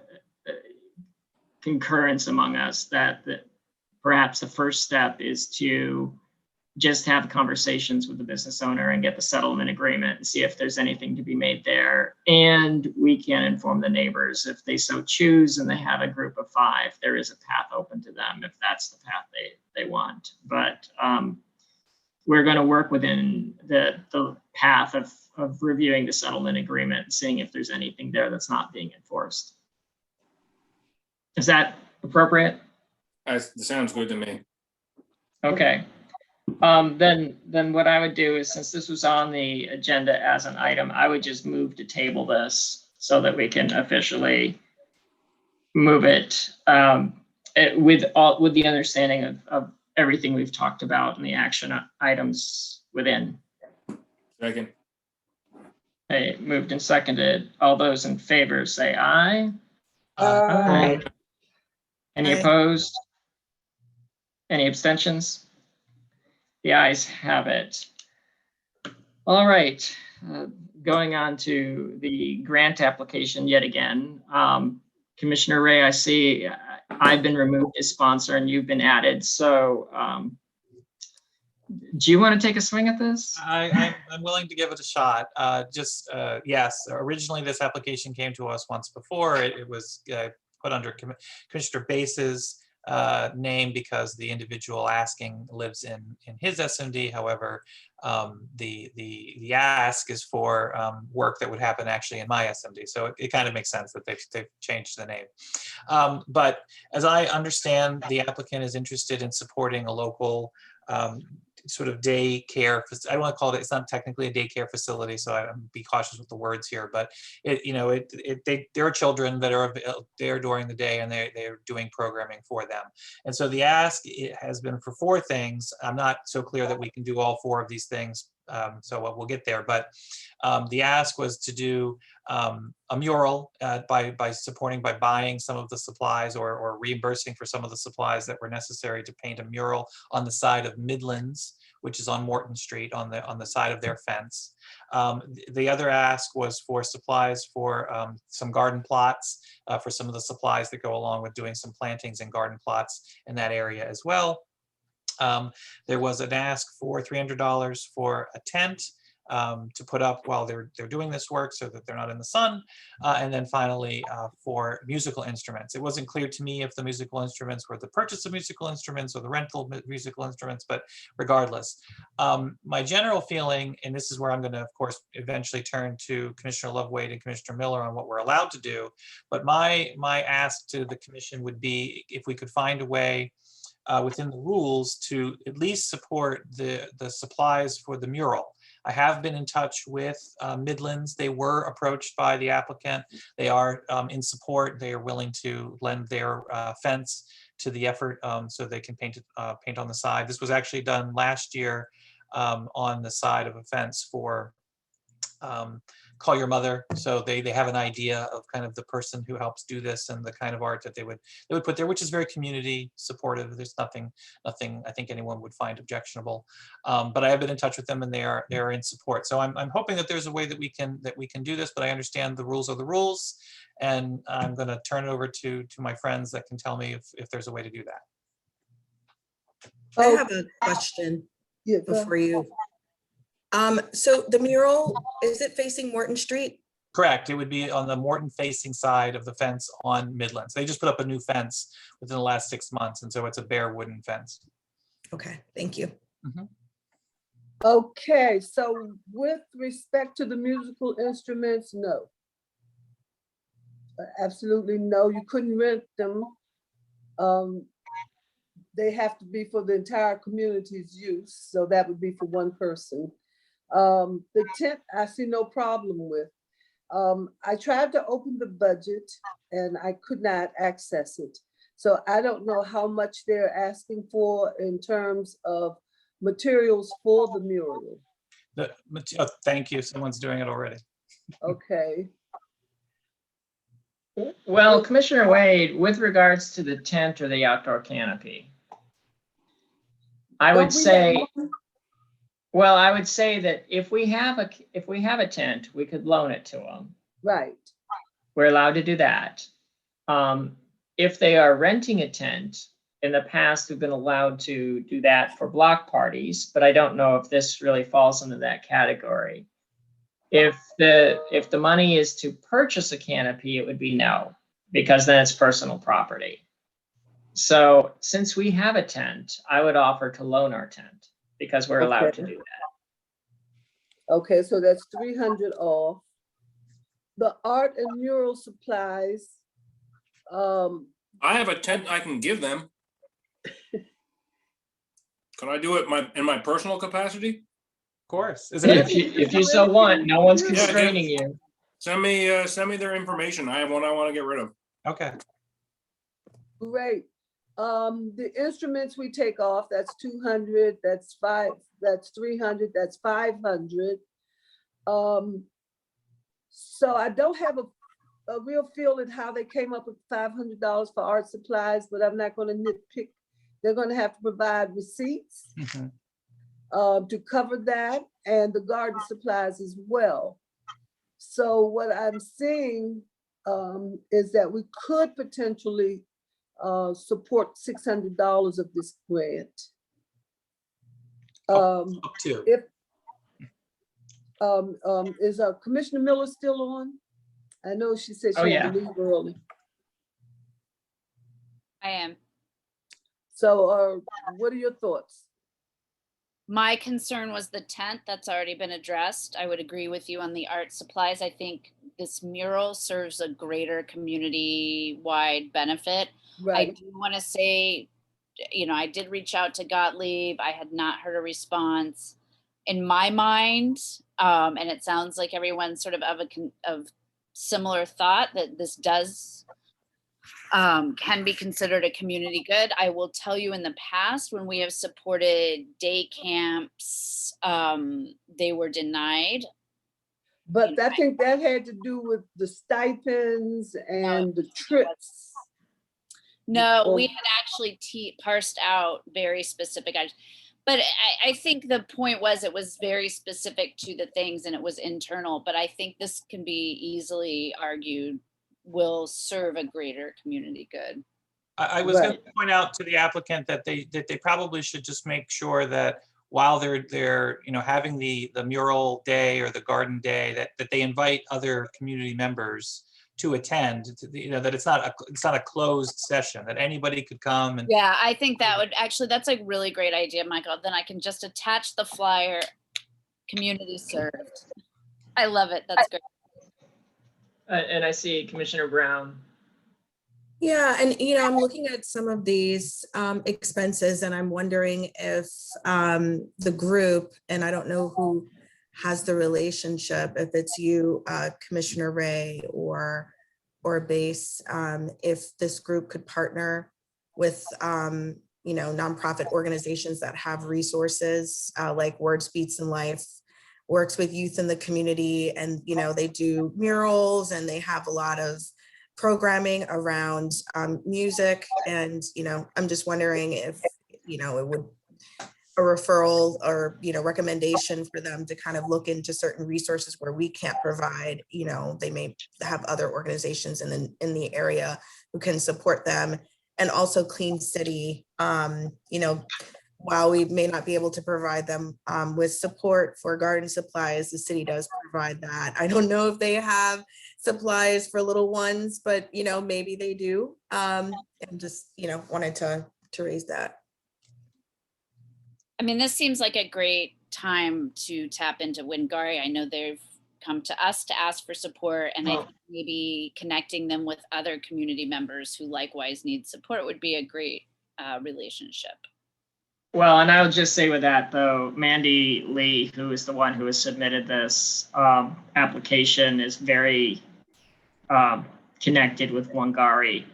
B: concurrence among us that perhaps the first step is to just have conversations with the business owner and get the settlement agreement and see if there's anything to be made there. And we can inform the neighbors if they so choose and they have a group of 5, there is a path open to them if that's the path they want. But we're going to work within the path of reviewing the settlement agreement and seeing if there's anything there that's not being enforced. Is that appropriate?
H: Sounds good to me.
B: Okay. Then what I would do is, since this was on the agenda as an item, I would just move to table this so that we can officially move it, with the understanding of everything we've talked about and the action items within.
H: Second.
B: Okay, moved and seconded. All those in favor say aye.
P: Aye.
B: Any
P: Aye.
B: opposed? Any abstentions? The ayes have it. All right, going on to the grant application yet again. Commissioner Ray, I see I've been removed as sponsor and you've been added. So do you want to take a swing at this?
J: I'm willing to give it a shot. Yes, originally this application came to us once before. It was put under Commissioner Base's name because the individual asking lives in his SMD. However, the ask is for work that would happen actually in my SMD. So it kind of makes sense that they've changed the name. But as I understand, the applicant is interested in supporting a local sort of daycare. I don't want to call it. It's not technically a daycare facility, so I'm be cautious with the words here. But there are children that are there during the day, and they're doing programming for them. And so the ask has been for 4 things. I'm not so clear that we can do all 4 of these things. So we'll get there. But the ask was to do a mural by buying some of the supplies or reimbursing for some of the supplies that were necessary to paint a mural on the side of Midlands, which is on Morton Street on the side of their fence. The other ask was for supplies for some garden plots, for some of the supplies that go along with doing some plantings and garden plots in that area as well. There was an ask for $300 for a tent to put up while they're doing this work so that they're not in the sun. And then finally for musical instruments. It wasn't clear to me if the musical instruments were the purchase of musical instruments or the rental of musical instruments, but regardless. My general feeling, and this is where I'm going to, of course, eventually turn to Commissioner Lovewade and Commissioner Miller on what we're allowed to do. But my ask to the commission would be if we could find a way within the rules to at least support the supplies for the mural. I have been in touch with Midlands. They were approached by the applicant. They are in support. They are willing to lend their fence to the effort so they can paint on the side. This was actually done last year on the side of a fence for Call Your Mother. So they have an idea of kind of the person who helps do this and the kind of art that they would put there, which is very community supportive. There's nothing I think anyone would find objectionable. But I have been in touch with them and they are in support. So I'm hoping that there's a way that we can do this, but I understand the rules are the rules. And I'm going to turn it over to my friends that can tell me if there's a way to do that.
P: I have a question before you. So the mural, is it facing Morton Street?
J: Correct. It would be on the Morton facing side of the fence on Midlands. They just put up a new fence within the last 6 months. And so it's a bare wooden fence.
P: Okay, thank you.
J: Mm-hmm.
E: Okay, so with respect to the musical instruments, no. Absolutely no, you couldn't rent them. They have to be for the entire community's use. So that would be for one person. The tent, I see no problem with. I tried to open the budget and I could not access it. So I don't know how much they're asking for in terms of materials for the mural.
J: Thank you. Someone's doing it already.
E: Okay.
B: Well, Commissioner Wade, with regards to the tent or the outdoor canopy, I would say that if we have a tent, we could loan it to them.
E: Right.
B: We're allowed to do that. If they are renting a tent, in the past, we've been allowed to do that for block parties, but I don't know if this really falls into that category. If the money is to purchase a canopy, it would be no, because then it's personal property. So since we have a tent, I would offer to loan our tent because we're allowed to do that.
E: Okay, so that's 300 off. The art and mural supplies.
H: I have a tent I can give them. Can I do it in my personal capacity?
J: Of course.
B: If you so want, no one's constraining you.
H: Send me their information. I have one I want to get rid of.
J: Okay.
E: Great. The instruments we take off, that's 200, that's 300, that's 500. So I don't have a real feel at how they came up with $500 for art supplies, but I'm not going to nitpick. They're going to have to provide receipts to cover that, and the garden supplies as well. So what I'm seeing is that we could potentially support $600 of this grant. Is Commissioner Miller still on? I know she said she had to leave early.
C: I am.
E: So what are your thoughts?
C: My concern was the tent. That's already been addressed. I would agree with you on the art supplies. I think this mural serves a greater community-wide benefit.
E: Right.
C: I do want to say, I did reach out to Gottlieb. I had not heard a response. In my mind, and it sounds like everyone's sort of of similar thought, that this does can be considered a community good. I will tell you, in the past, when we have supported day camps, they were denied.
E: But I think that had to do with the stipends and the trips.
C: No, we had actually parsed out very specific items. But I think the point was it was very specific to the things and it was internal. But I think this can be easily argued will serve a greater community good.
J: I was going to point out to the applicant that they probably should just make sure that while they're having the mural day or the garden day, that they invite other community members to attend, that it's not a closed session, that anybody could come. And
C: yeah, I think that's a really great idea, Michael. Then I can just attach the flyer, community served. I love it. That's great.
B: And I see Commissioner Brown.
P: Yeah, and I'm looking at some of these expenses, and I'm wondering if the group, and I don't know who has the relationship, if it's you, Commissioner Ray, or Base, if this group could partner with nonprofit organizations that have resources, like Words, Beats, and Life works with youth in the community, and they do murals and they have a lot of programming around music, and I'm just wondering if it would a referral or recommendation for them to kind of look into certain resources where we can't provide. They may have other organizations in the area who can support them, and also Clean City. While we may not be able to provide them with support for garden supplies, the city does provide that. I don't know if they have supplies for little ones, but maybe they do. And just wanted to raise that.
C: I mean, this seems like a great time to tap into Wingari. I know they've come to us to ask for support, and I think maybe connecting them with other community members who likewise need support would be a great relationship.
B: Well, and I would just say with that, though, Mandy Lee, who is the one who has submitted this application, is very connected with Wangari.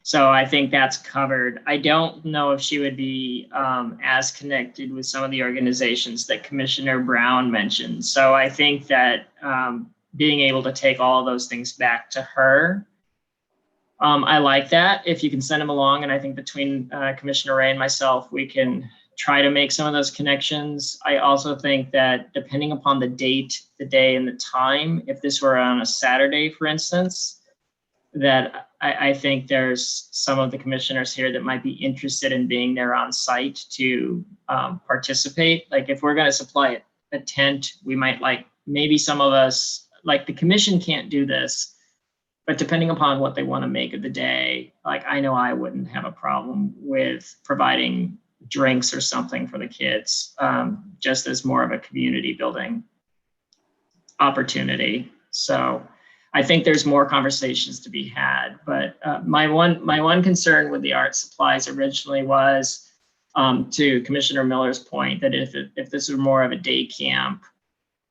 B: So I think that's covered. I don't know if she would be as connected with some of the organizations that Commissioner Brown mentioned. So I think that being able to take all of those things back to her, I like that. If you can send them along, and I think between Commissioner Ray and myself, we can try to make some of those connections. I also think that depending upon the date, the day, and the time, if this were on a Saturday, for instance, that I think there's some of the commissioners here that might be interested in being there on site to participate. Like if we're going to supply a tent, we might maybe some of us, like the commission can't do this, but depending upon what they want to make of the day, like I know I wouldn't have a problem with providing drinks or something for the kids, just as more of a community building opportunity. So I think there's more conversations to be had, but my one concern with the art supplies originally was, to Commissioner Miller's point, that if this were more of a day camp,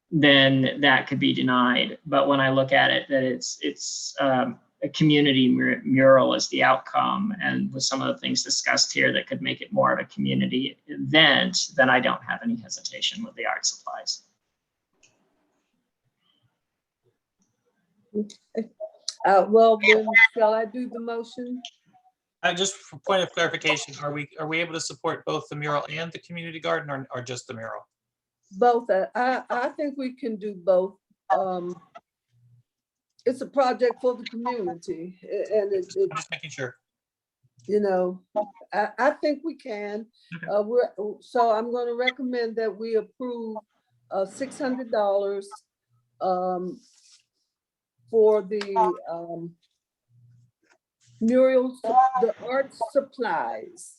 B: then that could be denied. But when I look at it, that it's a community mural as the outcome, and with some of the things discussed here that could make it more of a community event, then I don't have any hesitation with the art supplies.
E: Well, then shall I do the motion?
J: Just for point of clarification, are we able to support both the mural and the community garden, or just the mural?
E: Both. I think we can do both. It's a project for the community, and
J: Just making sure.
E: You know, I think we can. So I'm going to recommend that we approve $600 for the murals, the art supplies.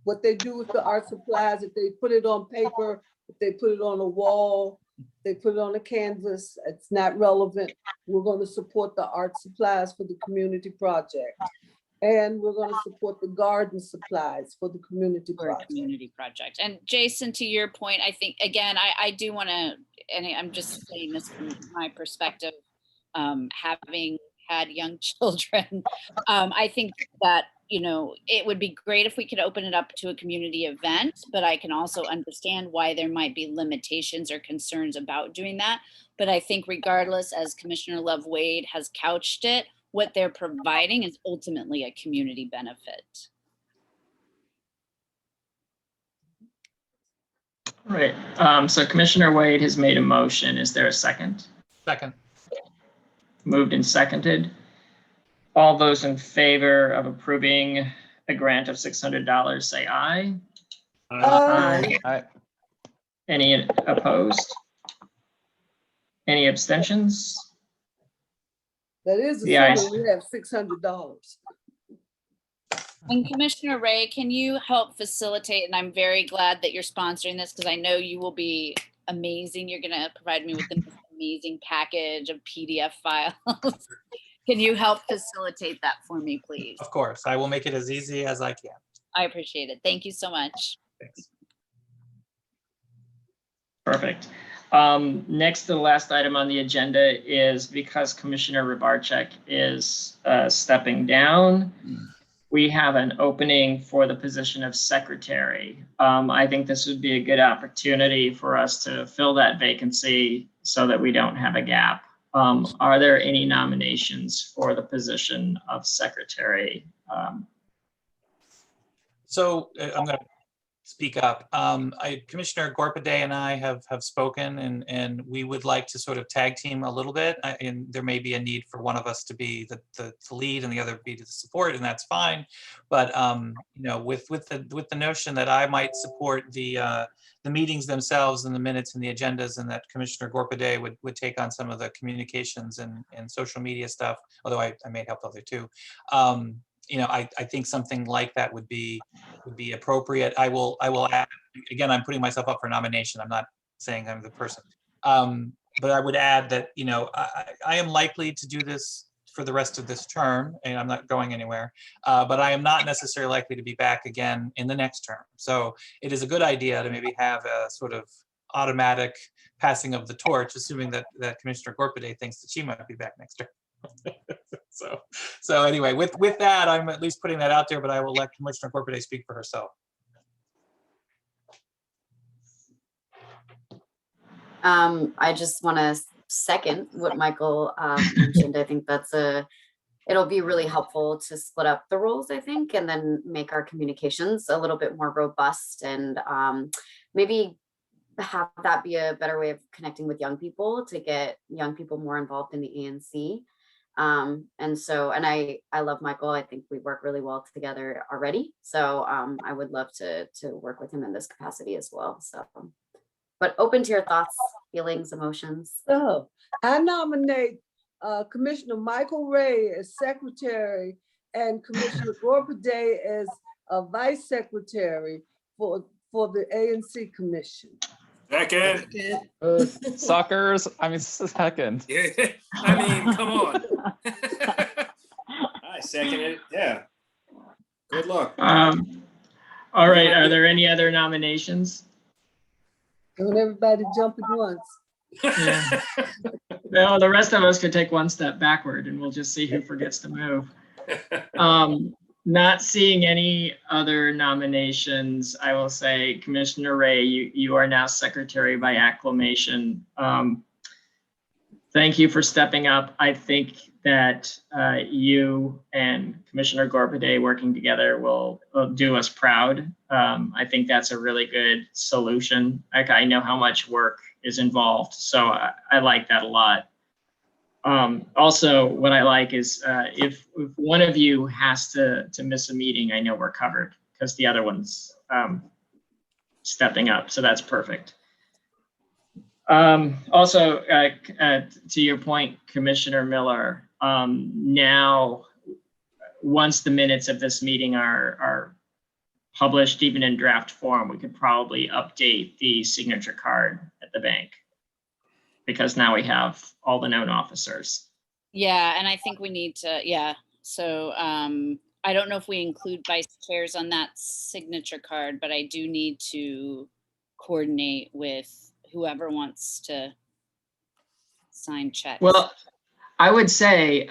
E: What they do with the art supplies, if they put it on paper, if they put it on a wall, they put it on a canvas, it's not relevant. We're going to support the art supplies for the community project. And we're going to support the garden supplies for the community project.
C: And Jason, to your point, I think, again, I do want to, and I'm just saying this from my perspective, having had young children, I think that, it would be great if we could open it up to a community event, but I can also understand why there might be limitations or concerns about doing that. But I think regardless, as Commissioner Love Wade has couched it, what they're providing is ultimately a community benefit.
B: All right. So Commissioner Wade has made a motion. Is there a second?
J: Second.
B: Moved and seconded. All those in favor of approving a grant of $600, say aye.
E: Aye.
B: Aye. Any opposed? Any abstentions?
E: That is
B: The ayes.
E: assuming we have $600.
C: And Commissioner Ray, can you help facilitate, and I'm very glad that you're sponsoring this because I know you will be amazing. You're going to provide me with an amazing package of PDF files. Can you help facilitate that for me, please?
J: Of course, I will make it as easy as I can.
C: I appreciate it. Thank you so much.
J: Thanks.
B: Perfect. Next to the last item on the agenda is, because Commissioner Rybarczyk is stepping down, we have an opening for the position of secretary. I think this would be a good opportunity for us to fill that vacancy so that we don't have a gap. Are there any nominations for the position of secretary?
J: So I'm going to speak up. Commissioner Gorpaday and I have spoken, and we would like to sort of tag team a little bit. And there may be a need for one of us to be the lead and the other be the support, and that's fine. But with the notion that I might support the meetings themselves and the minutes and the agendas, and that Commissioner Gorpaday would take on some of the communications and social media stuff, although I may help other too. I think something like that would be appropriate. I will add, again, I'm putting myself up for nomination. I'm not saying I'm the person. But I would add that, I am likely to do this for the rest of this term, and I'm not going anywhere, but I am not necessarily likely to be back again in the next term. So it is a good idea to maybe have a sort of automatic passing of the torch, assuming that Commissioner Gorpaday thinks that she might be back next term. So anyway, with that, I'm at least putting that out there, but I will let Commissioner Gorpaday speak for herself.
T: I just want to second what Michael mentioned. I think it'll be really helpful to split up the roles, I think, and then make our communications a little bit more robust, and maybe have that be a better way of connecting with young people, to get young people more involved in the ANC. And so, and I love Michael. I think we work really well together already. So I would love to work with him in this capacity as well. So, but open to your thoughts, feelings, emotions.
E: So I nominate Commissioner Michael Ray as secretary and Commissioner Gorbaday as vice secretary for the ANC commission.
H: Second.
A: Suckers. I mean, second.
H: Yeah, I mean, come on. I second it. Yeah. Good luck.
B: All right, are there any other nominations?
E: Don't everybody jump at once.
B: Yeah. Well, the rest of us could take one step backward and we'll just see who forgets to move. Not seeing any other nominations, I will say, Commissioner Ray, you are now secretary by acclamation. Thank you for stepping up. I think that you and Commissioner Gorbaday working together will do us proud. I think that's a really good solution. Like, I know how much work is involved, so I like that a lot. Also, what I like is if one of you has to miss a meeting, I know we're covered because the other one's stepping up, so that's perfect. Also, to your point, Commissioner Miller, now, once the minutes of this meeting are published, even in draft form, we could probably update the signature card at the bank, because now we have all the known officers.
C: Yeah, and I think we need to, yeah. So I don't know if we include vice chairs on that signature card, but I do need to coordinate with whoever wants to sign checks.
B: Well, I would say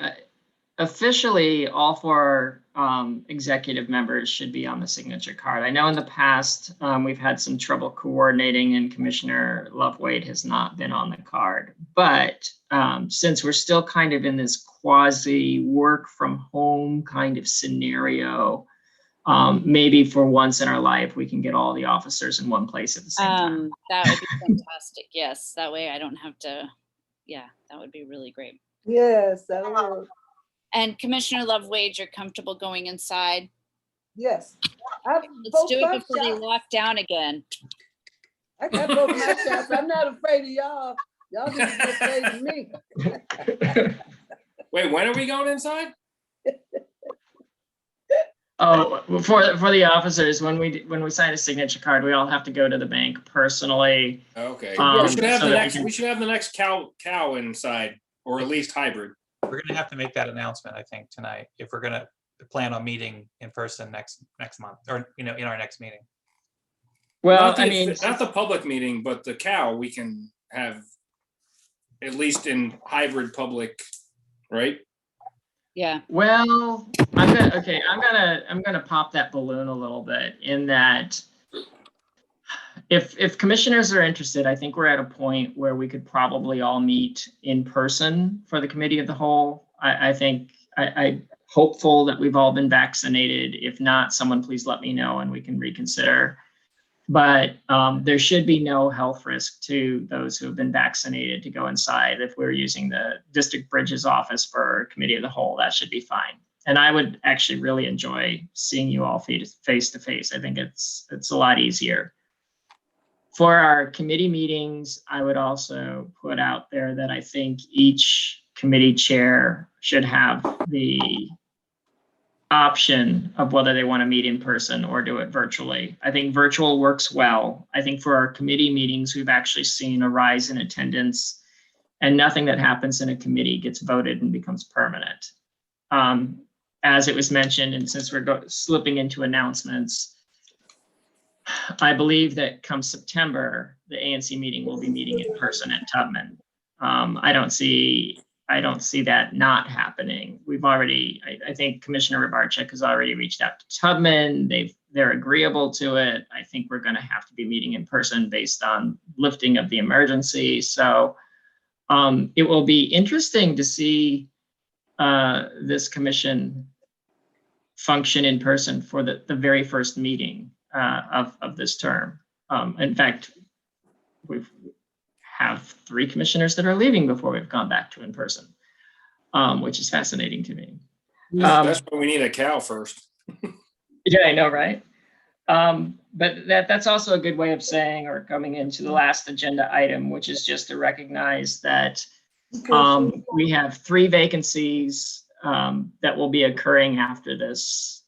B: officially all four executive members should be on the signature card. I know in the past we've had some trouble coordinating and Commissioner Love-Wade has not been on the card. But since we're still kind of in this quasi work from home kind of scenario, maybe for once in our life, we can get all the officers in one place at the same time.
C: That would be fantastic. Yes, that way I don't have to, yeah, that would be really great.
E: Yes, that'll work.
C: And Commissioner Love-Wade, you're comfortable going inside?
E: Yes.
C: Let's do it before they lock down again.
E: I got both my shots. I'm not afraid of y'all. Y'all just be afraid of me.
H: Wait, when are we going inside?
B: Oh, for the officers, when we sign a signature card, we all have to go to the bank personally.
H: Okay.
B: We
H: should have we should have the next cow inside, or at least hybrid.
J: We're gonna have to make that announcement, I think, tonight, if we're gonna plan on meeting in person next month, or in our next meeting.
B: Well,
H: not the public meeting, but the cow we can have at least in hybrid public, right?
C: Yeah.
B: Well, I'm gonna pop that balloon a little bit in that if commissioners are interested, I think we're at a point where we could probably all meet in person for the committee of the whole. I'm hopeful that we've all been vaccinated. If not, someone please let me know and we can reconsider. But there should be no health risk to those who have been vaccinated to go inside. If we're using the District Bridges office for committee of the whole, that should be fine. And I would actually really enjoy seeing you all face to face. I think it's a lot easier. For our committee meetings, I would also put out there that I think each committee chair should have the option of whether they want to meet in person or do it virtually. I think virtual works well. I think for our committee meetings, we've actually seen a rise in attendance, and nothing that happens in a committee gets voted and becomes permanent. As it was mentioned, and since we're slipping into announcements, I believe that come September, the ANC meeting will be meeting in person at Tubman. I don't see that not happening. We've already, I think Commissioner Rybarczyk has already reached out to Tubman. They're agreeable to it. I think we're going to have to be meeting in person based on lifting of the emergency. So it will be interesting to see this commission function in person for the very first meeting of this term. In fact, we have 3 commissioners that are leaving before we've gone back to in person. which is fascinating to me.
H: That's why we need a cow first.
B: Yeah, I know, right? But that's also a good way of saying, or coming into the last agenda item, which is just to recognize that we have 3 vacancies that will be occurring after this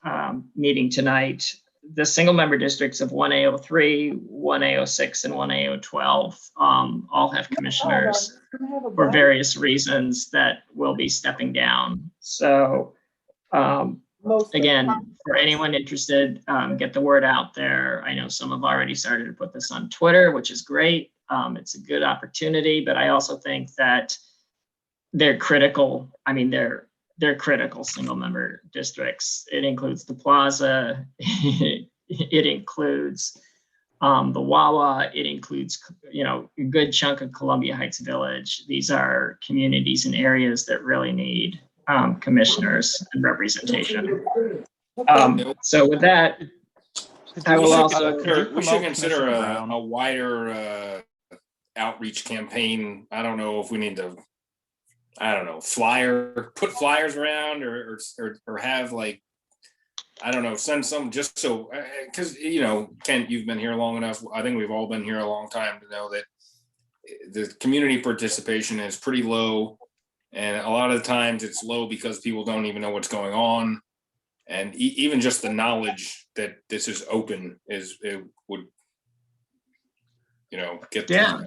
B: meeting tonight. The single member districts of 1A03, 1A06, and 1A012 all have commissioners for various reasons that will be stepping down. So again, for anyone interested, get the word out there. I know some have already started to put this on Twitter, which is great. It's a good opportunity, but I also think that they're critical. I mean, they're critical single member districts. It includes the Plaza. It includes the Wawa. It includes, a good chunk of Columbia Heights Village. These are communities and areas that really need commissioners and representation. So with that, I will also.
H: We should consider a wider outreach campaign. I don't know if we need to, put flyers around or have like, I don't know, send some just so, because, Kent, you've been here long enough. I think we've all been here a long time to know that the community participation is pretty low. And a lot of the times it's low because people don't even know what's going on. And even just the knowledge that this is open it would, get
B: yeah.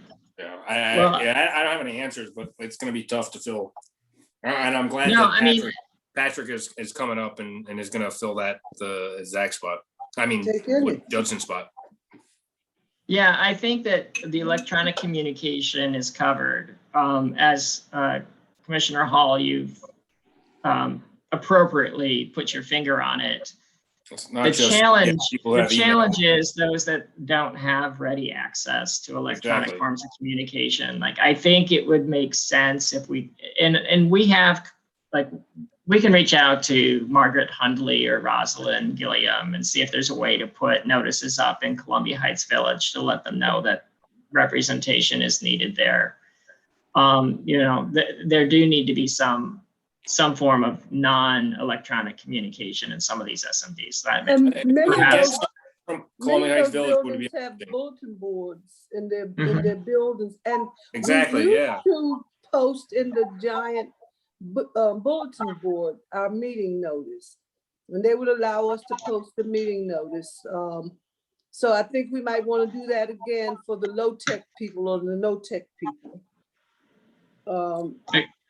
H: I don't have any answers, but it's going to be tough to fill. And I'm glad that Patrick is coming up and is going to fill the Zach spot. Judson spot.
B: Yeah, I think that the electronic communication is covered. As Commissioner Hall, you've appropriately put your finger on it. The challenge is those that don't have ready access to electronic forms of communication. Like, I think it would make sense if we can reach out to Margaret Hundley or Rosalind Gilliam and see if there's a way to put notices up in Columbia Heights Village to let them know that representation is needed there. There do need to be some form of non-electronic communication in some of these SMDs.
E: Many of those buildings have bulletin boards in their buildings, and
H: exactly,
E: we used to post in the giant bulletin board our meeting notice, and they would allow us to post the meeting notice. So I think we might want to do that again for the low-tech people or the no-tech people.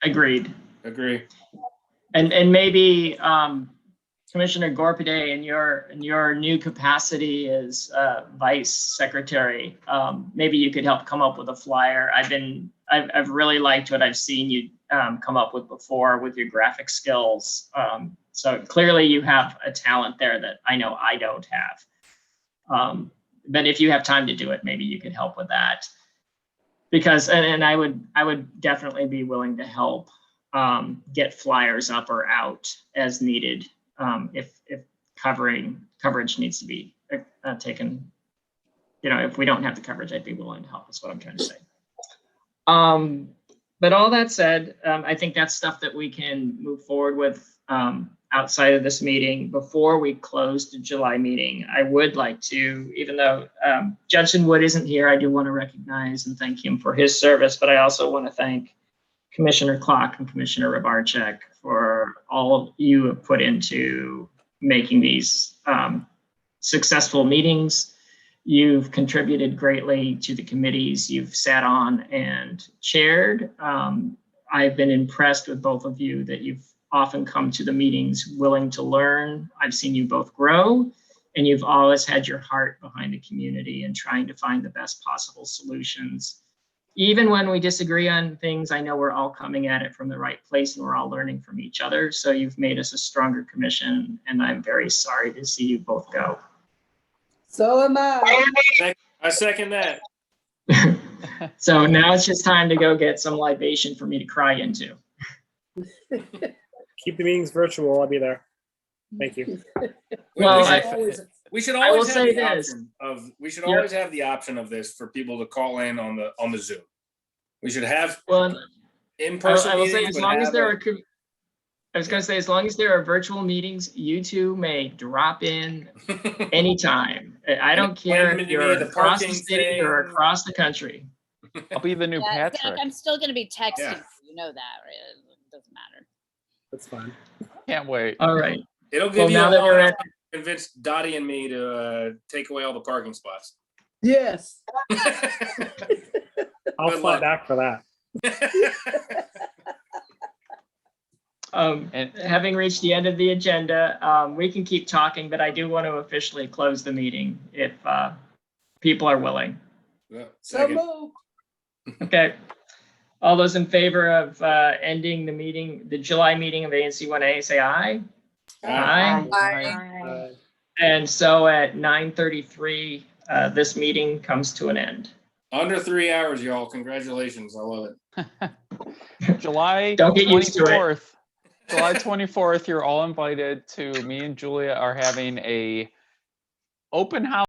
B: Agreed.
H: Agree.
B: And maybe Commissioner Gorpide, in your new capacity as Vice Secretary, maybe you could help come up with a flyer. I've really liked what I've seen you come up with before with your graphic skills. So clearly you have a talent there that I know I don't have. But if you have time to do it, maybe you could help with that. Because and I would definitely be willing to help get flyers up or out as needed if coverage needs to be taken. If we don't have the coverage, I'd be willing to help. Is what I'm trying to say. But all that said, I think that's stuff that we can move forward with outside of this meeting. Before we close the July meeting, I would like to, even though Judson Wood isn't here, I do want to recognize and thank him for his service, but I also want to thank Commissioner Clock and Commissioner Rabarczyk for all you have put into making these successful meetings. You've contributed greatly to the committees you've sat on and chaired. I've been impressed with both of you that you've often come to the meetings willing to learn. I've seen you both grow, and you've always had your heart behind the community and trying to find the best possible solutions. Even when we disagree on things, I know we're all coming at it from the right place and we're all learning from each other. So you've made us a stronger commission, and I'm very sorry to see you both go.
E: So am I.
H: I second that.
B: So now it's just time to go get some libation for me to cry into.
S: Keep the meetings virtual. I'll be there. Thank you.
H: We should always have the option of this for people to call in on the Zoom. We should have in-person.
B: I will say, as long as there are I was gonna say, as long as there are virtual meetings, you two may drop in anytime. I don't care if
H: appointment, you
B: you're
H: mean the
B: across the
H: parking
B: city or
H: thing?
B: across the country.
A: I'll be the new
C: Yeah, Zach,
A: Patrick.
C: I'm still gonna be texting.
H: Yeah.
C: You. You know that, right? It doesn't matter.
S: That's fine.
A: Can't wait.
B: All right.
H: It'll
B: Well,
H: give you
B: now
H: a
B: that
H: long
B: we're
H: enough
B: at,
H: time to convince Dottie and me to take away all the parking spots.
E: Yes.
S: I'll
H: Good
S: fly
H: luck.
S: back for that.
B: having reached the end of the agenda, we can keep talking, but I do want to officially close the meeting if people are willing.
H: Yeah,
E: So
H: second.
E: moved.
B: Okay. All those in favor of ending the meeting, the July meeting of ANC 1A, say aye. Aye.
E: Aye.
B: And so at 9:33, this meeting comes to an end.
H: Under 3 hours, y'all. Congratulations. I love it.
A: July
B: Don't get used to it.
A: 24th. July 24th, you're all invited to me and Julia are having a open house